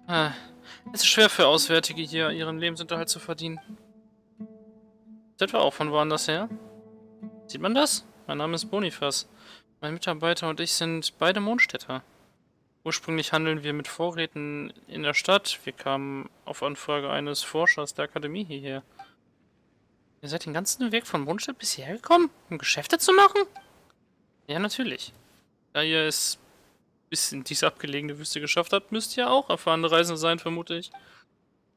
Es ist schwer für Auswärtige hier, ihren Lebensunterhalt zu verdienen. Ist etwa auch von woanders her? Sieht man das? Mein Name ist Bonifaz. Mein Mitarbeiter und ich sind beide Mondstädter. Ursprünglich handeln wir mit Vorräten in der Stadt. Wir kamen auf Anfrage eines Forschers der Akademie hierher. Ihr seid den ganzen Weg von Mondstadt bis hierher gekommen, um Geschäfte zu machen? Ja, natürlich. Da ihr es bis in diese abgelegene Wüste geschafft habt, müsst ihr auch erfahrene Reisende sein, vermute ich.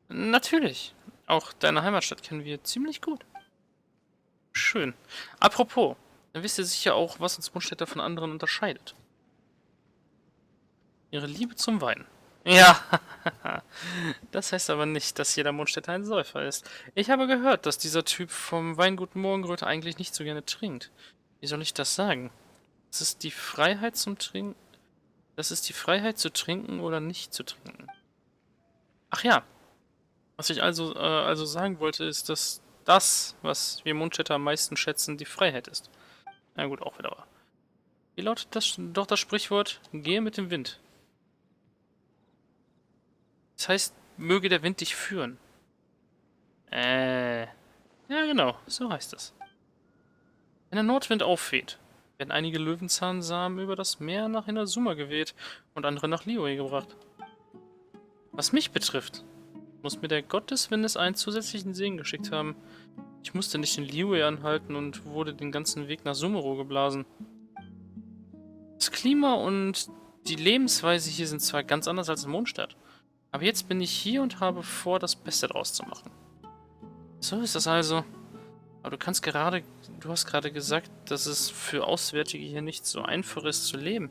Natürlich. Auch deine Heimatstadt kennen wir ziemlich gut. Schön. Apropos, dann wisst ihr sicher auch, was uns Mondstädter von anderen unterscheidet. Ihre Liebe zum Wein. Ja, das heißt aber nicht, dass jeder Mondstädter ein Säufer ist. Ich habe gehört, dass dieser Typ vom Weingut Morgenröte eigentlich nicht so gerne trinkt. Wie soll ich das sagen? Das ist die Freiheit zum Trinken. Das ist die Freiheit zu trinken oder nicht zu trinken. Ach ja. Was ich also sagen wollte, ist, dass das, was wir Mondstädter am meisten schätzen, die Freiheit ist. Na gut, auch wieder wahr. Wie lautet das Sprichwort? Gehe mit dem Wind. Das heißt, möge der Wind dich führen. Ja genau, so heißt es. Wenn der Nordwind aufweht, werden einige Löwenzahnsamen über das Meer nach Inazuma geweht und andere nach Liyue gebracht. Was mich betrifft, muss mir der Gott des Windes einen zusätzlichen Segen geschickt haben. Ich musste nicht in Liyue anhalten und wurde den ganzen Weg nach Sumeru geblasen. Das Klima und die Lebensweise hier sind zwar ganz anders als in Mondstadt, aber jetzt bin ich hier und habe vor, das Beste draus zu machen. So ist das also. Aber du hast gerade gesagt, dass es für Auswärtige hier nicht so einfach ist zu leben.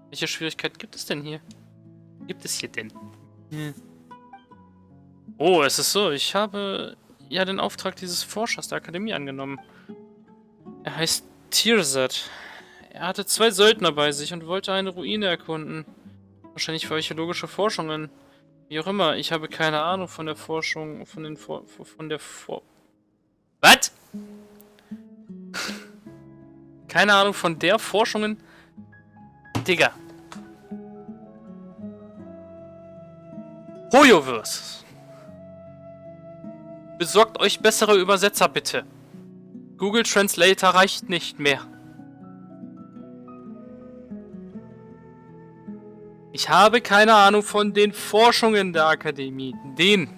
Welche Schwierigkeiten gibt es denn hier? Oh, es ist so, ich habe ja den Auftrag dieses Forschers der Akademie angenommen. Er heißt Tirzat. Er hatte 2 Söldner bei sich und wollte eine Ruine erkunden. Wahrscheinlich für archäologische Forschungen. Wie auch immer, ich habe keine Ahnung von der Forschung, Was? Keine Ahnung von der Forschungen? Digga. Hojowürst. Besorgt euch bessere Übersetzer, bitte. Google Translator reicht nicht mehr. Ich habe keine Ahnung von den Forschungen der Akademie. Den.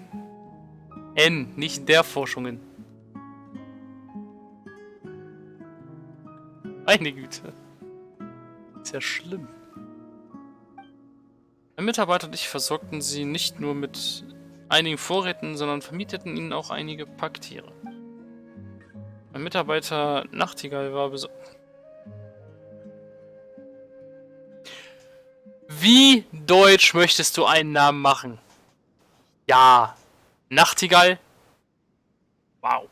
Nicht der Forschungen. Meine Güte. Ist ja schlimm. Mein Mitarbeiter und ich versorgten sie nicht nur mit einigen Vorräten, sondern vermieteten ihnen auch einige Packtiere. Mein Mitarbeiter Nachtigall war besorgt. Wie deutsch möchtest du einen Namen machen? Ja. Nachtigall? Wow.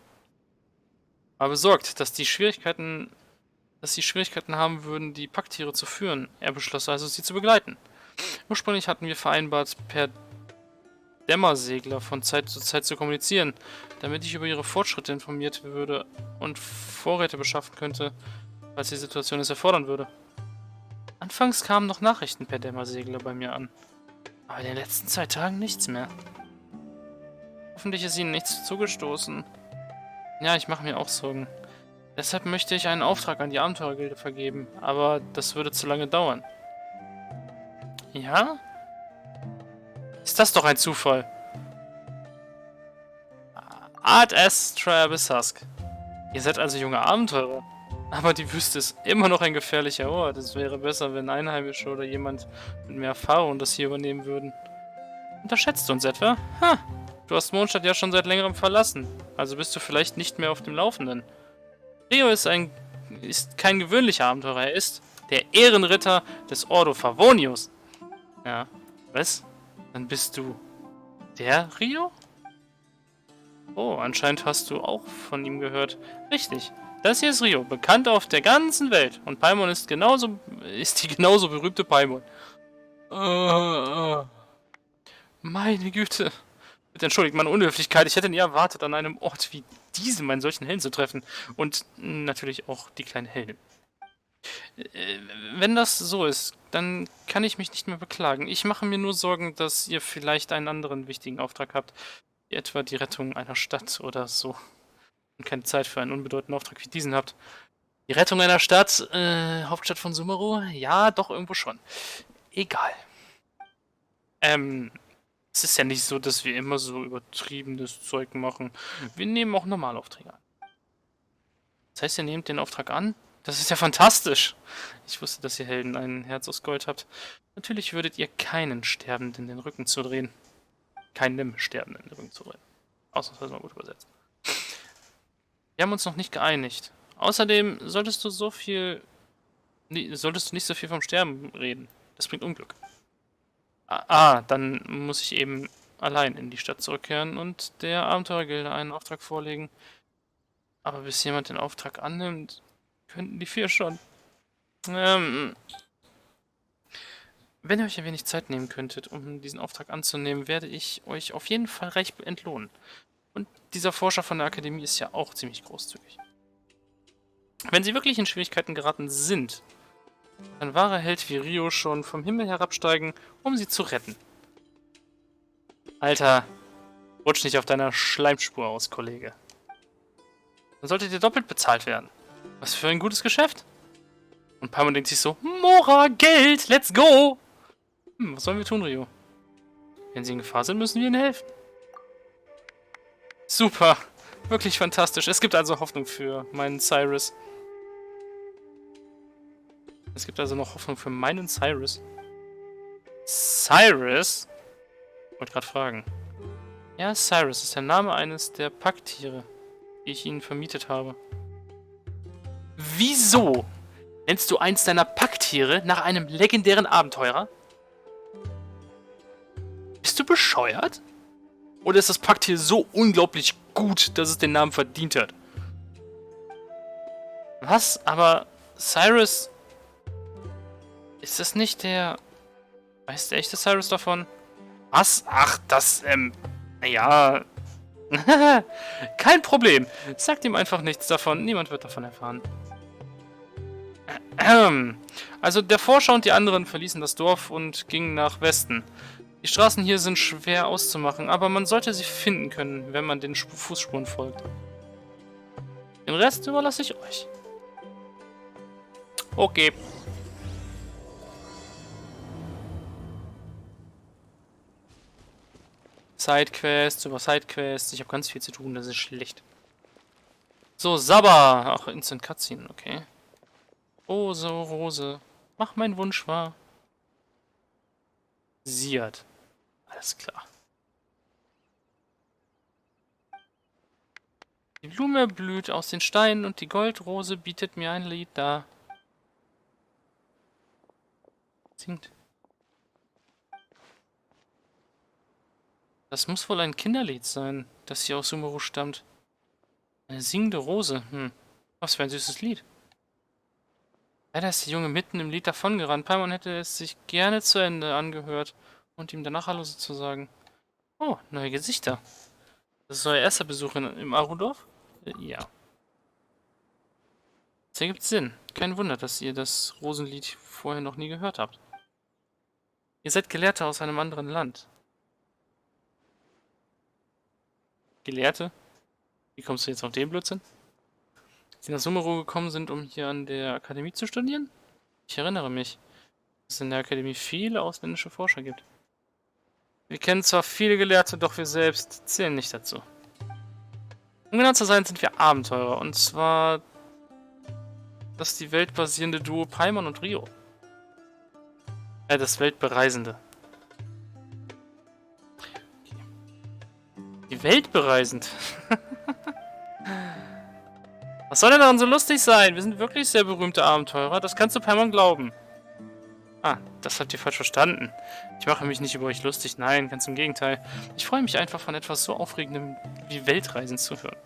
War besorgt, dass sie Schwierigkeiten haben würden, die Packtiere zu führen. Er beschloss also, sie zu begleiten. Ursprünglich hatten wir vereinbart, per Dämmersegler von Zeit zu Zeit zu kommunizieren, damit ich über ihre Fortschritte informiert würde und Vorräte beschaffen könnte, falls die Situation es erfordern würde. Anfangs kamen noch Nachrichten per Dämmersegler bei mir an, aber in den letzten 2 Tagen nichts mehr. Hoffentlich ist ihnen nichts zugestoßen. Ja, ich mache mir auch Sorgen. Deshalb möchte ich einen Auftrag an die Abenteurergilde vergeben, aber das würde zu lange dauern. Ja? Ist das doch ein Zufall? Art S. Travis Husk. Ihr seid also junge Abenteurer. Aber die Wüste ist immer noch ein gefährlicher Ort. Es wäre besser, wenn Einheimische oder jemand mit mehr Erfahrung das hier übernehmen würden. Unterschätzt du uns etwa? Ha! Du hast Mondstadt ja schon seit längerem verlassen. Also bist du vielleicht nicht mehr auf dem Laufenden. Rio ist kein gewöhnlicher Abenteurer. Er ist der Ehrenritter des Ordo Favonius. Ja. Was? Dann bist du der Rio? Oh, anscheinend hast du auch von ihm gehört. Richtig. Das hier ist Rio, bekannt auf der ganzen Welt. Und Paimon ist die genauso berühmte Paimon. Meine Güte. Bitte entschuldigt meine Unhöflichkeit. Ich hätte nie erwartet, an einem Ort wie diesem einen solchen Helden zu treffen. Und natürlich auch die kleine Heldin. Wenn das so ist, dann kann ich mich nicht mehr beklagen. Ich mache mir nur Sorgen, dass ihr vielleicht einen anderen wichtigen Auftrag habt. Wie etwa die Rettung einer Stadt oder so. Und keine Zeit für einen unbedeutenden Auftrag wie diesen habt. Die Rettung einer Stadt, Hauptstadt von Sumeru? Ja, doch, irgendwo schon. Egal. Es ist ja nicht so, dass wir immer so übertriebenes Zeug machen. Wir nehmen auch Normalaufträge an. Das heißt, ihr nehmt den Auftrag an? Das ist ja fantastisch. Ich wusste, dass ihr Helden ein Herz aus Gold habt. Natürlich würdet ihr keinen Sterbenden den Rücken zudrehen. Keinem Sterbenden den Rücken zudrehen. Ausnahmsweise mal gut übersetzt. Wir haben uns noch nicht geeinigt. Außerdem solltest du nicht so viel vom Sterben reden. Das bringt Unglück. Dann muss ich eben allein in die Stadt zurückkehren und der Abenteurergilde einen Auftrag vorlegen. Aber bis jemand den Auftrag annimmt, könnten die 4 schon. Wenn ihr euch ein wenig Zeit nehmen könntet, um diesen Auftrag anzunehmen, werde ich euch auf jeden Fall reich entlohnen. Und dieser Forscher von der Akademie ist ja auch ziemlich großzügig. Wenn sie wirklich in Schwierigkeiten geraten sind, ein wahrer Held wie Rio schon vom Himmel herabsteigen, um sie zu retten. Alter, rutsch nicht auf deiner Schleimspur aus, Kollege. Dann solltet ihr doppelt bezahlt werden. Was für ein gutes Geschäft. Und Paimon denkt sich so, Mora, Geld, let's go! Was sollen wir tun, Rio? Wenn sie in Gefahr sind, müssen wir ihnen helfen. Super, wirklich fantastisch. Es gibt also Hoffnung für meinen Cyrus. Es gibt also noch Hoffnung für meinen Cyrus. Cyrus? Ich wollte gerade fragen. Ja, Cyrus ist der Name eines der Packtiere, die ich ihnen vermietet habe. Wieso nennst du eins deiner Packtiere nach einem legendären Abenteurer? Bist du bescheuert? Oder ist das Packtier so unglaublich gut, dass es den Namen verdient hat? Was? Aber Cyrus... Ist das nicht der... Weiß der echte Cyrus davon? Was? Ach, das, naja... Kein Problem. Sagt ihm einfach nichts davon. Niemand wird davon erfahren. Also der Forscher und die anderen verließen das Dorf und gingen nach Westen. Die Straßen hier sind schwer auszumachen, aber man sollte sie finden können, wenn man den Fußspuren folgt. Den Rest überlasse ich euch. Okay. Sidequests über Sidequests. Ich habe ganz viel zu tun, das ist schlecht. So, Sabba. Ach, Instant Cutscene, okay. Rose, Rose. Mach meinen Wunsch wahr. Siert. Alles klar. Die Blume blüht aus den Steinen und die Goldrose bietet mir ein Lied dar. Singt. Das muss wohl ein Kinderlied sein, das hier aus Sumeru stammt. Eine singende Rose. Was für ein süßes Lied. Leider ist der Junge mitten im Lied davongerannt. Paimon hätte es sich gerne zu Ende angehört und ihm danach Hallo zu sagen. Oh, neue Gesichter. Das ist euer erster Besuch im Arudorf? Ja. Das ergibt Sinn. Kein Wunder, dass ihr das Rosenlied vorher noch nie gehört habt. Ihr seid Gelehrte aus einem anderen Land. Gelehrte? Wie kommst du jetzt auf den Blödsinn? Die nach Sumeru gekommen sind, um hier an der Akademie zu studieren? Ich erinnere mich, dass es in der Akademie viele ausländische Forscher gibt. Wir kennen zwar viele Gelehrte, doch wir selbst zählen nicht dazu. Um genau zu sein, sind wir Abenteurer. Und zwar das die weltbasierende Duo Paimon und Rio. Das Weltbereisende. Die Weltbereisend. Was soll denn daran so lustig sein? Wir sind wirklich sehr berühmte Abenteurer. Das kannst du Paimon glauben. Ah, das habt ihr falsch verstanden. Ich mache mich nicht über euch lustig. Nein, ganz im Gegenteil. Ich freue mich einfach von etwas so Aufregendem wie Weltreisen zu hören.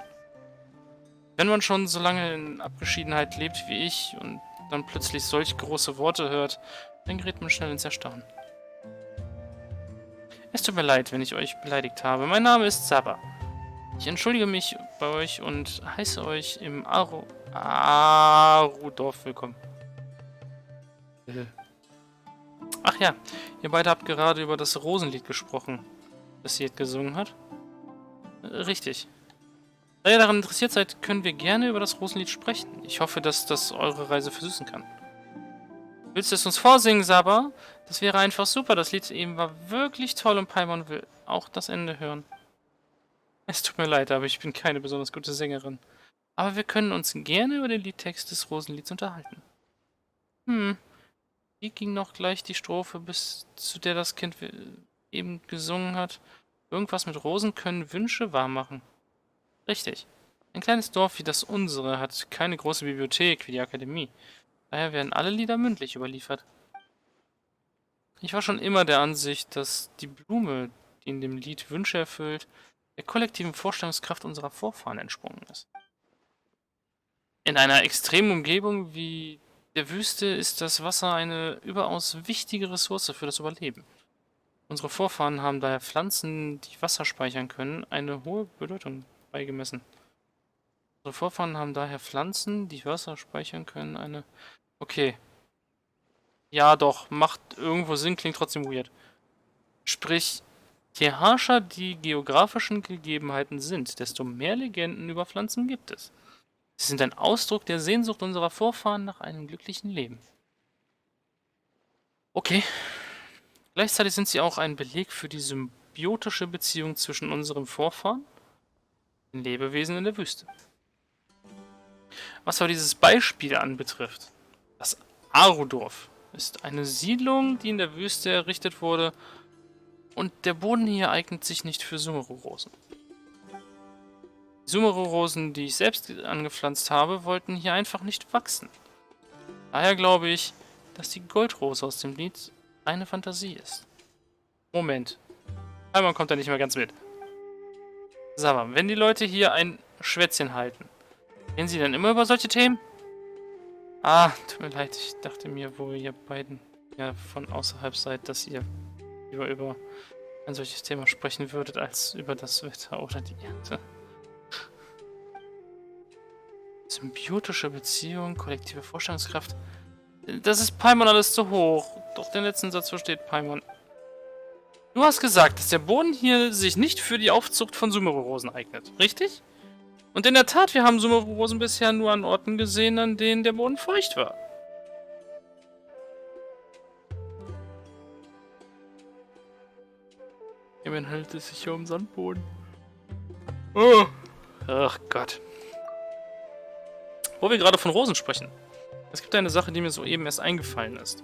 Wenn man schon so lange in Abgeschiedenheit lebt wie ich und dann plötzlich solch große Worte hört, dann gerät man schnell ins Erstaunen. Es tut mir leid, wenn ich euch beleidigt habe. Mein Name ist Saba. Ich entschuldige mich bei euch und heiße euch im Arudorf willkommen. Ach ja, ihr beide habt gerade über das Rosenlied gesprochen, das sie jetzt gesungen hat. Richtig. Da ihr daran interessiert seid, können wir gerne über das Rosenlied sprechen. Ich hoffe, dass das eure Reise versüßen kann. Willst du es uns vorsingen, Saba? Das wäre einfach super. Das Lied eben war wirklich toll und Paimon will auch das Ende hören. Es tut mir leid, aber ich bin keine besonders gute Sängerin. Aber wir können uns gerne über den Liedtext des Rosenlieds unterhalten. Wie ging noch gleich die Strophe, bis zu der das Kind eben gesungen hat? Irgendwas mit Rosen können Wünsche wahrmachen. Richtig. Ein kleines Dorf wie das unsere hat keine große Bibliothek wie die Akademie. Daher werden alle Lieder mündlich überliefert. Ich war schon immer der Ansicht, dass die Blume, die in dem Lied Wünsche erfüllt, der kollektiven Vorstellungskraft unserer Vorfahren entsprungen ist. In einer extremen Umgebung wie der Wüste ist das Wasser eine überaus wichtige Ressource für das Überleben. Unsere Vorfahren haben daher Pflanzen, die Wasser speichern können, eine hohe Bedeutung beigemessen. Okay. Ja doch, macht irgendwo Sinn, klingt trotzdem weird. Sprich, je harscher die geografischen Gegebenheiten sind, desto mehr Legenden über Pflanzen gibt es. Sie sind ein Ausdruck der Sehnsucht unserer Vorfahren nach einem glücklichen Leben. Okay. Gleichzeitig sind sie auch ein Beleg für die symbiotische Beziehung zwischen unserem Vorfahren und den Lebewesen in der Wüste. Was aber dieses Beispiel anbetrifft, das Arudorf ist eine Siedlung, die in der Wüste errichtet wurde, und der Boden hier eignet sich nicht für Sumeru-Rosen. Die Sumeru-Rosen, die ich selbst angepflanzt habe, wollten hier einfach nicht wachsen. Daher glaube ich, dass die Goldrose aus dem Lied eine Fantasie ist. Moment. Einmal kommt da nicht mehr ganz mit. Sag mal, wenn die Leute hier ein Schwätzchen halten, reden sie dann immer über solche Themen? Ah, tut mir leid, ich dachte mir, wo ihr beiden ja von außerhalb seid, dass ihr lieber über ein solches Thema sprechen würdet, als über das Wetter oder die Ernte. Symbiotische Beziehung, kollektive Vorstellungskraft. Das ist Paimon alles zu hoch. Doch den letzten Satz versteht Paimon. Du hast gesagt, dass der Boden hier sich nicht für die Aufzucht von Sumeru-Rosen eignet, richtig? Und in der Tat, wir haben Sumeru-Rosen bisher nur an Orten gesehen, an denen der Boden feucht war. Immerhin handelt es sich hier um Sandboden. Oh. Ach Gott. Wo wir gerade von Rosen sprechen. Es gibt eine Sache, die mir soeben erst eingefallen ist.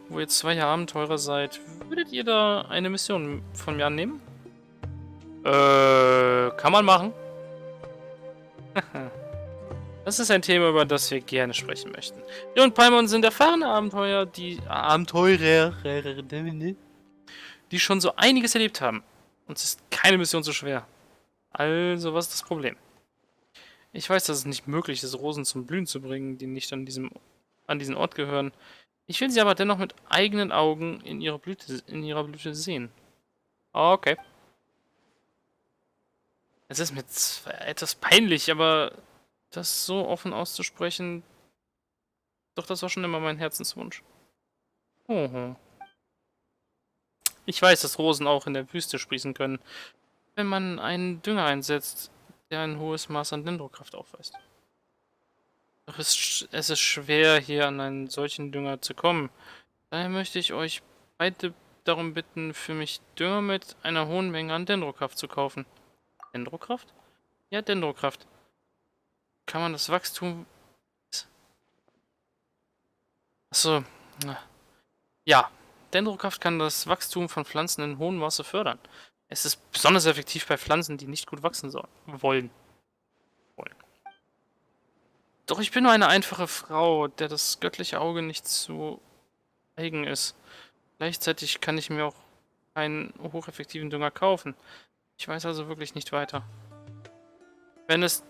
Wo ihr 2 Abenteurer seid, würdet ihr da eine Mission von mir annehmen? Kann man machen. Das ist ein Thema, über das wir gerne sprechen möchten. Wir und Paimon sind erfahrene Abenteurer, die schon so einiges erlebt haben. Uns ist keine Mission so schwer. Also, was ist das Problem? Ich weiß, dass es nicht möglich ist, Rosen zum Blühen zu bringen, die nicht an diesem an diesen Ort gehören. Ich will sie aber dennoch mit eigenen Augen in ihrer Blüte sehen. Okay. Es ist mir zwar etwas peinlich, aber das so offen auszusprechen, doch das war schon immer mein Herzenswunsch. Oh. Ich weiß, dass Rosen auch in der Wüste sprießen können, wenn man einen Dünger einsetzt, der ein hohes Maß an Dendrokraft aufweist. Doch es ist schwer, hier an einen solchen Dünger zu kommen. Daher möchte ich euch beide darum bitten, für mich Dünger mit einer hohen Menge an Dendrokraft zu kaufen. Dendrokraft? Ja, Dendrokraft. Kann man das Wachstum... Achso. Ja, Dendrokraft kann das Wachstum von Pflanzen in hohem Maße fördern. Es ist besonders effektiv bei Pflanzen, die nicht gut wachsen wollen. Doch ich bin nur eine einfache Frau, der das göttliche Auge nicht zu eigen ist. Gleichzeitig kann ich mir auch einen hocheffektiven Dünger kaufen. Ich weiß also wirklich nicht weiter. Wenn es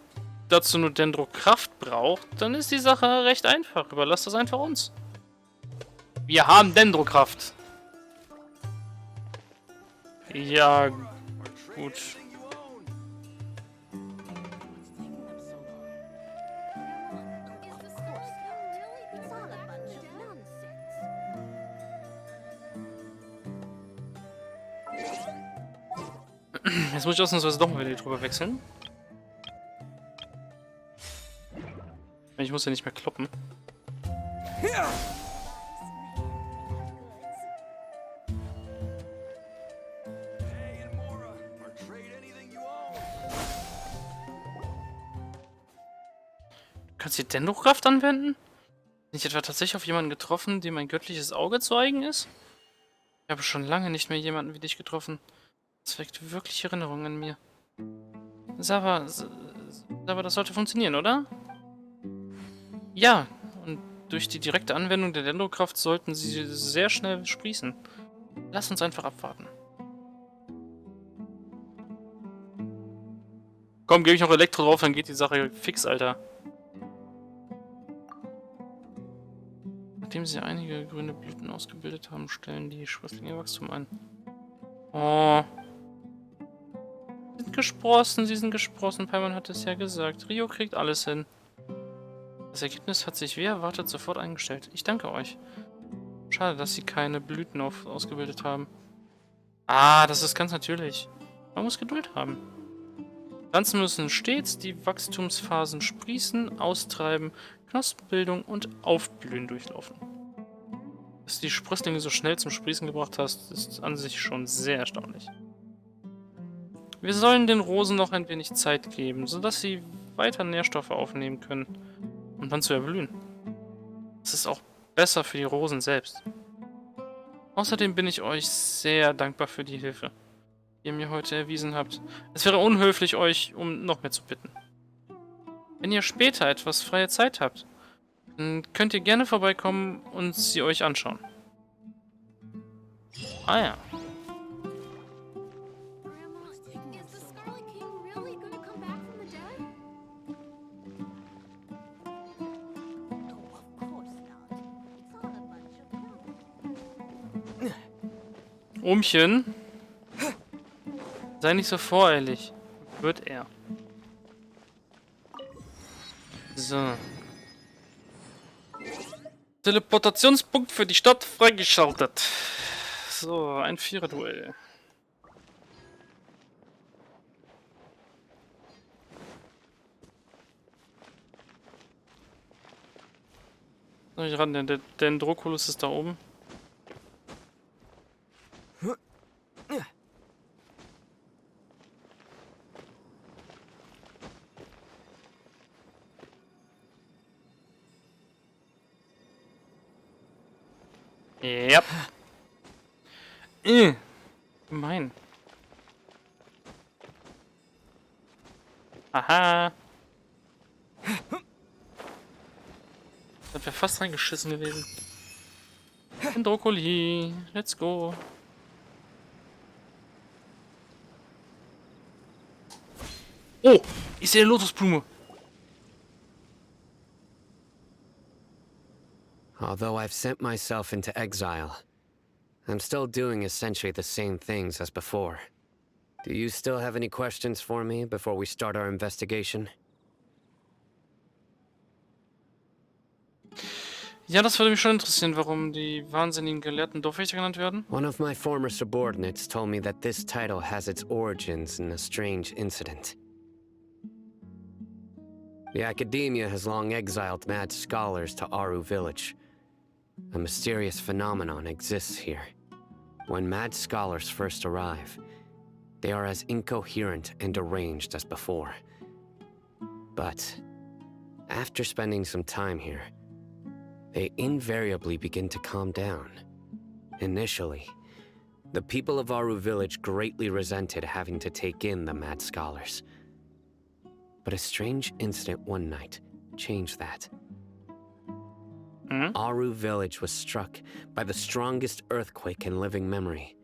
dazu nur Dendrokraft braucht, dann ist die Sache recht einfach. Überlasst das einfach uns. Wir haben Dendrokraft. Ja, gut. Jetzt muss ich ausnahmsweise doch mal wieder drüber wechseln. Ich muss ja nicht mehr kloppen. Kannst du die Dendrokraft anwenden? Bin ich etwa tatsächlich auf jemanden getroffen, dem ein göttliches Auge zu eigen ist? Ich habe schon lange nicht mehr jemanden wie dich getroffen. Das weckt wirklich Erinnerungen an mir. Sava, das sollte funktionieren, oder? Ja, und durch die direkte Anwendung der Dendrokraft sollten sie sehr schnell sprießen. Lass uns einfach abwarten. Komm, gebe ich noch Elektro drauf, dann geht die Sache fix, Alter. Nachdem sie einige grüne Blüten ausgebildet haben, stellen die Sprösslinge Wachstum ein. Oh. Sie sind gesprossen. Paimon hat es ja gesagt. Rio kriegt alles hin. Das Ergebnis hat sich wie erwartet sofort eingestellt. Ich danke euch. Schade, dass sie keine Blüten ausgebildet haben. Ah, das ist ganz natürlich. Man muss Geduld haben. Pflanzen müssen stets die Wachstumsphasen sprießen, austreiben, Knospenbildung und Aufblühen durchlaufen. Dass du die Sprösslinge so schnell zum Sprießen gebracht hast, ist an sich schon sehr erstaunlich. Wir sollen den Rosen noch ein wenig Zeit geben, sodass sie weiter Nährstoffe aufnehmen können, um dann zu erblühen. Das ist auch besser für die Rosen selbst. Außerdem bin ich euch sehr dankbar für die Hilfe, die ihr mir heute erwiesen habt. Es wäre unhöflich, euch um noch mehr zu bitten. Wenn ihr später etwas freie Zeit habt, dann könnt ihr gerne vorbeikommen und sie euch anschauen. Ah ja. Ohmchen, sei nicht so voreilig. Wird er. So. Teleportationspunkt für die Stadt freigeschaltet. So, ein Vierer-Duell. Soll ich ran? Der Dendroculus ist da oben. Ja. Gemein. Aha. Das wäre fast reingeschissen gewesen. Brokkoli, let's go. Oh, ich sehe eine Lotusblume. Although I've sent myself into exile, I'm still doing essentially the same things as before. Do you still have any questions for me before we start our investigation? Ja, das würde mich schon interessieren, warum die wahnsinnigen Gelehrten Dorfwächter genannt werden. One of my former subordinates told me that this title has its origins in a strange incident. The academia has long exiled mad scholars to Aru village. A mysterious phenomenon exists here. When mad scholars first arrive, they are as incoherent and deranged as before. But after spending some time here, they invariably begin to calm down. Initially, the people of Aru village greatly resented having to take in the mad scholars. But a strange incident one night changed that. Aru village was struck by the strongest earthquake in living memory.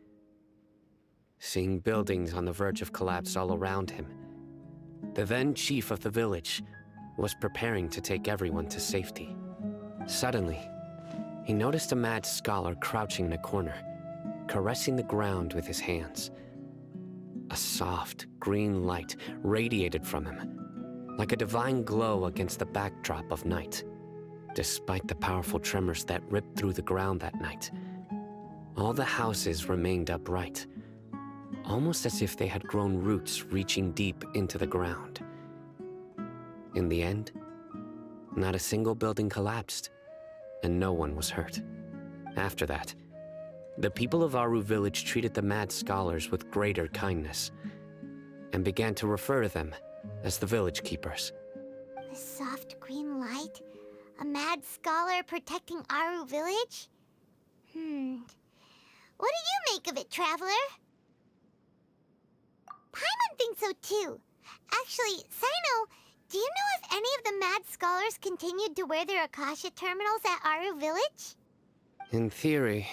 Seeing buildings on the verge of collapse all around him, the then chief of the village was preparing to take everyone to safety. Suddenly, he noticed a mad scholar crouching in a corner, caressing the ground with his hands. A soft, green light radiated from him, like a divine glow against the backdrop of night. Despite the powerful tremors that ripped through the ground that night, all the houses remained upright, almost as if they had grown roots reaching deep into the ground. In the end, not a single building collapsed, and no one was hurt. After that, the people of Aru village treated the mad scholars with greater kindness, and began to refer to them as the village keepers. A soft green light? A mad scholar protecting Aru village? What do you make of it, Traveler? Paimon thinks so too. Actually, Sino, do you know if any of the mad scholars continued to wear their Akasha terminals at Aru village? In theory,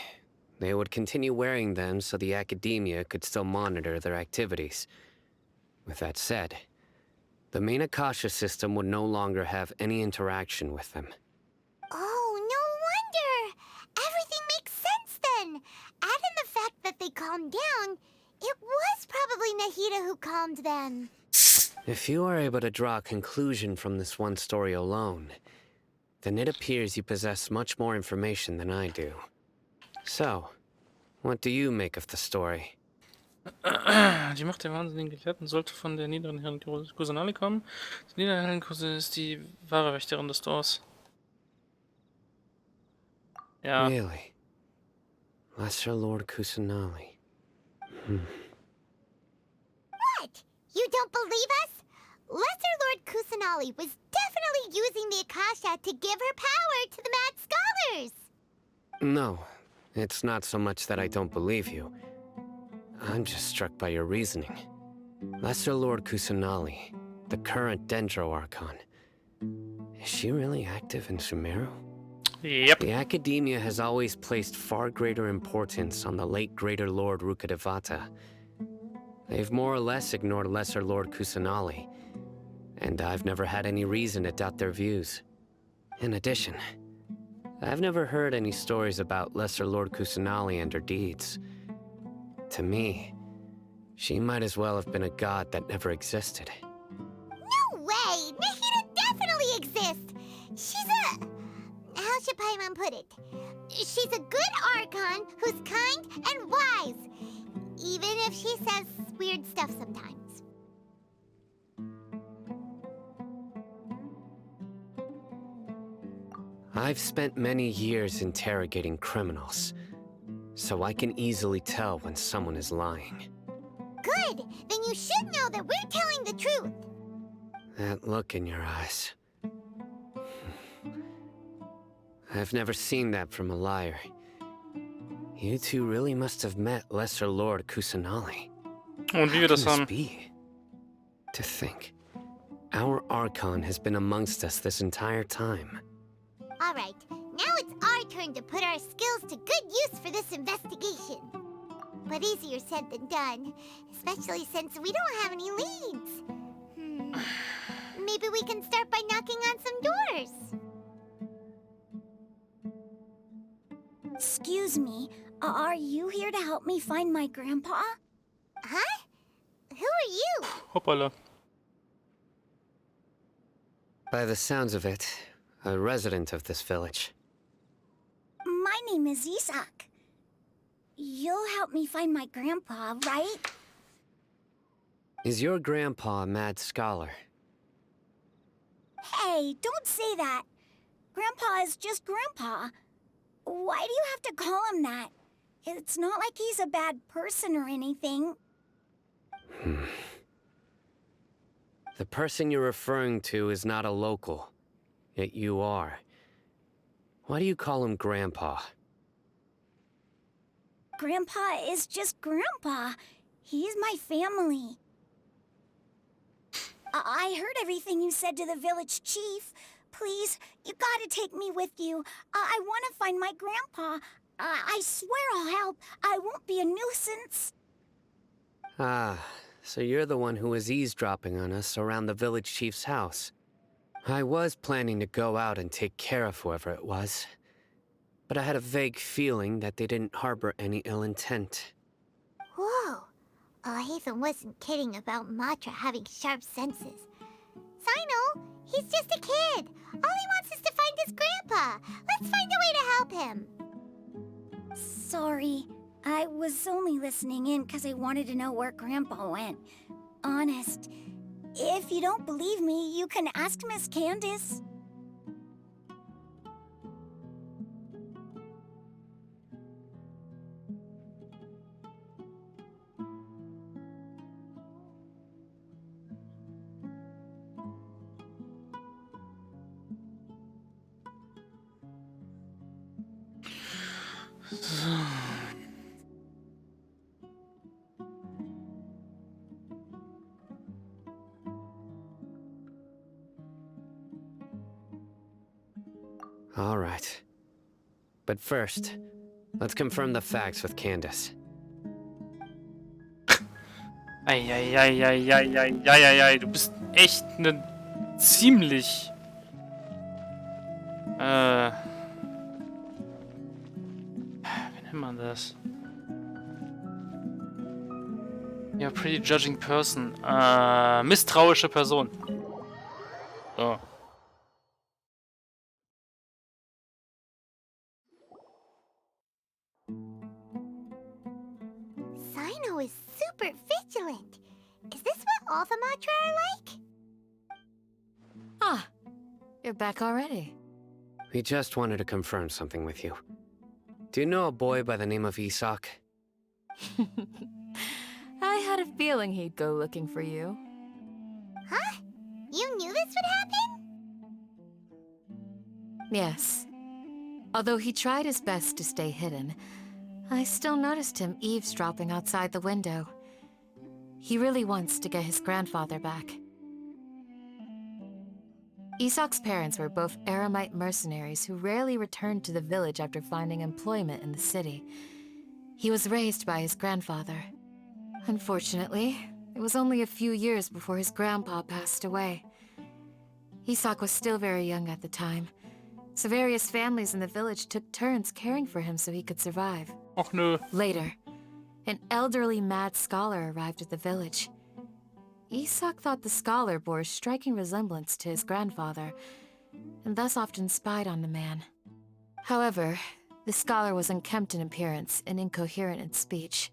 they would continue wearing them so the academia could still monitor their activities. With that said, the main Akasha system would no longer have any interaction with them. Oh, no wonder! Everything makes sense then! Add in the fact that they calmed down, it was probably Nahida who calmed them. If you are able to draw a conclusion from this one story alone, then it appears you possess much more information than I do. So, what do you make of the story? Die Macht der wahnsinnigen Gelehrten sollte von der niederen Herren Kusanali kommen. Die niedere Herren Kusanali ist die wahre Wächterin des Dorfs. Ja. Really? Lesser Lord Kusanali. What? You don't believe us? Lesser Lord Kusanali was definitely using the Akasha to give her power to the mad scholars! No, it's not so much that I don't believe you. I'm just struck by your reasoning. Lesser Lord Kusanali, the current Dendro Archon. Is she really active in Sumeru? Yep. The Academia has always placed far greater importance on the late Greater Lord Rukkhadevata. They've more or less ignored Lesser Lord Kusanali, and I've never had any reason to doubt their views. In addition, I've never heard any stories about Lesser Lord Kusanali and her deeds. To me, she might as well have been a god that never existed. No way! Nahida definitely exists! She's a... how should Paimon put it? She's a good Archon who's kind and wise, even if she says weird stuff sometimes. I've spent many years interrogating criminals, so I can easily tell when someone is lying. Good! Then you should know that we're telling the truth! That look in your eyes. I've never seen that from a liar. You two really must have met Lesser Lord Kusanali. Und wie wir das haben. Be? To think, our Archon has been amongst us this entire time. Alright, now it's our turn to put our skills to good use for this investigation. But easier said than done, especially since we don't have any leads. Maybe we can start by knocking on some doors. Excuse me, are you here to help me find my grandpa? Huh? Who are you? Hoppala. By the sounds of it, a resident of this village. My name is Isak. You'll help me find my grandpa, right? Is your grandpa a mad scholar? Hey, don't say that. Grandpa is just Grandpa. Why do you have to call him that? It's not like he's a bad person or anything. The person you're referring to is not a local, yet you are. Why do you call him Grandpa? Grandpa is just Grandpa. He's my family. I heard everything you said to the village chief. Please, you gotta take me with you. I want to find my grandpa. I swear I'll help. I won't be a nuisance. Ah, so you're the one who was eavesdropping on us around the village chief's house. I was planning to go out and take care of whoever it was, but I had a vague feeling that they didn't harbor any ill intent. Whoa. Hatham wasn't kidding about Matra having sharp senses. Sino, he's just a kid. All he wants is to find his grandpa. Let's find a way to help him. Sorry. I was only listening in because I wanted to know where Grandpa went. Honest. If you don't believe me, you can ask Miss Candace. All right. But first, let's confirm the facts with Candace. Eieieiei, du bist echt ne ziemlich wie nennt man das? Ja, pretty judging person. Misstrauische Person. So. Sino is super vigilant. Is this what all the Matra are like? Ah, you're back already. We just wanted to confirm something with you. Do you know a boy by the name of Isak? I had a feeling he'd go looking for you. Huh? You knew this would happen? Yes. Although he tried his best to stay hidden, I still noticed him eavesdropping outside the window. He really wants to get his grandfather back. Isak's parents were both Aramite mercenaries who rarely returned to the village after finding employment in the city. He was raised by his grandfather. Unfortunately, it was only a few years before his grandpa passed away. Isak was still very young at the time, so various families in the village took turns caring for him so he could survive. Och nö. Later, an elderly mad scholar arrived at the village. Isak thought the scholar bore a striking resemblance to his grandfather, and thus often spied on the man. However, the scholar was unkempt in appearance and incoherent in speech.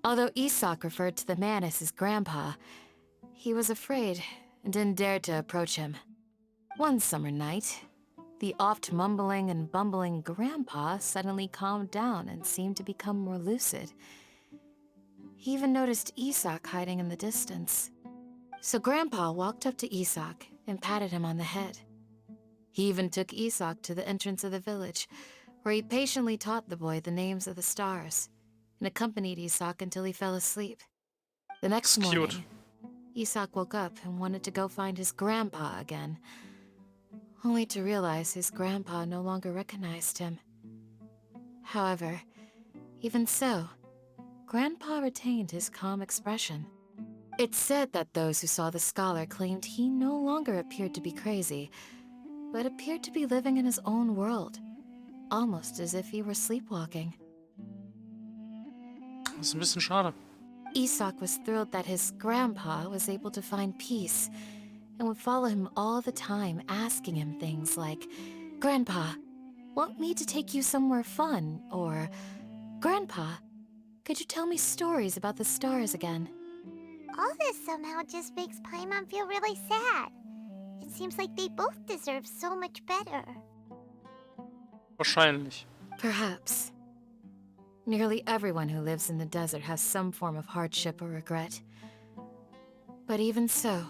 Although Isak referred to the man as his grandpa, he was afraid and didn't dare to approach him. One summer night, the oft mumbling and bumbling grandpa suddenly calmed down and seemed to become more lucid. He even noticed Isak hiding in the distance. So Grandpa walked up to Isak and patted him on the head. He even took Isak to the entrance of the village, where he patiently taught the boy the names of the stars, and accompanied Isak until he fell asleep. The next morning, Isak woke up and wanted to go find his grandpa again, only to realize his grandpa no longer recognized him. However, even so, Grandpa retained his calm expression. It's said that those who saw the scholar claimed he no longer appeared to be crazy, but appeared to be living in his own world. almost as if he were sleepwalking. Das ist ein bisschen schade. Isak was thrilled that his grandpa was able to find peace and would follow him all the time, asking him things like, "Grandpa, want me to take you somewhere fun?" Or, "Grandpa, could you tell me stories about the stars again?" All this somehow just makes Paimon feel really sad. It seems like they both deserve so much better. Wahrscheinlich. Perhaps. Nearly everyone who lives in the desert has some form of hardship or regret. But even so,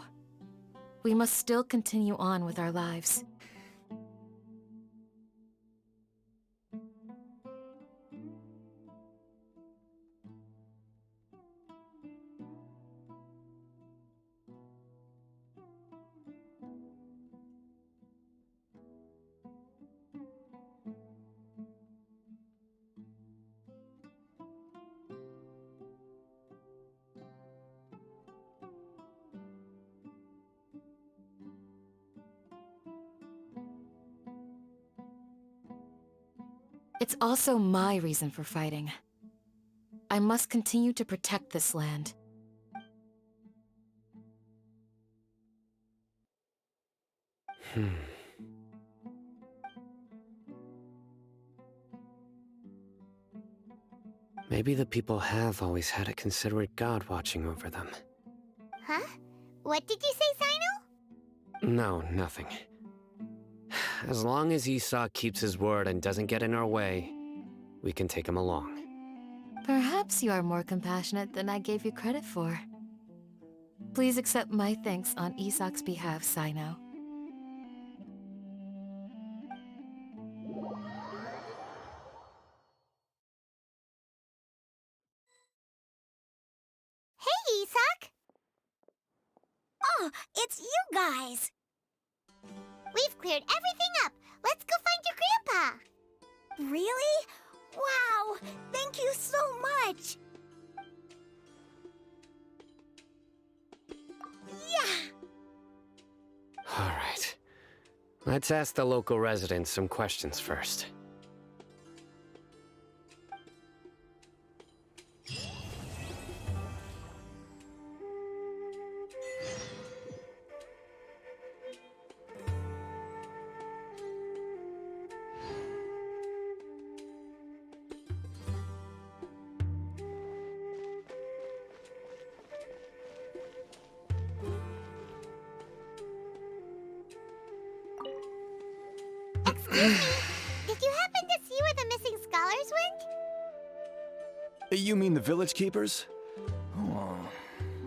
we must still continue on with our lives. It's also my reason for fighting. I must continue to protect this land. Maybe the people have always had a considerate god watching over them. Huh? What did you say, Sino? No, nothing. As long as Isak keeps his word and doesn't get in our way, we can take him along. Perhaps you are more compassionate than I gave you credit for. Please accept my thanks on Isak's behalf, Sino. Hey, Isak! Oh, it's you guys! We've cleared everything up. Let's go find your grandpa. Really? Wow! Thank you so much! Yeah! All right. Let's ask the local residents some questions first. Excuse me, did you happen to see where the missing scholars went? You mean the village keepers? Oh,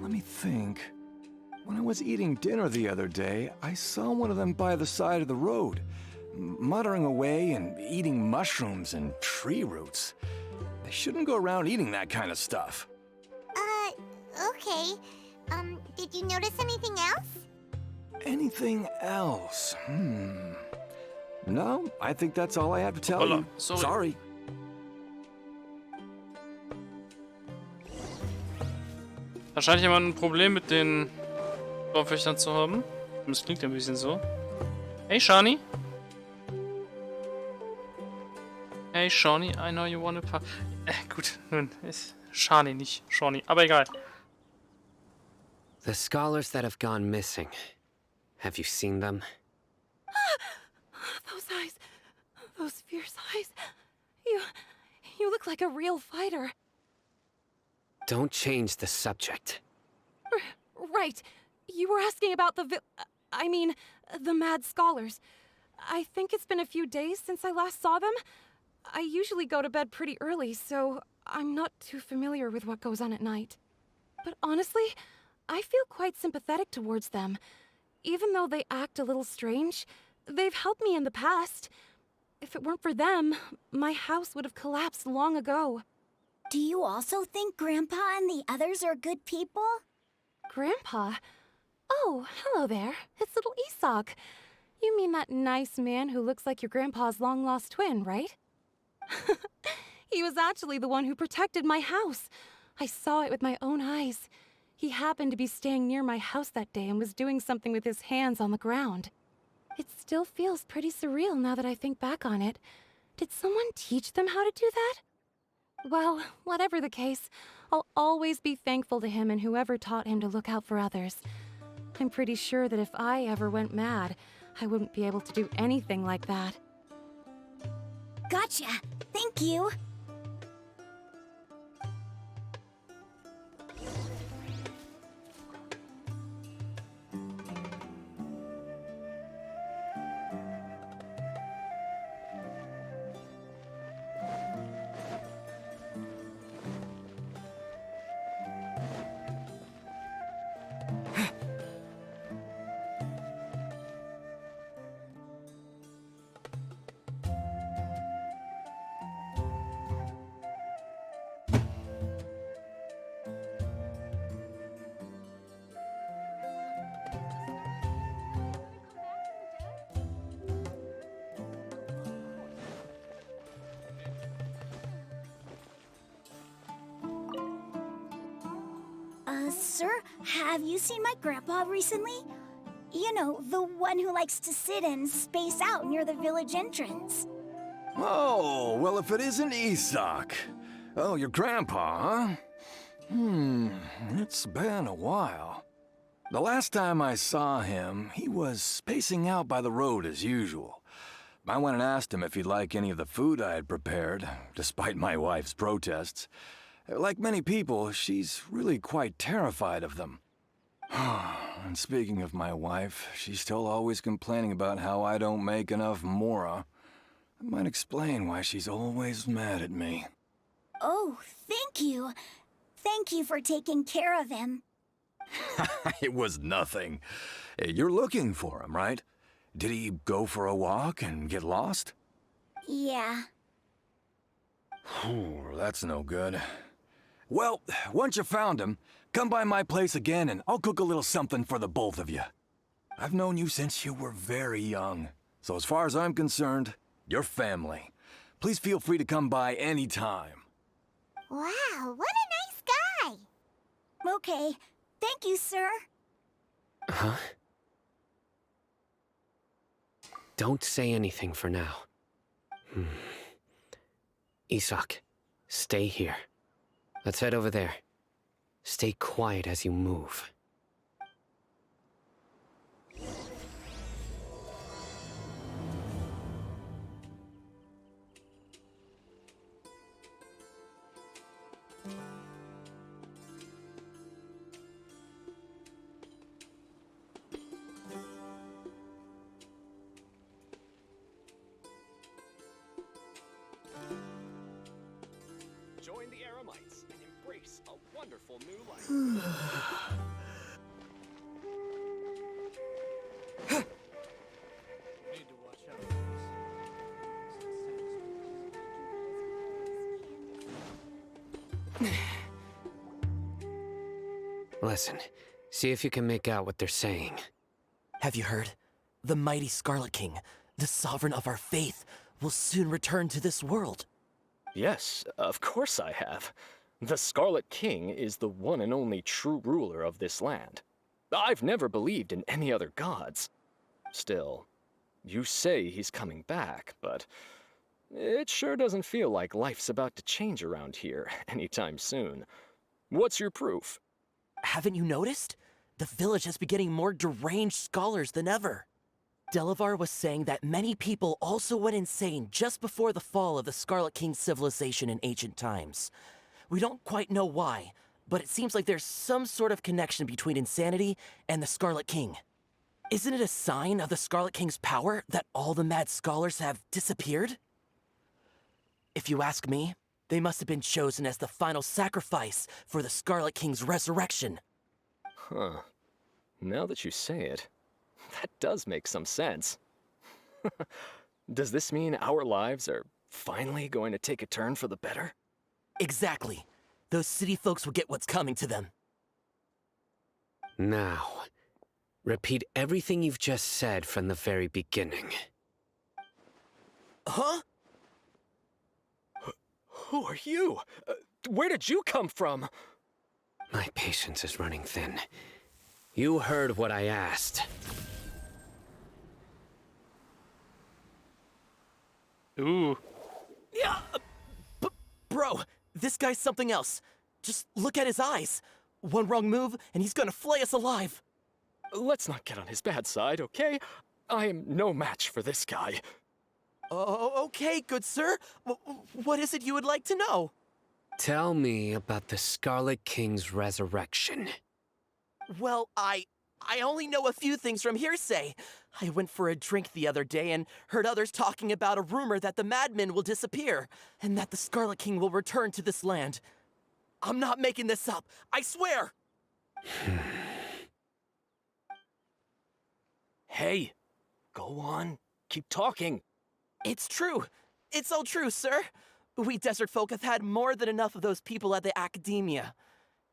let me think. When I was eating dinner the other day, I saw one of them by the side of the road, muttering away and eating mushrooms and tree roots. They shouldn't go around eating that kind of stuff. Okay. Did you notice anything else? Anything else? No, I think that's all I have to tell you. Sorry. Wahrscheinlich jemand ein Problem mit den Dorfwächtern zu haben. Das klingt ein bisschen so. Hey, Shani. Hey, Shawnee, I know you wanna gut, nun, ist Shani, nicht Shawnee, aber egal. The scholars that have gone missing. Have you seen them? Those eyes. Those fierce eyes. You look like a real fighter. Don't change the subject. Right. You were asking about the mad scholars. I think it's been a few days since I last saw them. I usually go to bed pretty early, so I'm not too familiar with what goes on at night. But honestly, I feel quite sympathetic towards them. Even though they act a little strange, they've helped me in the past. If it weren't for them, my house would have collapsed long ago. Do you also think Grandpa and the others are good people? Grandpa? Oh, hello there. It's little Isak. You mean that nice man who looks like your grandpa's long-lost twin, right? He was actually the one who protected my house. I saw it with my own eyes. He happened to be staying near my house that day and was doing something with his hands on the ground. It still feels pretty surreal now that I think back on it. Did someone teach them how to do that? Well, whatever the case, I'll always be thankful to him and whoever taught him to look out for others. I'm pretty sure that if I ever went mad, I wouldn't be able to do anything like that. Gotcha. Thank you. Sir, have you seen my grandpa recently? You know, the one who likes to sit and space out near the village entrance. Oh, well, if it isn't Isak. Oh, your grandpa, huh? It's been a while. The last time I saw him, he was spacing out by the road as usual. I went and asked him if he'd like any of the food I had prepared, despite my wife's protests. Like many people, she's really quite terrified of them. And speaking of my wife, she's still always complaining about how I don't make enough mora. That might explain why she's always mad at me. Oh, thank you. Thank you for taking care of him. It was nothing. You're looking for him, right? Did he go for a walk and get lost? Yeah. That's no good. Well, once you found him, come by my place again and I'll cook a little something for the both of you. I've known you since you were very young, so as far as I'm concerned, you're family. Please feel free to come by anytime. Wow, what a nice guy! Okay, thank you, sir. Huh? Don't say anything for now. Isak, stay here. Let's head over there. Stay quiet as you move. Join the Aramites and embrace a wonderful new life. Need to watch out. Listen, see if you can make out what they're saying. Have you heard? The mighty Scarlet King, the sovereign of our faith, will soon return to this world. Yes, of course I have. The Scarlet King is the one and only true ruler of this land. I've never believed in any other gods. Still, you say he's coming back, but it sure doesn't feel like life's about to change around here anytime soon. What's your proof? Haven't you noticed? The village has been getting more deranged scholars than ever. Delavar was saying that many people also went insane just before the fall of the Scarlet King's civilization in ancient times. We don't quite know why, but it seems like there's some sort of connection between insanity and the Scarlet King. Isn't it a sign of the Scarlet King's power that all the mad scholars have disappeared? If you ask me, they must have been chosen as the final sacrifice for the Scarlet King's resurrection. Huh. Now that you say it, that does make some sense. Does this mean our lives are finally going to take a turn for the better? Exactly. Those city folks will get what's coming to them. Now, repeat everything you've just said from the very beginning. Huh? Who are you? Where did you come from? My patience is running thin. You heard what I asked. Ooh. Bro, this guy's something else. Just look at his eyes. One wrong move, and he's gonna flay us alive. Let's not get on his bad side, okay? I am no match for this guy. Oh, okay, good sir. What is it you would like to know? Tell me about the Scarlet King's resurrection. Well, I only know a few things from hearsay. I went for a drink the other day and heard others talking about a rumor that the madmen will disappear, and that the Scarlet King will return to this land. I'm not making this up, I swear! Hey, go on, keep talking. It's true. It's all true, sir. We desert folk have had more than enough of those people at the academia.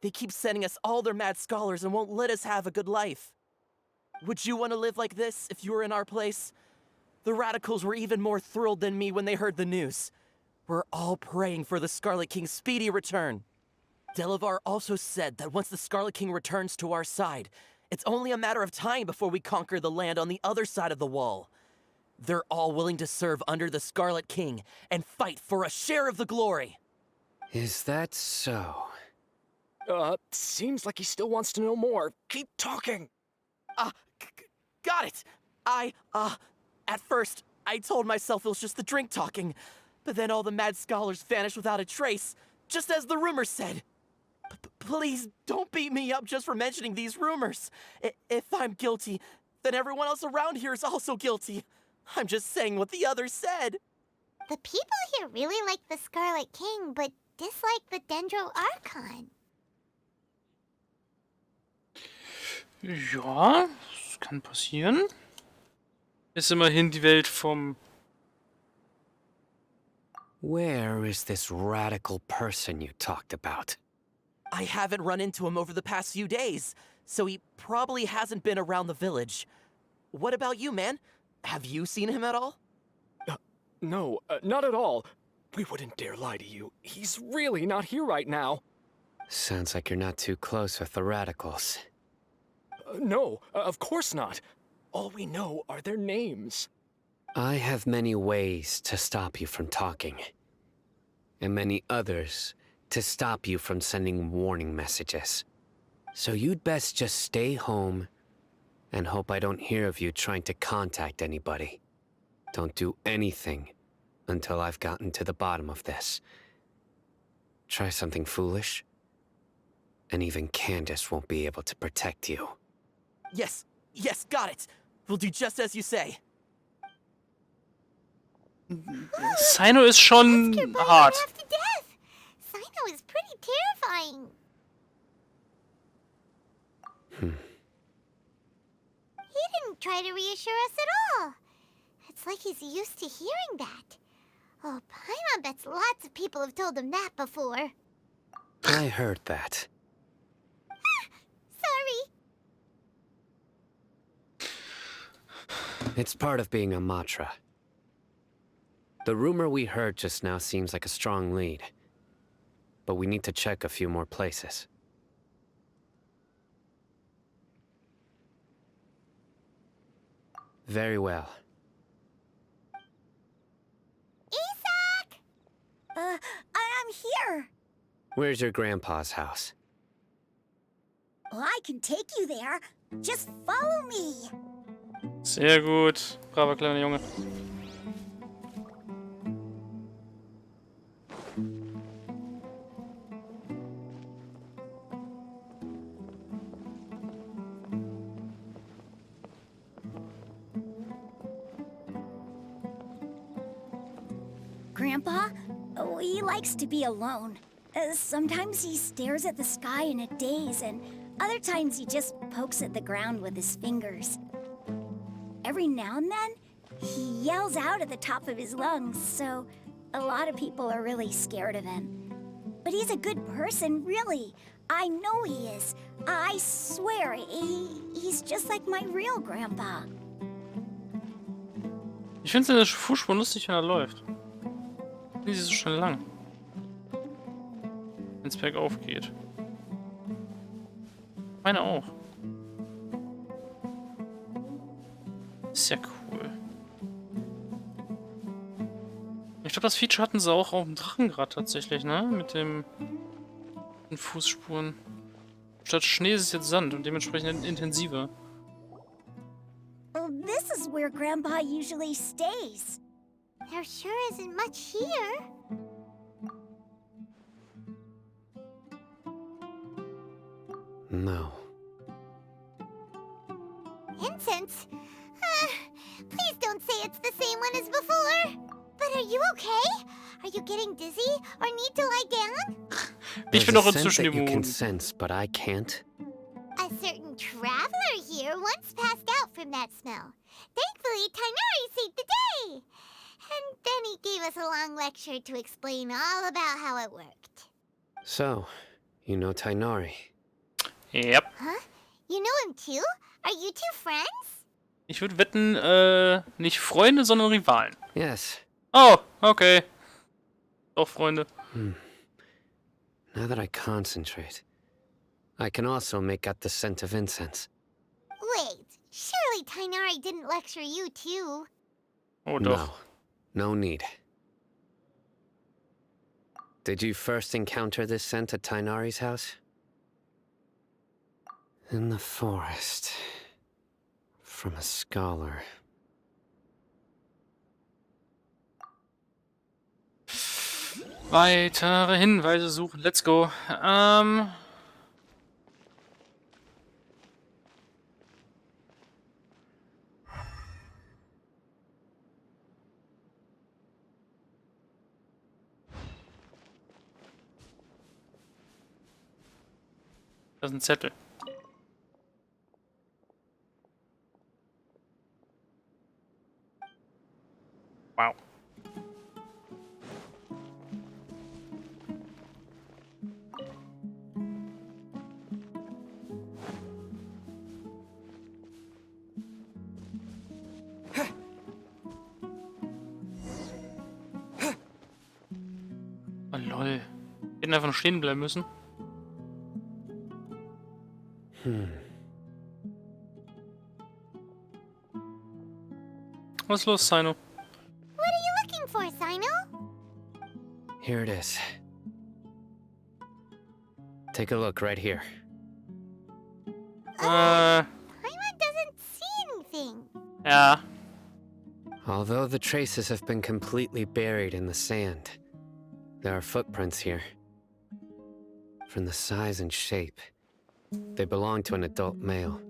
They keep sending us all their mad scholars and won't let us have a good life. Would you want to live like this if you were in our place? The radicals were even more thrilled than me when they heard the news. We're all praying for the Scarlet King's speedy return. Delavar also said that once the Scarlet King returns to our side, it's only a matter of time before we conquer the land on the other side of the wall. They're all willing to serve under the Scarlet King and fight for a share of the glory. Is that so? Seems like he still wants to know more. Keep talking. Got it. At first, I told myself it was just the drink talking, but then all the mad scholars vanished without a trace, just as the rumors said. Please don't beat me up just for mentioning these rumors. If I'm guilty, then everyone else around here is also guilty. I'm just saying what the others said. The people here really like the Scarlet King, but dislike the Dendro Archon. Ja, das kann passieren. Ist immerhin die Welt vom... Where is this radical person you talked about? I haven't run into him over the past few days, so he probably hasn't been around the village. What about you, man? Have you seen him at all? No, not at all. We wouldn't dare lie to you. He's really not here right now. Sounds like you're not too close with the radicals. No, of course not. All we know are their names. I have many ways to stop you from talking, and many others to stop you from sending warning messages. So you'd best just stay home and hope I don't hear of you trying to contact anybody. Don't do anything until I've gotten to the bottom of this. Try something foolish, and even Candace won't be able to protect you. Yes, got it. We'll do just as you say. Sino ist schon hart. To death. Sino is pretty terrifying. He didn't try to reassure us at all. It's like he's used to hearing that. Oh, Paimon bets lots of people have told him that before. I heard that. Sorry. It's part of being a Matra. The rumor we heard just now seems like a strong lead, but we need to check a few more places. Very well. Isak! I'm here. Where's your grandpa's house? Well, I can take you there. Just follow me. Sehr gut. Braver kleiner Junge. Grandpa, he likes to be alone. Sometimes he stares at the sky in a daze, and other times he just pokes at the ground with his fingers. Every now and then, he yells out at the top of his lungs, so a lot of people are really scared of him. But he's a good person, really. I know he is. I swear, he's just like my real grandpa. Ich finde seine Fußspuren lustig, wenn er läuft. Die ist so schön lang. Wenn es bergauf geht. Meine auch. Ist ja cool. Ich glaube, das Feature hatten sie auch auf dem Drachengrad tatsächlich, ne? Mit den Fußspuren. Statt Schnee ist es jetzt Sand und dementsprechend intensiver. Oh, this is where Grandpa usually stays. There sure isn't much here. No. Incense? Please don't say it's the same one as before. But are you okay? Are you getting dizzy or need to lie down? Ich bin There's noch a scent inzwischen that you can immun. sense, but I can't. A certain traveler here once passed out from that smell. Thankfully, Tainari saved the day. And then he gave us a long lecture to explain all about how it worked. So, you know Tainari? Yep. Huh? You know him too? Are you two friends? Ich würde wetten, nicht Freunde, sondern Rivalen. Yes. Oh, okay. Doch, Freunde. Now that I concentrate, I can also make out the scent of incense. Wait, surely Tainari didn't lecture you too. Oh, No, doch. no need. Did you first encounter this scent at Tainari's house? In the forest. From a scholar. Weitere Hinweise suchen. Let's go. Das ist ein Zettel. Wow. Oh lol. Hätten einfach nur stehen bleiben müssen. Was ist los, Sino? What are you looking for, Sino? Here it is. Take a look right here. Paimon doesn't see anything. Ja. Although the traces have been completely buried in the sand, there are footprints here. From the size and shape, they belong to an adult male.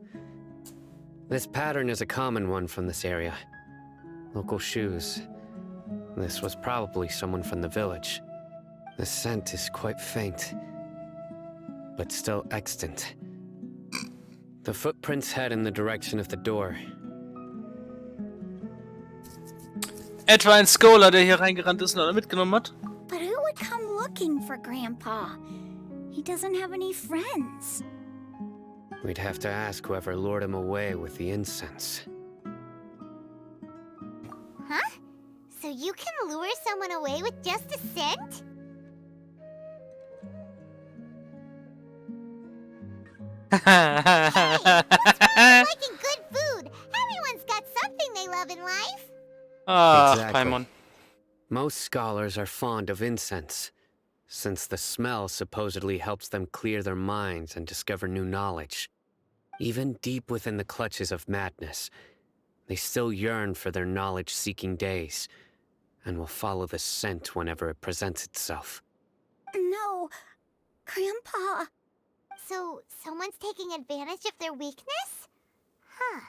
This pattern is a common one from this area. Local shoes. This was probably someone from the village. The scent is quite faint, but still extant. The footprints head in the direction of the door. Etwa ein Scholar, der hier reingerannt ist und alle mitgenommen hat. But who would come looking for Grandpa? He doesn't have any friends. We'd have to ask whoever lured him away with the incense. Huh? So you can lure someone away with just a scent? Liking good food. Everyone's got something they love in life. Paimon. Most scholars are fond of incense, since the smell supposedly helps them clear their minds and discover new knowledge. Even deep within the clutches of madness, they still yearn for their knowledge-seeking days, and will follow the scent whenever it presents itself. No, Grandpa. So, someone's taking advantage of their weakness? Huh.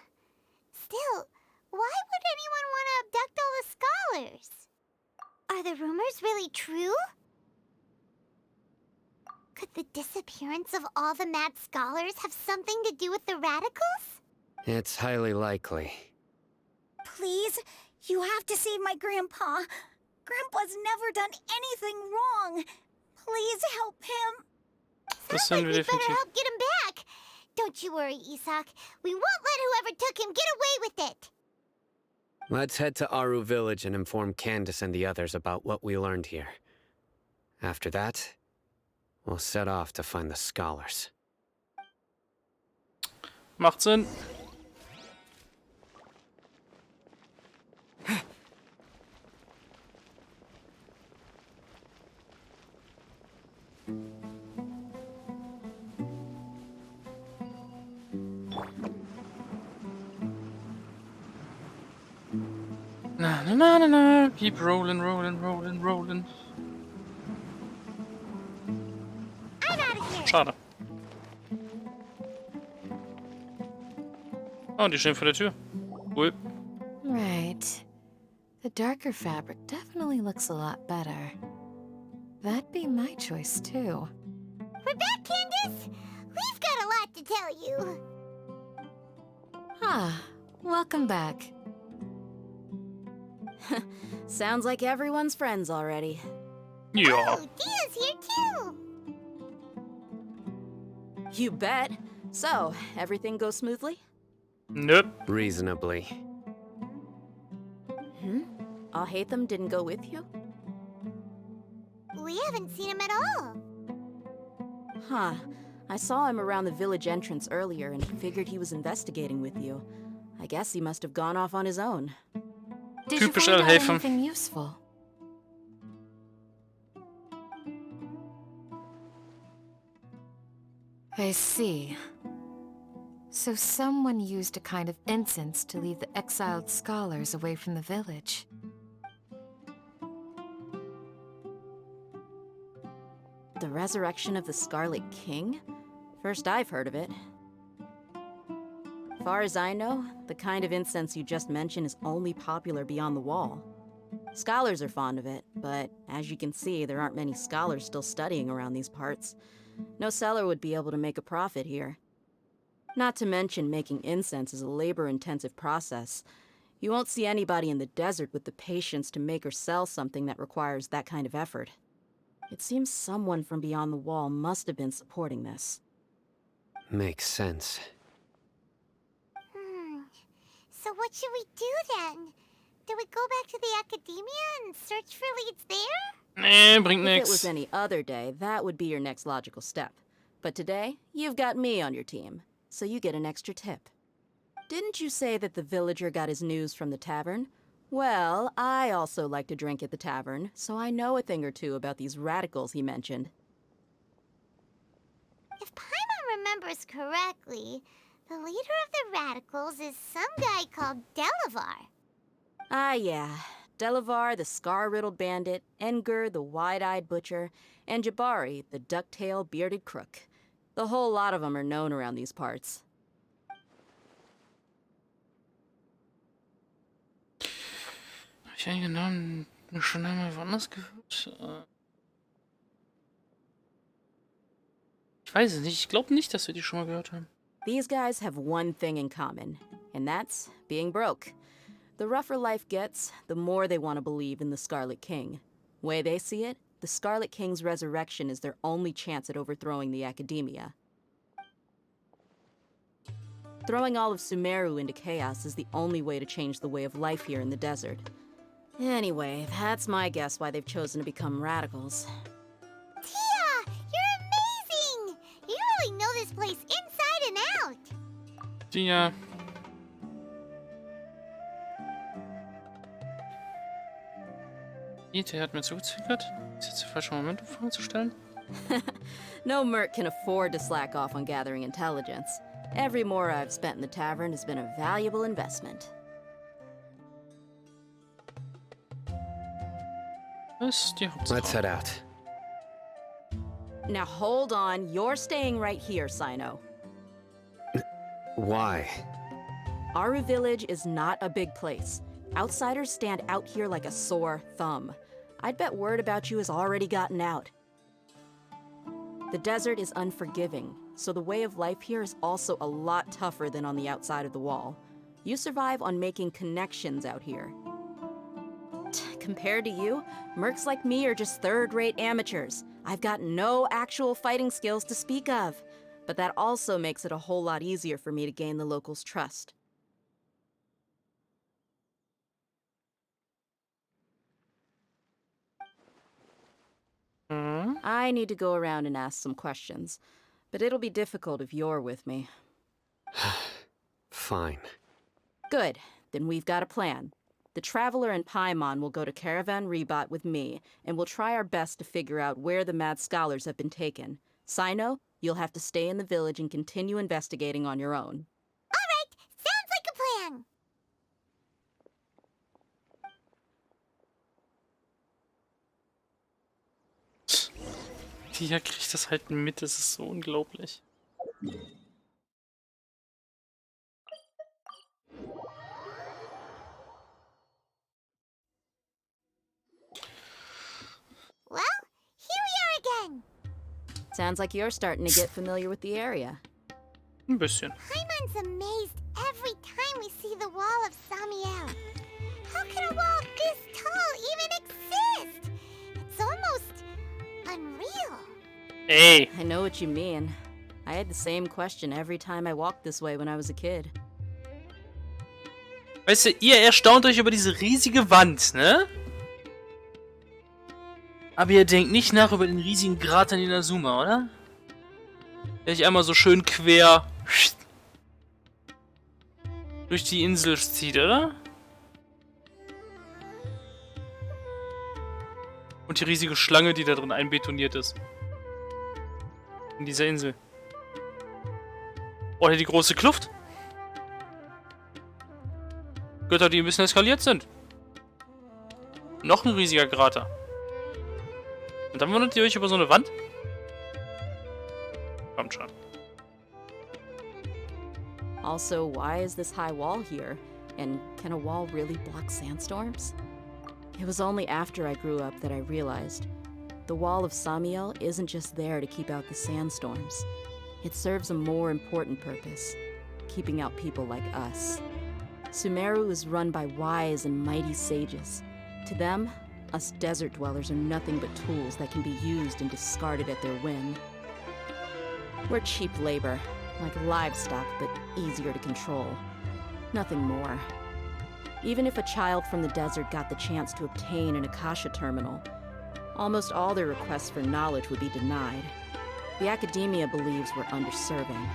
Still, why would anyone want to abduct all the scholars? Are the rumors really true? Could the disappearance of all the mad scholars have something to do with the radicals? It's highly likely. Please, you have to save my Grandpa. Grandpa's never done anything wrong. Please help him. Das werden wir We better definitiv. help get him back. Don't you worry, Isak. We won't let whoever took him get away with it. Let's head to Aru Village and inform Candace and the others about what we learned here. After that, we'll set off to find the scholars. Macht Sinn. Na na na na na. Keep rolling, rolling, rolling, rolling. I'm out of here. Schade. Oh, die stehen vor der Tür. Cool. Right. The darker fabric definitely looks a lot better. That'd be my choice, too. We're back, Candace. We've got a lot to tell you. Ah, welcome back. Sounds like everyone's friends already. Yeah. Oh, Dia's here too. You bet. So, everything goes smoothly? Nope. Reasonably. I'll hate them didn't go with you? We haven't seen him at all. Huh. I saw him around the village entrance earlier and figured he was investigating with you. I guess he must have gone off on his own. Did you find out anything useful? I see. So someone used a kind of incense to lead the exiled scholars away from the village. The resurrection of the Scarlet King? First I've heard of it. Far as I know, the kind of incense you just mentioned is only popular beyond the wall. Scholars are fond of it, but as you can see, there aren't many scholars still studying around these parts. No seller would be able to make a profit here. Not to mention, making incense is a labor-intensive process. You won't see anybody in the desert with the patience to make or sell something that requires that kind of effort. It seems someone from beyond the wall must have been supporting this. Makes sense. So what should we do then? Do we go back to the academia and search for leads there? Nee, bringt If nix. it was any other day, that would be your next logical step. But today, you've got me on your team, so you get an extra tip. Didn't you say that the villager got his news from the tavern? Well, I also like to drink at the tavern, so I know a thing or two about these radicals he mentioned. If Paimon remembers correctly, the leader of the radicals is some guy called Delavar. Ah, yeah. Delavar, the scar-riddled bandit, Engur, the wide-eyed butcher, and Jabari, the duck-tailed bearded crook. The whole lot of them are known around these parts. Hab ich einige Namen schon einmal woanders gehört? Ich weiß es nicht. Ich glaube nicht, dass wir die schon mal gehört haben. These guys have one thing in common, and that's being broke. The rougher life gets, the more they want to believe in the Scarlet King. Way they see it, the Scarlet King's resurrection is their only chance at overthrowing the academia. Throwing all of Sumeru into chaos is the only way to change the way of life here in the desert. Anyway, that's my guess why they've chosen to become radicals. Tia, you're amazing! You really know this place inside and out. Tia. Der hat mir zugezwinkert. Ist jetzt der falsche Moment, um Fragen zu stellen? No merc can afford to slack off on gathering intelligence. Every more I've spent in the tavern has been a valuable investment. Let's head out. Now hold on, you're staying right here, Sino. Why? Aru Village is not a big place. Outsiders stand out here like a sore thumb. I'd bet word about you has already gotten out. The desert is unforgiving, so the way of life here is also a lot tougher than on the outside of the wall. You survive on making connections out here. Compared to you, mercs like me are just third-rate amateurs. I've got no actual fighting skills to speak of. But that also makes it a whole lot easier for me to gain the locals' trust. I need to go around and ask some questions, but it'll be difficult if you're with me. Fine. Good, then we've got a plan. The Traveler and Paimon will go to Caravan Rebot with me, and we'll try our best to figure out where the mad scholars have been taken. Sino, you'll have to stay in the village and continue investigating on your own. All right, sounds like a plan. Dia kriegt das halt mit, das ist so unglaublich. Well, here we are again. Sounds like you're starting to get familiar with the area. Ein bisschen. Paimon's amazed every time we see the wall of Samiel. How can a wall this tall even exist? It's almost unreal. Ey. I know what you mean. I had the same question every time I walked this way when I was a kid. Weißt du, ihr erstaunt euch über diese riesige Wand, ne? Aber ihr denkt nicht nach über den riesigen Krater in Inazuma, oder? Der sich einmal so schön quer durch die Insel zieht, oder? Und die riesige Schlange, die da drin einbetoniert ist. In dieser Insel. Oder die große Kluft. Götter, die ein bisschen eskaliert sind. Noch ein riesiger Krater. Und dann wundert ihr euch über so eine Wand? Kommt schon. Also, why is this high wall here? And can a wall really block sandstorms? It was only after I grew up that I realized the wall of Samiel isn't just there to keep out the sandstorms. It serves a more important purpose, keeping out people like us. Sumeru is run by wise and mighty sages. To them, us desert dwellers are nothing but tools that can be used and discarded at their whim. We're cheap labor, like livestock, but easier to control. Nothing more. Even if a child from the desert got the chance to obtain an Akasha terminal, almost all their requests for knowledge would be denied. The academia believes we're underserving.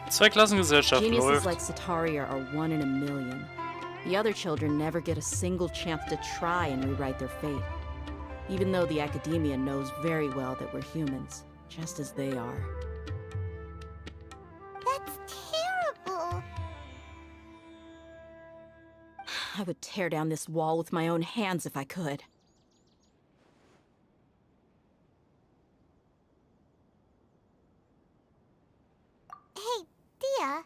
Zweiklassengesellschaft Geniuses läuft. like Sataria are 1 in a million. The other children never get a single chance to try and rewrite their fate, even though the academia knows very well that we're humans, just as they are. That's terrible. I would tear down this wall with my own hands if I could. Hey, Dia.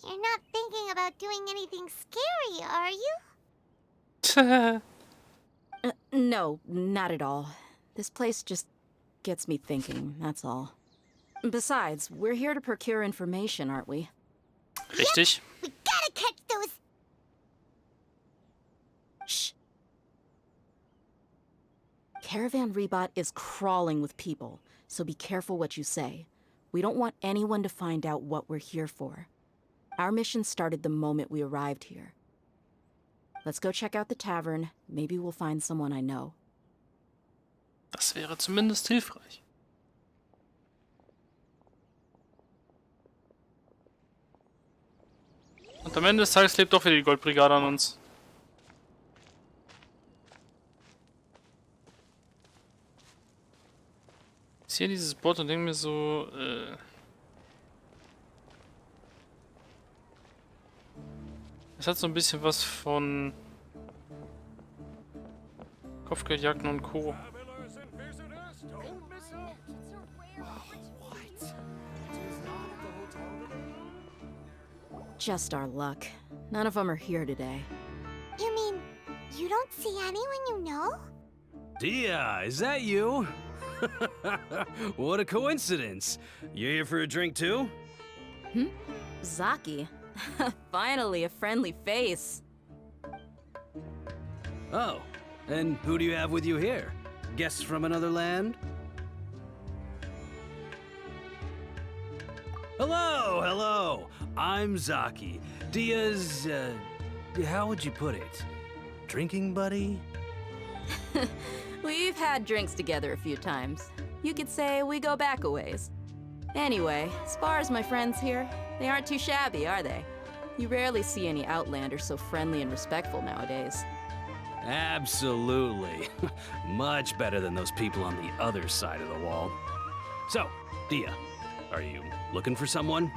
You're not thinking about doing anything scary, are you? No, not at all. This place just gets me thinking, that's all. Besides, we're here to procure information, aren't we? Richtig. We gotta catch those. Shh. Caravan Rebot is crawling with people, so be careful what you say. We don't want anyone to find out what we're here for. Our mission started the moment we arrived here. Let's go check out the tavern. Maybe we'll find someone I know. Das wäre zumindest hilfreich. Und am Ende des Tages lebt doch wieder die Goldbrigade an uns. Ich sehe dieses Boot und denke mir so, es hat so ein bisschen was von Kopfgeldjagden und Co. Just our luck. None of them are here today. You mean you don't see anyone you know? Dia, is that you? What a coincidence. You here for a drink too? Zaki. Finally, a friendly face. Oh, and who do you have with you here? Guests from another land? Hello, hello. I'm Zaki. Dia's, how would you put it? Drinking buddy? We've had drinks together a few times. You could say we go back a ways. Anyway, as far as my friends here, they aren't too shabby, are they? You rarely see any Outlanders so friendly and respectful nowadays. Absolutely. Much better than those people on the other side of the wall. So, Dia, are you looking for someone?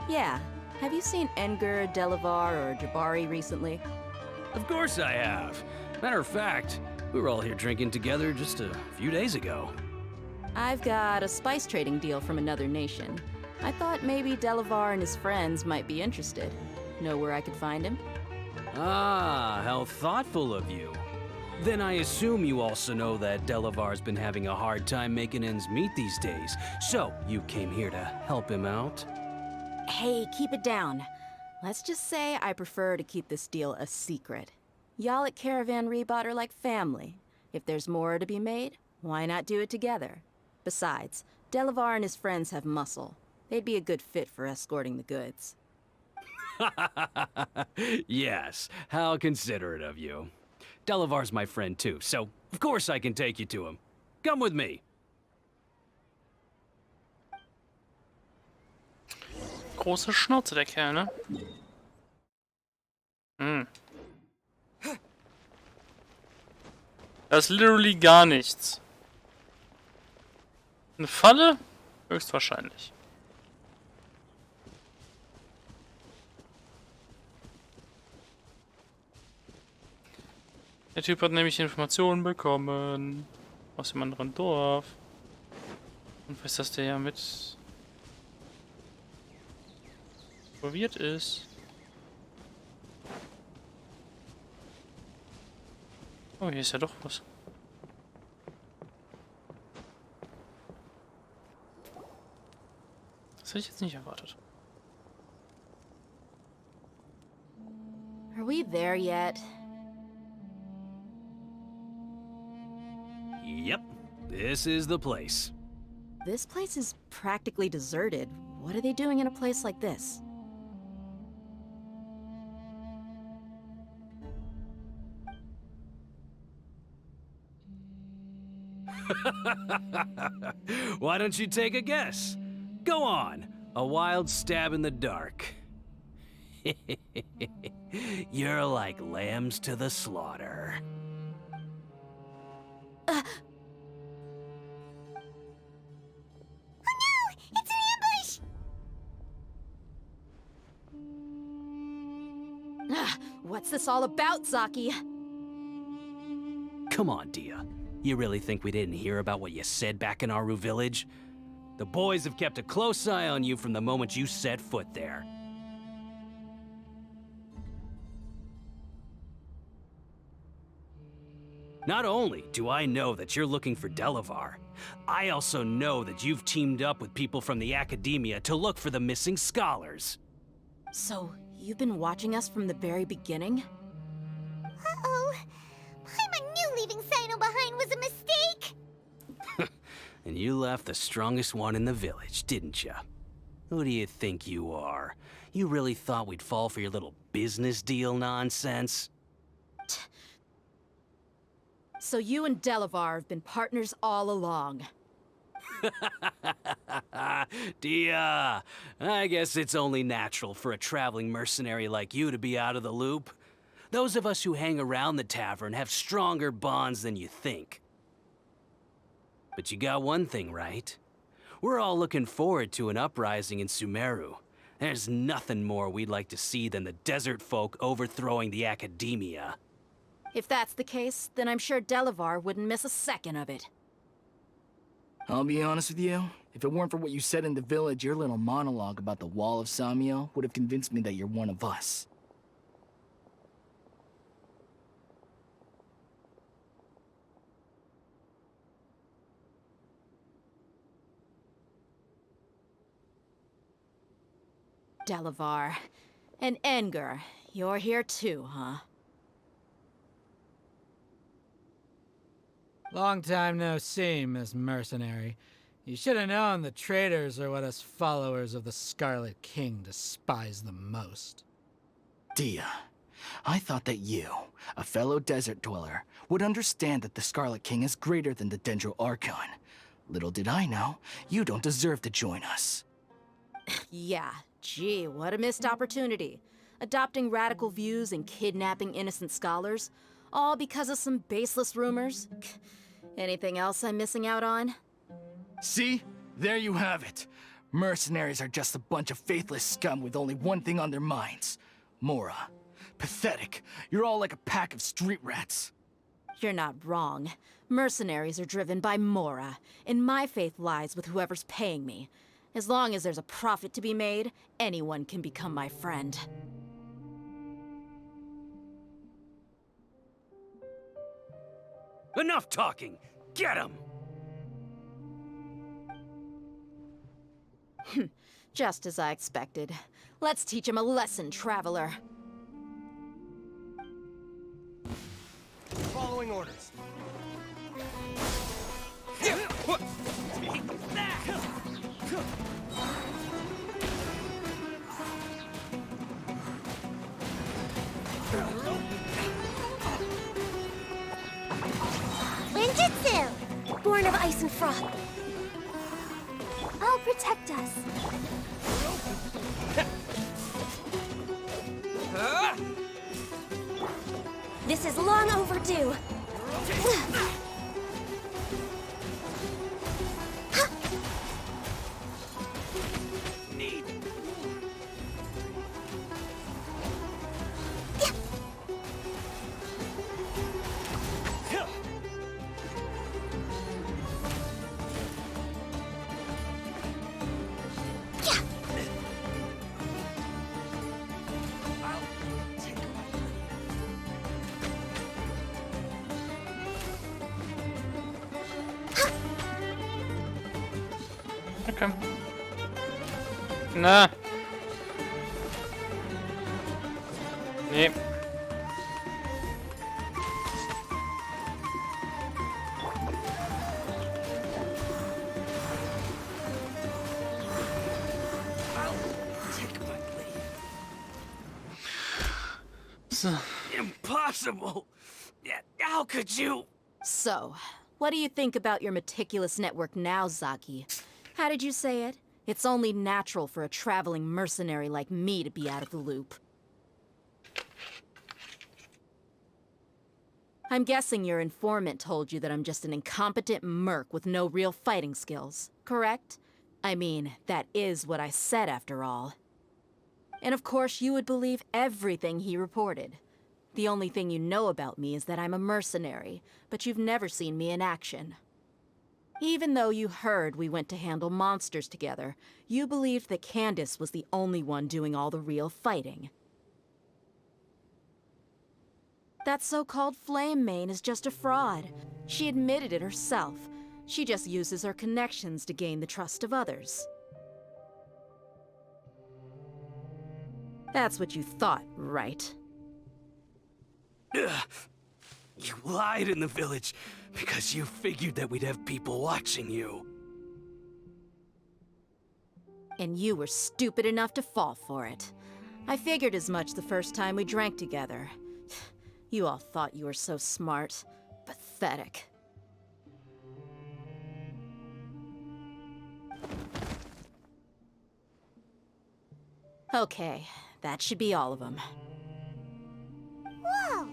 Yeah. Have you seen Engur, Delavar, or Jabari recently? Of course I have. Matter of fact, We were all here drinking together just a few days ago. I've got a spice trading deal from another nation. I thought maybe Delavar and his friends might be interested. Know where I could find him? Ah, how thoughtful of you. Then I assume you also know that Delavar's been having a hard time making ends meet these days. So, you came here to help him out? Hey, keep it down. Let's just say I prefer to keep this deal a secret. Y'all at Caravan Rebot are like family. If there's more to be made, why not do it together? Besides, Delavar and his friends have muscle. They'd be a good fit for escorting the goods. Yes, how considerate of you. Delavar's my friend too, so of course I can take you to him. Come with me. Große Schnauze, der Kerl, ne? Hm. Das ist literally gar nichts. Eine Falle? Höchstwahrscheinlich. Der Typ hat nämlich Informationen bekommen aus dem anderen Dorf. Und weiß, dass der ja mit involviert ist. Oh, hier ist ja doch was. Das hätte ich jetzt nicht erwartet. Are we there yet? Yep, this is the place. This place is practically deserted. What are they doing in a place like this? Why don't you take a guess? Go on, a wild stab in the dark. You're like lambs to the slaughter. What's this all about, Zaki? Come on, Dia. You really think we didn't hear about what you said back in Aru village? The boys have kept a close eye on you from the moment you set foot there. Not only do I know that you're looking for Delavar, I also know that you've teamed up with people from the Academia to look for the missing scholars. So, you've been watching us from the very beginning? Uh-oh. Paimon knew leaving Sino behind was a mistake! And you left the strongest one in the village, didn't ya? Who do you think you are? You really thought we'd fall for your little business deal nonsense? So you and Delavar have been partners all along. Dia, I guess it's only natural for a traveling mercenary like you to be out of the loop. Those of us who hang around the tavern have stronger bonds than you think. But you got one thing right. We're all looking forward to an uprising in Sumeru. There's nothing more we'd like to see than the desert folk overthrowing the Academia. If that's the case, then I'm sure Delavar wouldn't miss a second of it. I'll be honest with you. If it weren't for what you said in the village, your little monologue about the Wall of Samiel would have convinced me that you're one of us. Delavar. And Engar, you're here too, huh? Long time no see, Miss Mercenary. You should have known the traitors are what us followers of the Scarlet King despise the most. Dia, I thought that you, a fellow desert dweller, would understand that the Scarlet King is greater than the Dendro Archon. Little did I know, you don't deserve to join us. Yeah, gee, what a missed opportunity. Adopting radical views and kidnapping innocent scholars, all because of some baseless rumors. Anything else I'm missing out on? See? There you have it. Mercenaries are just a bunch of faithless scum with only one thing on their minds. Mora. Pathetic. You're all like a pack of street rats. You're not wrong. Mercenaries are driven by Mora, and my faith lies with whoever's paying me. As long as there's a profit to be made, anyone can become my friend. Enough talking! Get him! Just as I expected. Let's teach him a lesson, traveler. Following orders. Ninjutsu! Born of ice and froth. I'll protect us. This is long overdue. Okay. Na. Nee. Impossible! How could you? So, what do you think about your meticulous network now, Zaki? How did you say it? It's only natural for a traveling mercenary like me to be out of the loop. I'm guessing your informant told you that I'm just an incompetent merc with no real fighting skills, correct? I mean, that is what I said after all. And of course, you would believe everything he reported. The only thing you know about me is that I'm a mercenary, but you've never seen me in action. Even though you heard we went to handle monsters together, you believed that Candace was the only one doing all the real fighting. That so-called Flame Mane is just a fraud. She admitted it herself. She just uses her connections to gain the trust of others. That's what you thought, right? Ugh. You lied in the village because you figured that we'd have people watching you. And you were stupid enough to fall for it. I figured as much the first time we drank together. You all thought you were so smart. Pathetic. Okay, that should be all of them. Whoa!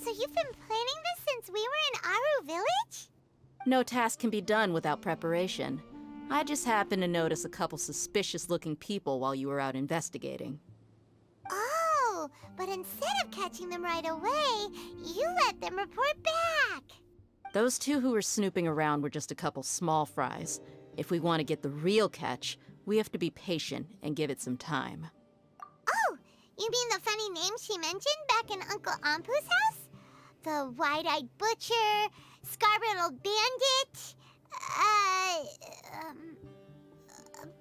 So you've been planning this since we were in Aru Village? No task can be done without preparation. I just happened to notice a couple suspicious-looking people while you were out investigating. Oh, but instead of catching them right away, you let them report back. Those two who were snooping around were just a couple small fries. If we want to get the real catch, we have to be patient and give it some time. Oh, you mean the funny name she mentioned back in Uncle Ampu's house? The wide-eyed butcher, scar-riddled bandit,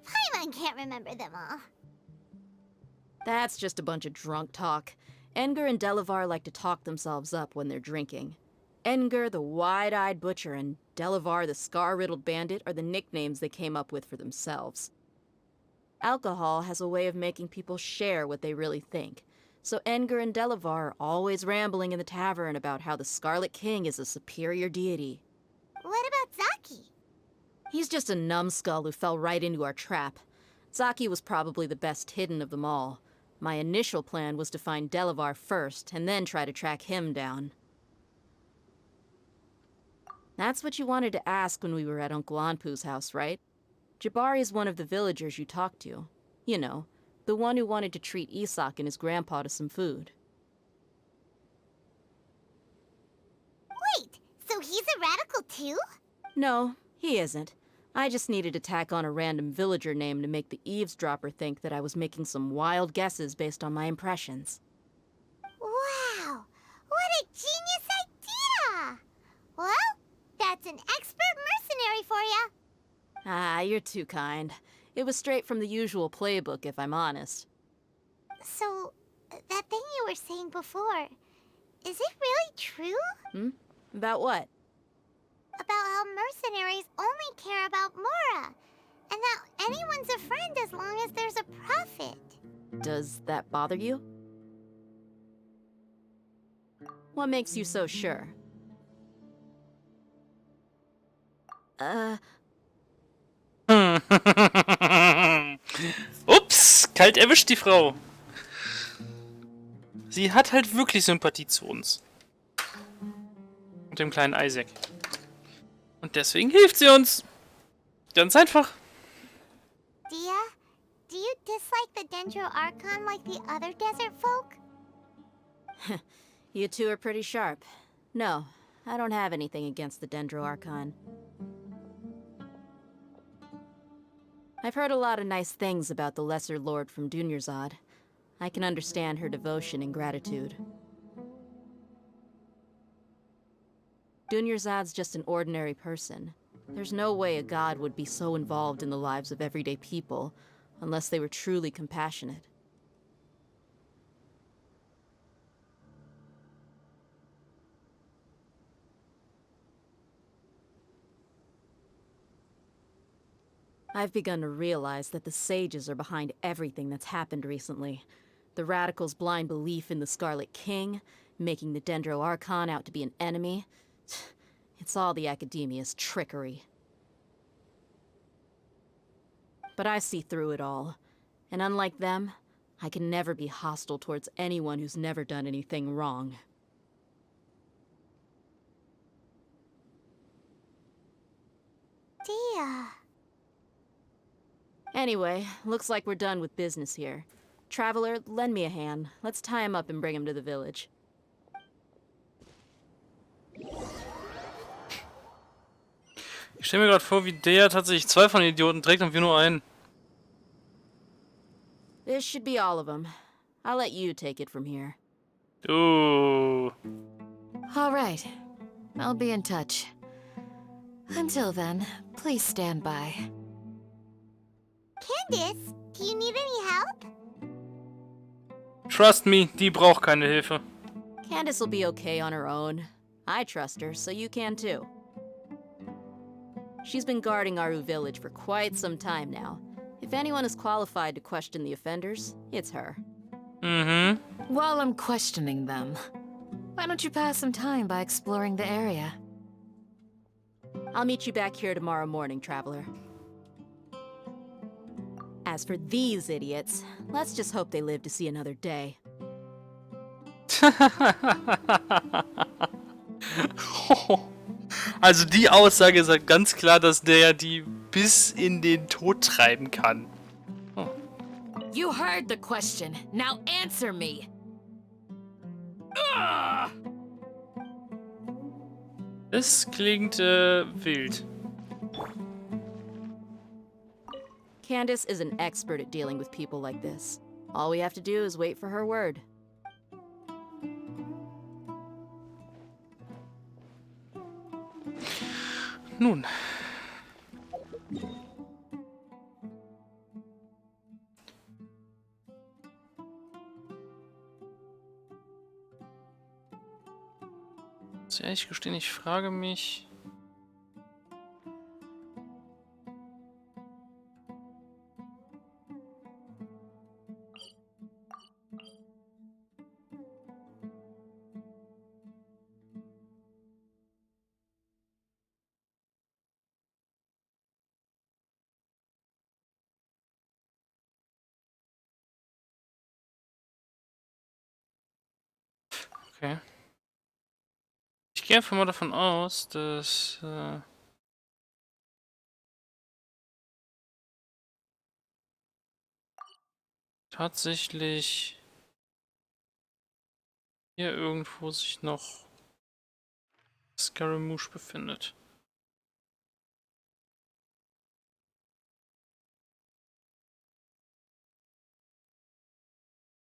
Paimon can't remember them all. That's just a bunch of drunk talk. Edgar and Delavar like to talk themselves up when they're drinking. Edgar, the wide-eyed butcher, and Delavar, the scar-riddled bandit, are the nicknames they came up with for themselves. Alcohol has a way of making people share what they really think. So Edgar and Delavar are always rambling in the tavern about how the Scarlet King is a superior deity. What about Zaki? He's just a numbskull who fell right into our trap. Zaki was probably the best hidden of them all. My initial plan was to find Delavar first, and then try to track him down. That's what you wanted to ask when we were at Uncle Anpu's house, right? Jabari is one of the villagers you talked to. You know, the one who wanted to treat Isak and his grandpa to some food. Wait, too? No, he isn't. I just needed to tack on a random villager name to make the eavesdropper think that I was making some wild guesses based on my impressions. Wow! What a genius idea! Well, that's an expert mercenary for ya. Ah, you're too kind. It was straight from the usual playbook, if I'm honest. So, that thing you were saying before, is it really true? Hmm? About what? About how mercenaries only care about Mora, and that anyone's a friend as long as there's a profit. Does that bother you? What makes you so sure? Ups, kalt erwischt die Frau. Sie hat halt wirklich Sympathie zu uns. Und dem kleinen Isaac. Und deswegen hilft sie uns. Ganz einfach. Dia, do you dislike the Dendro Archon like the other desert folk? You two are pretty sharp. No, I don't have anything against the Dendro Archon. I've heard a lot of nice things about the Lesser Lord from Dunyarzad. I can understand her devotion and gratitude. Dunyarzad's just an ordinary person. There's no way a god would be so involved in the lives of everyday people, unless they were truly compassionate. I've begun to realize that the sages are behind everything that's happened recently. The radicals' blind belief in the Scarlet King, making the Dendro Archon out to be an enemy. It's all the Academia's trickery. But I see through it all. And unlike them, I can never be hostile towards anyone who's never done anything wrong. Dia. Anyway, looks like we're done with business here. Traveler, lend me a hand. Let's tie him up and bring him to the village. Ich stelle mir gerade vor, wie der tatsächlich 2 von den Idioten trägt und wir nur einen. This should be all of them. I'll let you take it from here. Ooh. All right. I'll be in touch. Until then, please stand by. Candace, do you need any help? Trust me, die braucht keine Hilfe. Candace will be okay on her own. I trust her, so you can too. She's been guarding Aru village for quite some time now. If anyone is qualified to question the offenders, it's her. Mm-hmm. While I'm questioning them, why don't you pass some time by exploring the area? I'll meet you back here tomorrow morning, Traveler. As for these idiots, let's just hope they live to see another day. Also die Aussage sagt ganz klar, dass der die bis in den Tod treiben kann. Oh. You heard the question. Now answer me. Es klingt wild. Candace is an expert at dealing with people like this. All we have to do is wait for her word. Nun. Muss ehrlich gestehen, ich frage mich... Okay. Ich gehe einfach mal davon aus, dass tatsächlich hier irgendwo sich noch Scaramouche befindet.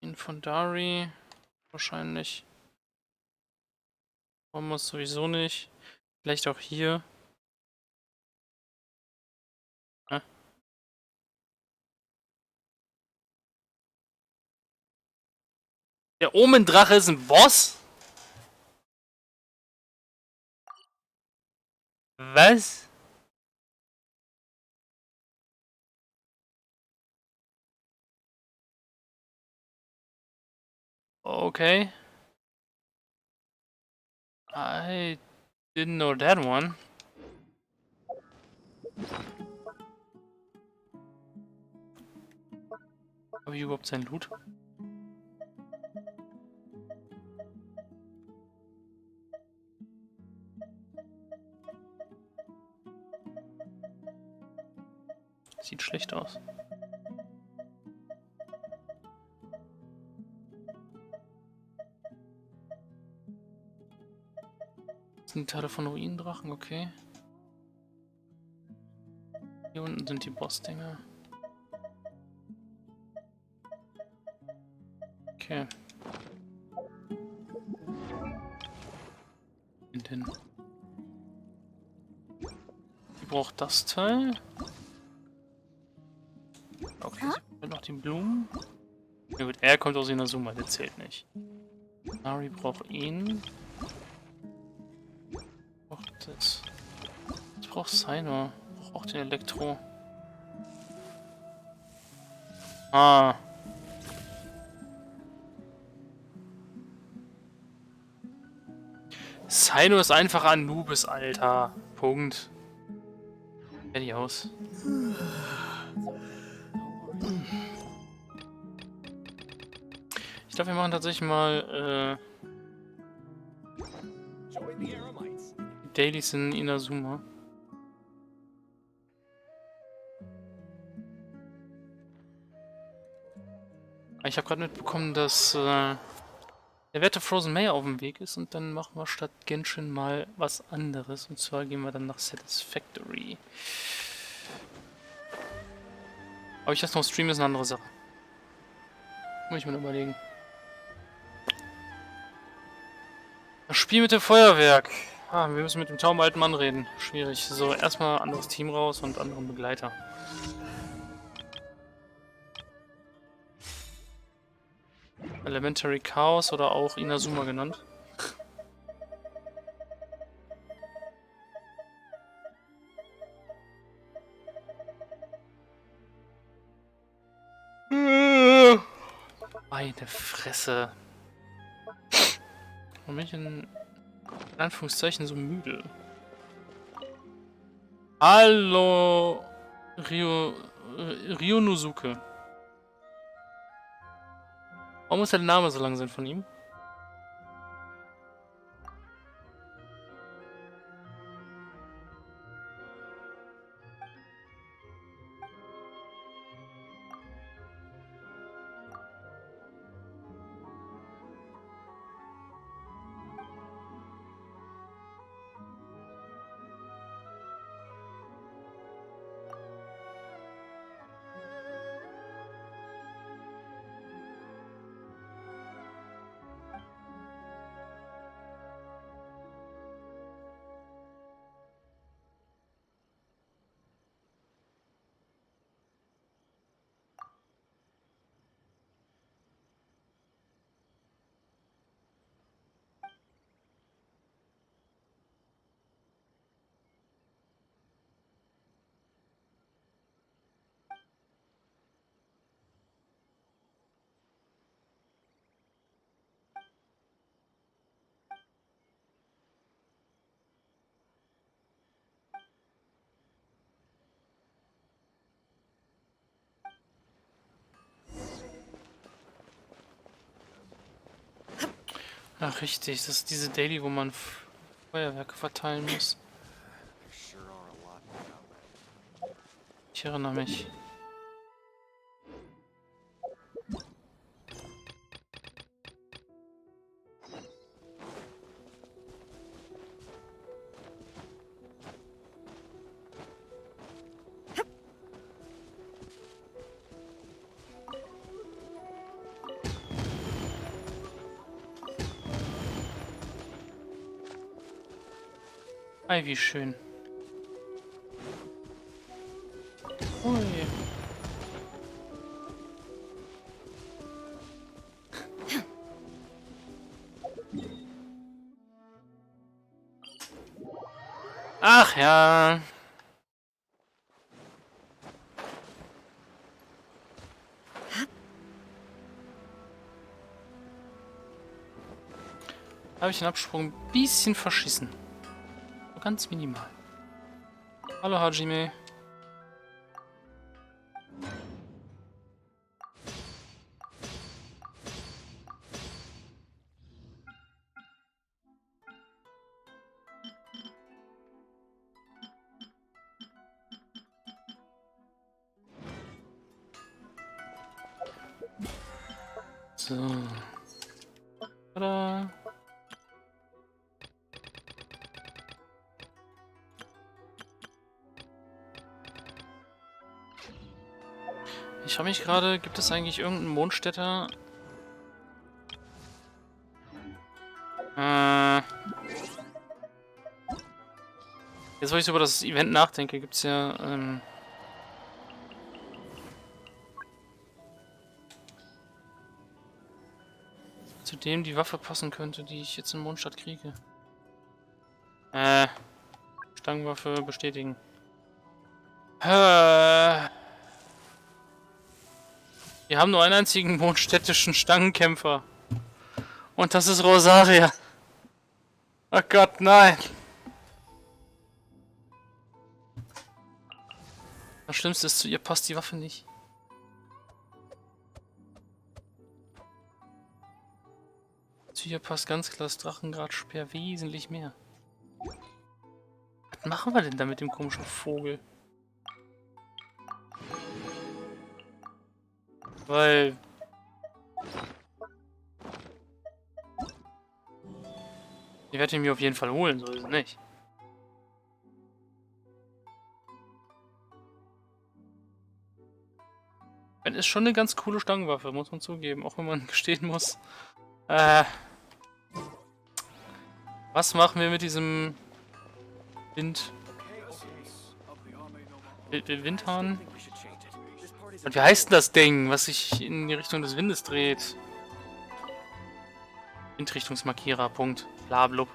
Ihn von Dari. Wahrscheinlich. Man muss sowieso nicht. Vielleicht auch hier. Ja. Der Omendrache ist ein Boss? Was? Okay. I didn't know that one. Habe ich überhaupt sein Loot? Sieht schlecht aus. Das sind die Teile von Ruinendrachen, okay. Hier unten sind die Bossdinger. Okay. Denn die braucht das Teil. Okay, sie braucht noch die Blumen. Ja gut, er kommt aus Inazuma, der zählt nicht. Nari braucht ihn. Braucht das. Ich brauche Saino. Braucht auch den Elektro. Ah. Saino ist einfach Anubis, Alter. Punkt. Fertig aus. Ich glaube, wir machen tatsächlich mal Dailies in Inazuma. Ich habe gerade mitbekommen, dass der werte Frozen Mayor auf dem Weg ist und dann machen wir statt Genshin mal was anderes. Und zwar gehen wir dann nach Satisfactory. Ob ich das noch streame, ist eine andere Sache. Muss ich mir überlegen. Das Spiel mit dem Feuerwerk. Ah, wir müssen mit dem tauben alten Mann reden. Schwierig. So, erstmal anderes Team raus und anderen Begleiter. Elementary Chaos oder auch Inazuma genannt. Meine Fresse. Warum bin ich in Anführungszeichen so müde? Hallo, Ryonosuke. Warum muss der Name so lang sein von ihm? Ach richtig, das ist diese Daily, wo man Feuerwerke verteilen muss. Ich erinnere mich. Ei, wie schön. Ui. Ach ja. Habe ich den Absprung ein bisschen verschissen. So ganz minimal. Hallo Hajime. So. Tada. Ich frage mich gerade, gibt es eigentlich irgendeinen Mondstädter? Jetzt, wo ich so über das Event nachdenke, gibt es ja, zu dem die Waffe passen könnte, die ich jetzt in Mondstadt kriege. Stangenwaffe bestätigen. Wir haben nur einen einzigen mondstädtischen Stangenkämpfer. Und das ist Rosaria. Oh Gott, nein. Das Schlimmste ist, zu ihr passt die Waffe nicht. Zu ihr passt ganz klar das Drachengrad-Speer wesentlich mehr. Was machen wir denn da mit dem komischen Vogel? Weil... Ich werde ihn mir auf jeden Fall holen, so ist es nicht. Wenn ist schon eine ganz coole Stangenwaffe, muss man zugeben, auch wenn man gestehen muss. Was machen wir mit diesem Windhahn? Und wie heißt denn das Ding, was sich in die Richtung des Windes dreht? Windrichtungsmarkierer, Punkt. Blablub.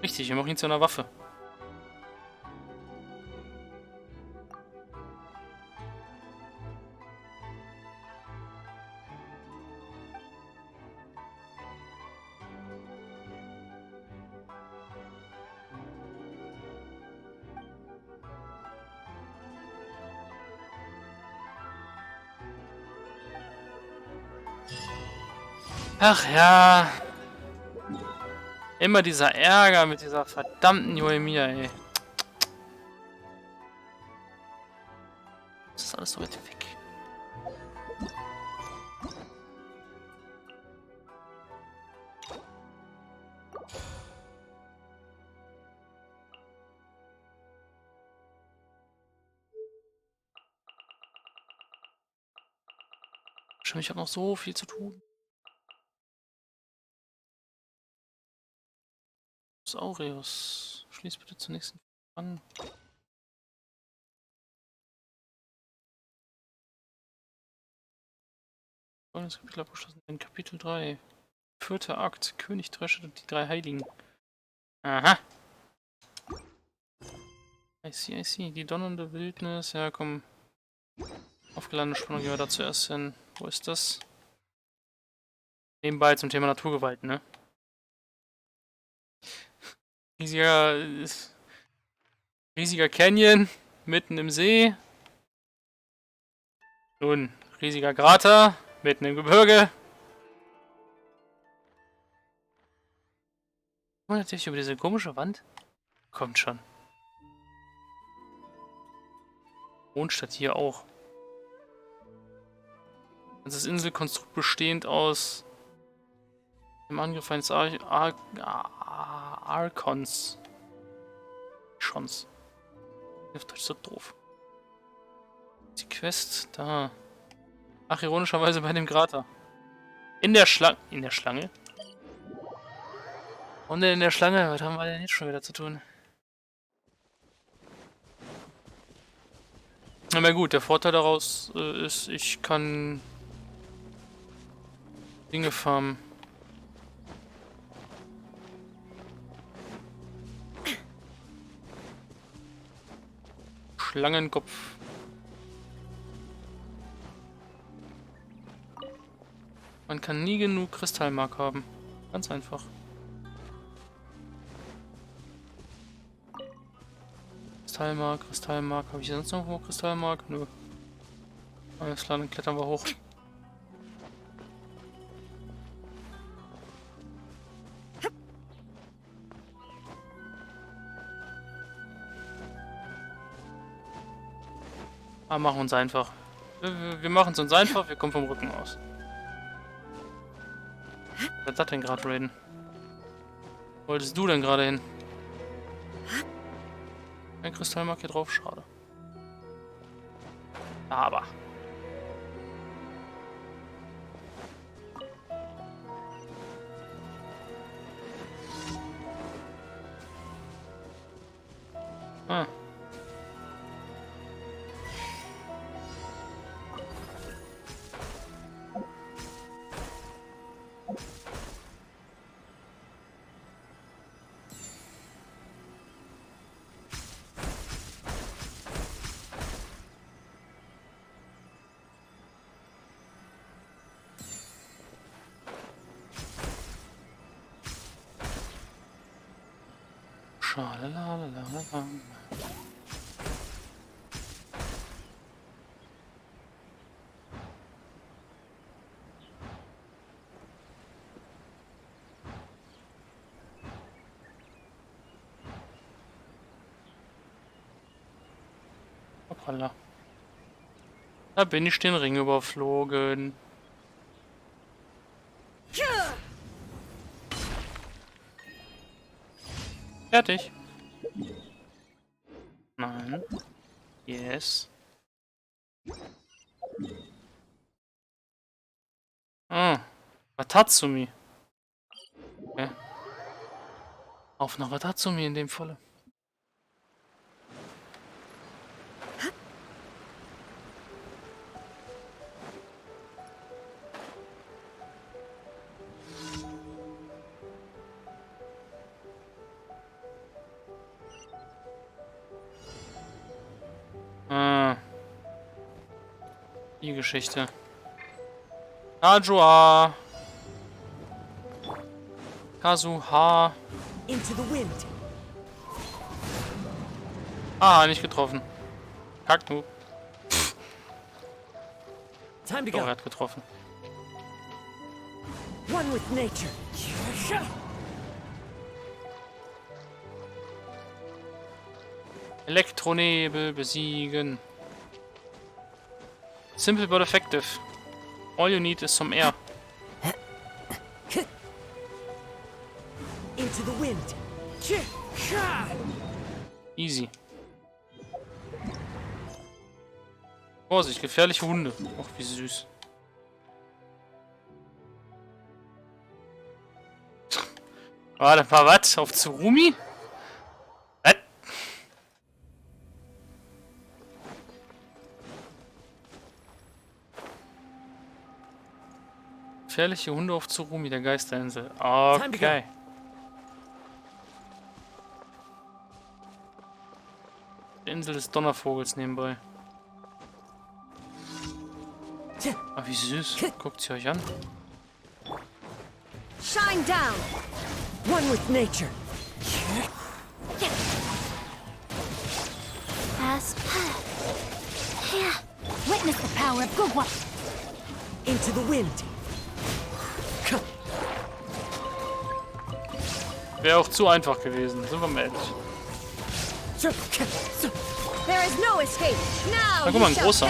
Richtig, wir machen ihn zu einer Waffe. Ach ja. Immer dieser Ärger mit dieser verdammten Yoimiya, ey. Das ist alles so weit weg. Ich habe noch so viel zu tun. Aureus. Schließ bitte zur nächsten an. Das Kapitel abgeschlossen. In Kapitel 3. 4. Akt. König Dresche und die drei Heiligen. Aha. I see. Die donnernde Wildnis. Ja, komm. Aufgeladene Spannung gehen wir da zuerst hin. Wo ist das? Nebenbei zum Thema Naturgewalt, ne? Riesiger Canyon, mitten im See. Nun, riesiger Krater, mitten im Gebirge. Und natürlich über diese komische Wand. Kommt schon. Mondstadt hier auch. Das ist Inselkonstrukt bestehend aus dem Angriff eines Arkons. Chance. Das ist so doof. Die Quest, da. Ach, ironischerweise bei dem Krater. In der Schlange. Und denn in der Schlange? Was haben wir denn jetzt schon wieder zu tun? Aber gut, der Vorteil daraus ist, ich kann Dinge farmen. Schlangenkopf. Man kann nie genug Kristallmark haben. Ganz einfach. Kristallmark, Kristallmark. Habe ich sonst noch wo Kristallmark? Nö. Alles klar, dann klettern wir hoch. Ah, machen uns einfach. Wir machen es uns einfach, wir kommen vom Rücken aus. Was ist das denn gerade, Raiden? Wo wolltest du denn gerade hin? Ein Kristallmark hier drauf, schade. Aber. Ah. Schalalalala. Hoppala. Da bin ich den Ring überflogen. Fertig. Nein. Yes. Ah. Watatsumi. Okay. Auf nach Watatsumi in dem Falle. Ah. Die Geschichte. Kajua. Kazuha. Into the wind. Ah, nicht getroffen. Kacknu. Time to Doch, go. er hat getroffen. One with nature. Elektronebel besiegen. Simple but effective. All you need is some air. Into the wind. Easy. Vorsicht, gefährliche Hunde. Och, wie süß. Warte mal, was? Auf Tsurumi? Was? Gefährliche Hunde auf Tsurumi, der Geisterinsel. Okay. Die Insel des Donnervogels nebenbei. Ah, wie süß. Guckt sie euch an. Shine down. One with nature. Fast. Yeah. Witness the power of good one. Into the wind. Wäre auch zu einfach gewesen, sind wir mal ehrlich. There is no escape. Now Na, guck mal, ein großer.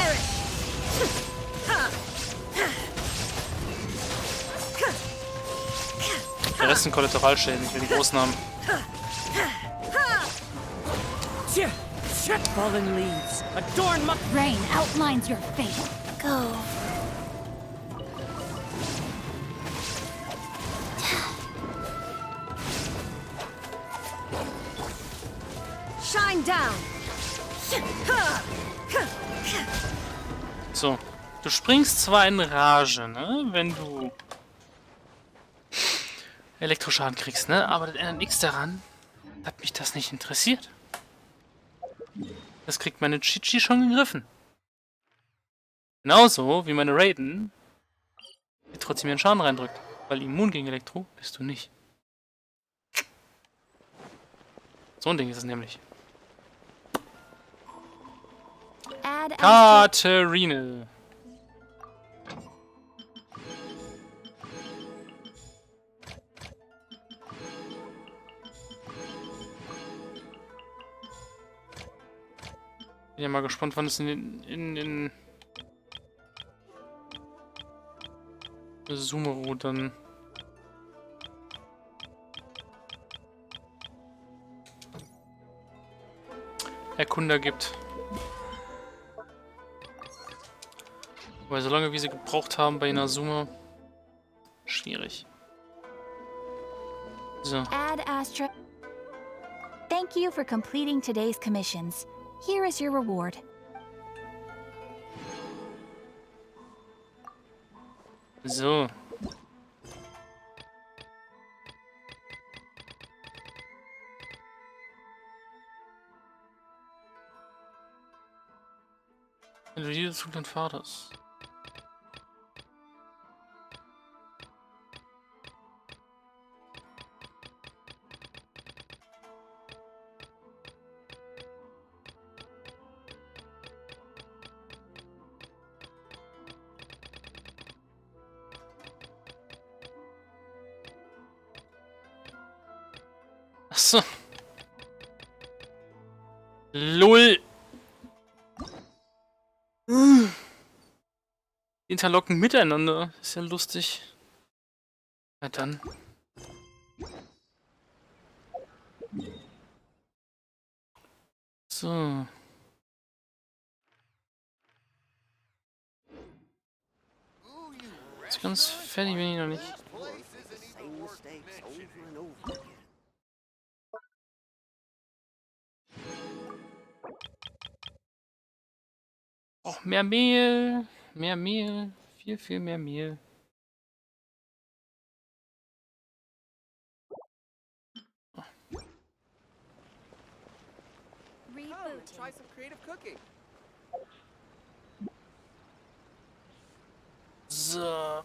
Der Rest sind Kollateralschäden, ich will die großen haben. Fallen leaves. Adorn my Rain outlines your fate. Go. Shine down. So. Du springst zwar in Rage, ne? Wenn du Elektroschaden kriegst, ne? Aber das ändert nichts daran, dass mich das nicht interessiert. Das kriegt meine Chichi schon gegriffen. Genauso wie meine Raiden, die trotzdem ihren Schaden reindrückt. Weil immun gegen Elektro bist du nicht. So ein Ding ist es nämlich. Katharine. Bin ja mal gespannt, wann es in Sumeru dann Erkunder gibt. Weil solange wie sie gebraucht haben bei Inazuma, schwierig. So. Ad Astra. Thank you for completing today's commissions. Here is your reward. So. Wenn du wieder zu deinem Vaters. Achso. LOL. Interlocken miteinander. Ist ja lustig. Na dann. So. Ist ganz fertig bin ich noch nicht. Och, mehr Mehl. Mehr Mehl. Viel, viel mehr Mehl. Try some creative cooking. So.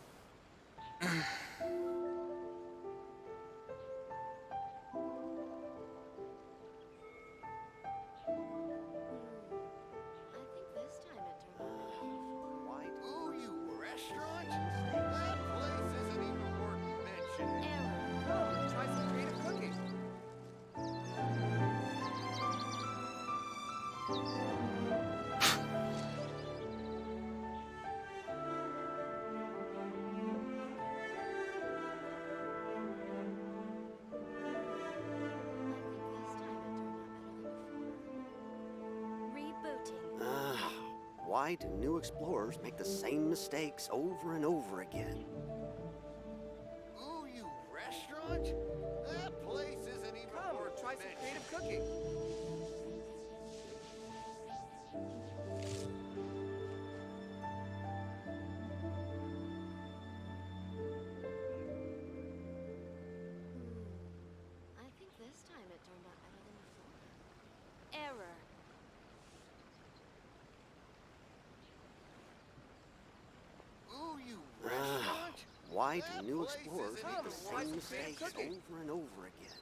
Why do new explorers make the same mistakes over and over again? Ooh, you restaurant? That place isn't even worth try some creative cooking. I think this time it turned out better than before. Error. Why do new explorers make the same mistakes over and over again?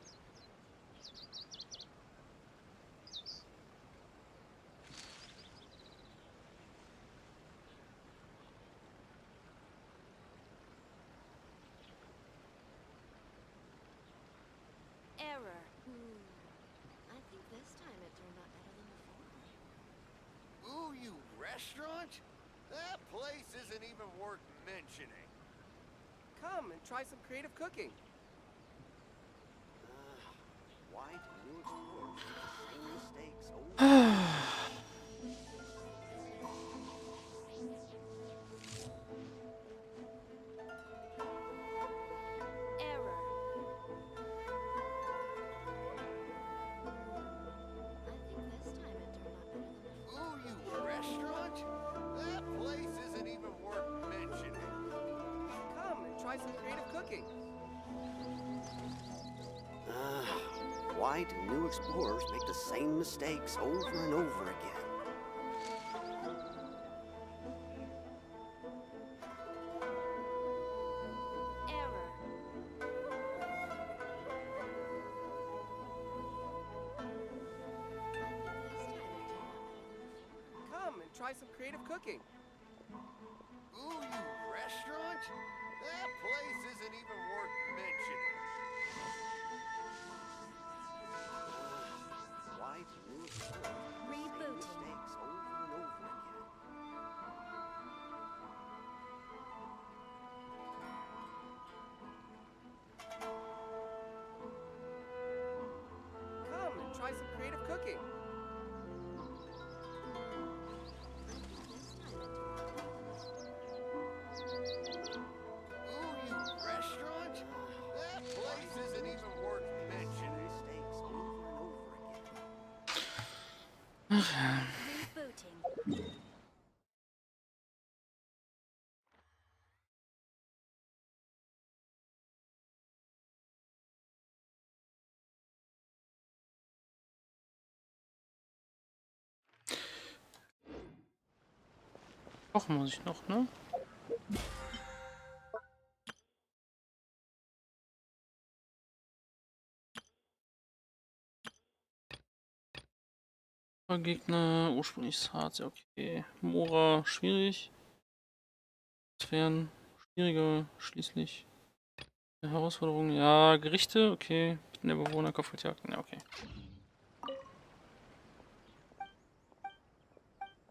Error. I think this time it turned out better than before. Ooh, you restaurant? That place isn't even worth mentioning. Come and try some creative cooking. Why do new explorers make the same mistakes over and over? I think some creative cooking. Why do new explorers make the same mistakes over and over again? Come and try some creative cooking. Ooh, you restaurant? That place isn't even worth mentioning. Why do new explorers make the same mistakes over and over again? Come and try some creative cooking. Ooh, you restaurant? That place isn't even worth mentioning. Mistakes over and over again. Kochen muss ich noch, ne? Gegner, ursprünglich ist hart, ja okay. Mora, schwierig. Sphären, schwieriger, schließlich. Herausforderungen, ja, Gerichte, okay. Bitten der Bewohner, Kopfgeldjagden, ja okay.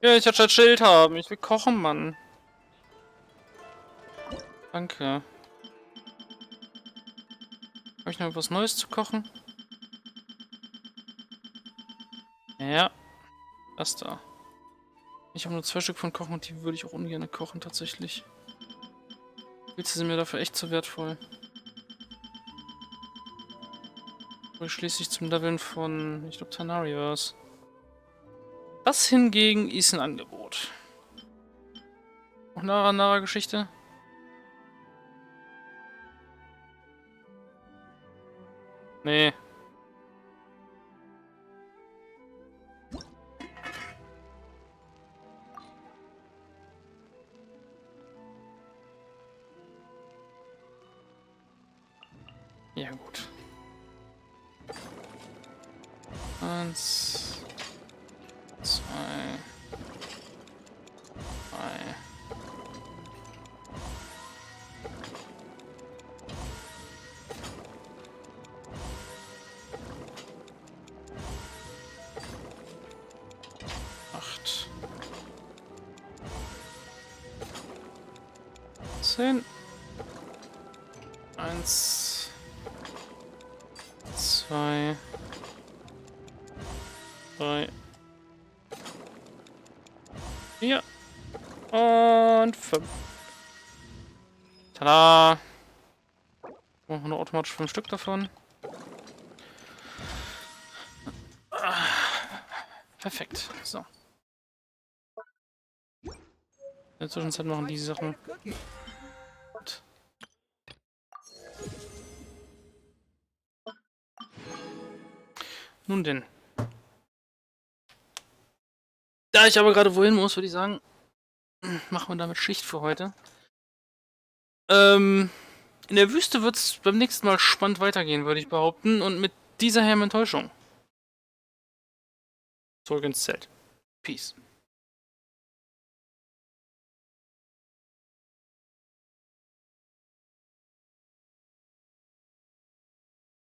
Ja, ich hatte ein Schild haben, ich will kochen, Mann. Danke. Habe ich noch etwas Neues zu kochen? Ja. Das da. Ich habe nur 2 Stück von kochen und die würde ich auch ungern kochen, tatsächlich. Pilze sind mir dafür echt zu wertvoll. Und schließlich zum Leveln von, ich glaube, Tanarias. Das hingegen ist ein Angebot. Noch eine Nara-Geschichte? Nee. Ja, gut. 1, 2, 3. Acht. 10. 1, 2, 3, 4 und 5. Tada! Machen wir nur automatisch 5 Stück davon. Perfekt. So. In der Zwischenzeit machen die Sachen. Gut. Nun denn. Da ich aber gerade wohin muss, würde ich sagen, machen wir damit Schicht für heute. In der Wüste wird es beim nächsten Mal spannend weitergehen, würde ich behaupten. Und mit dieser Enttäuschung. Zurück ins Zelt. Peace.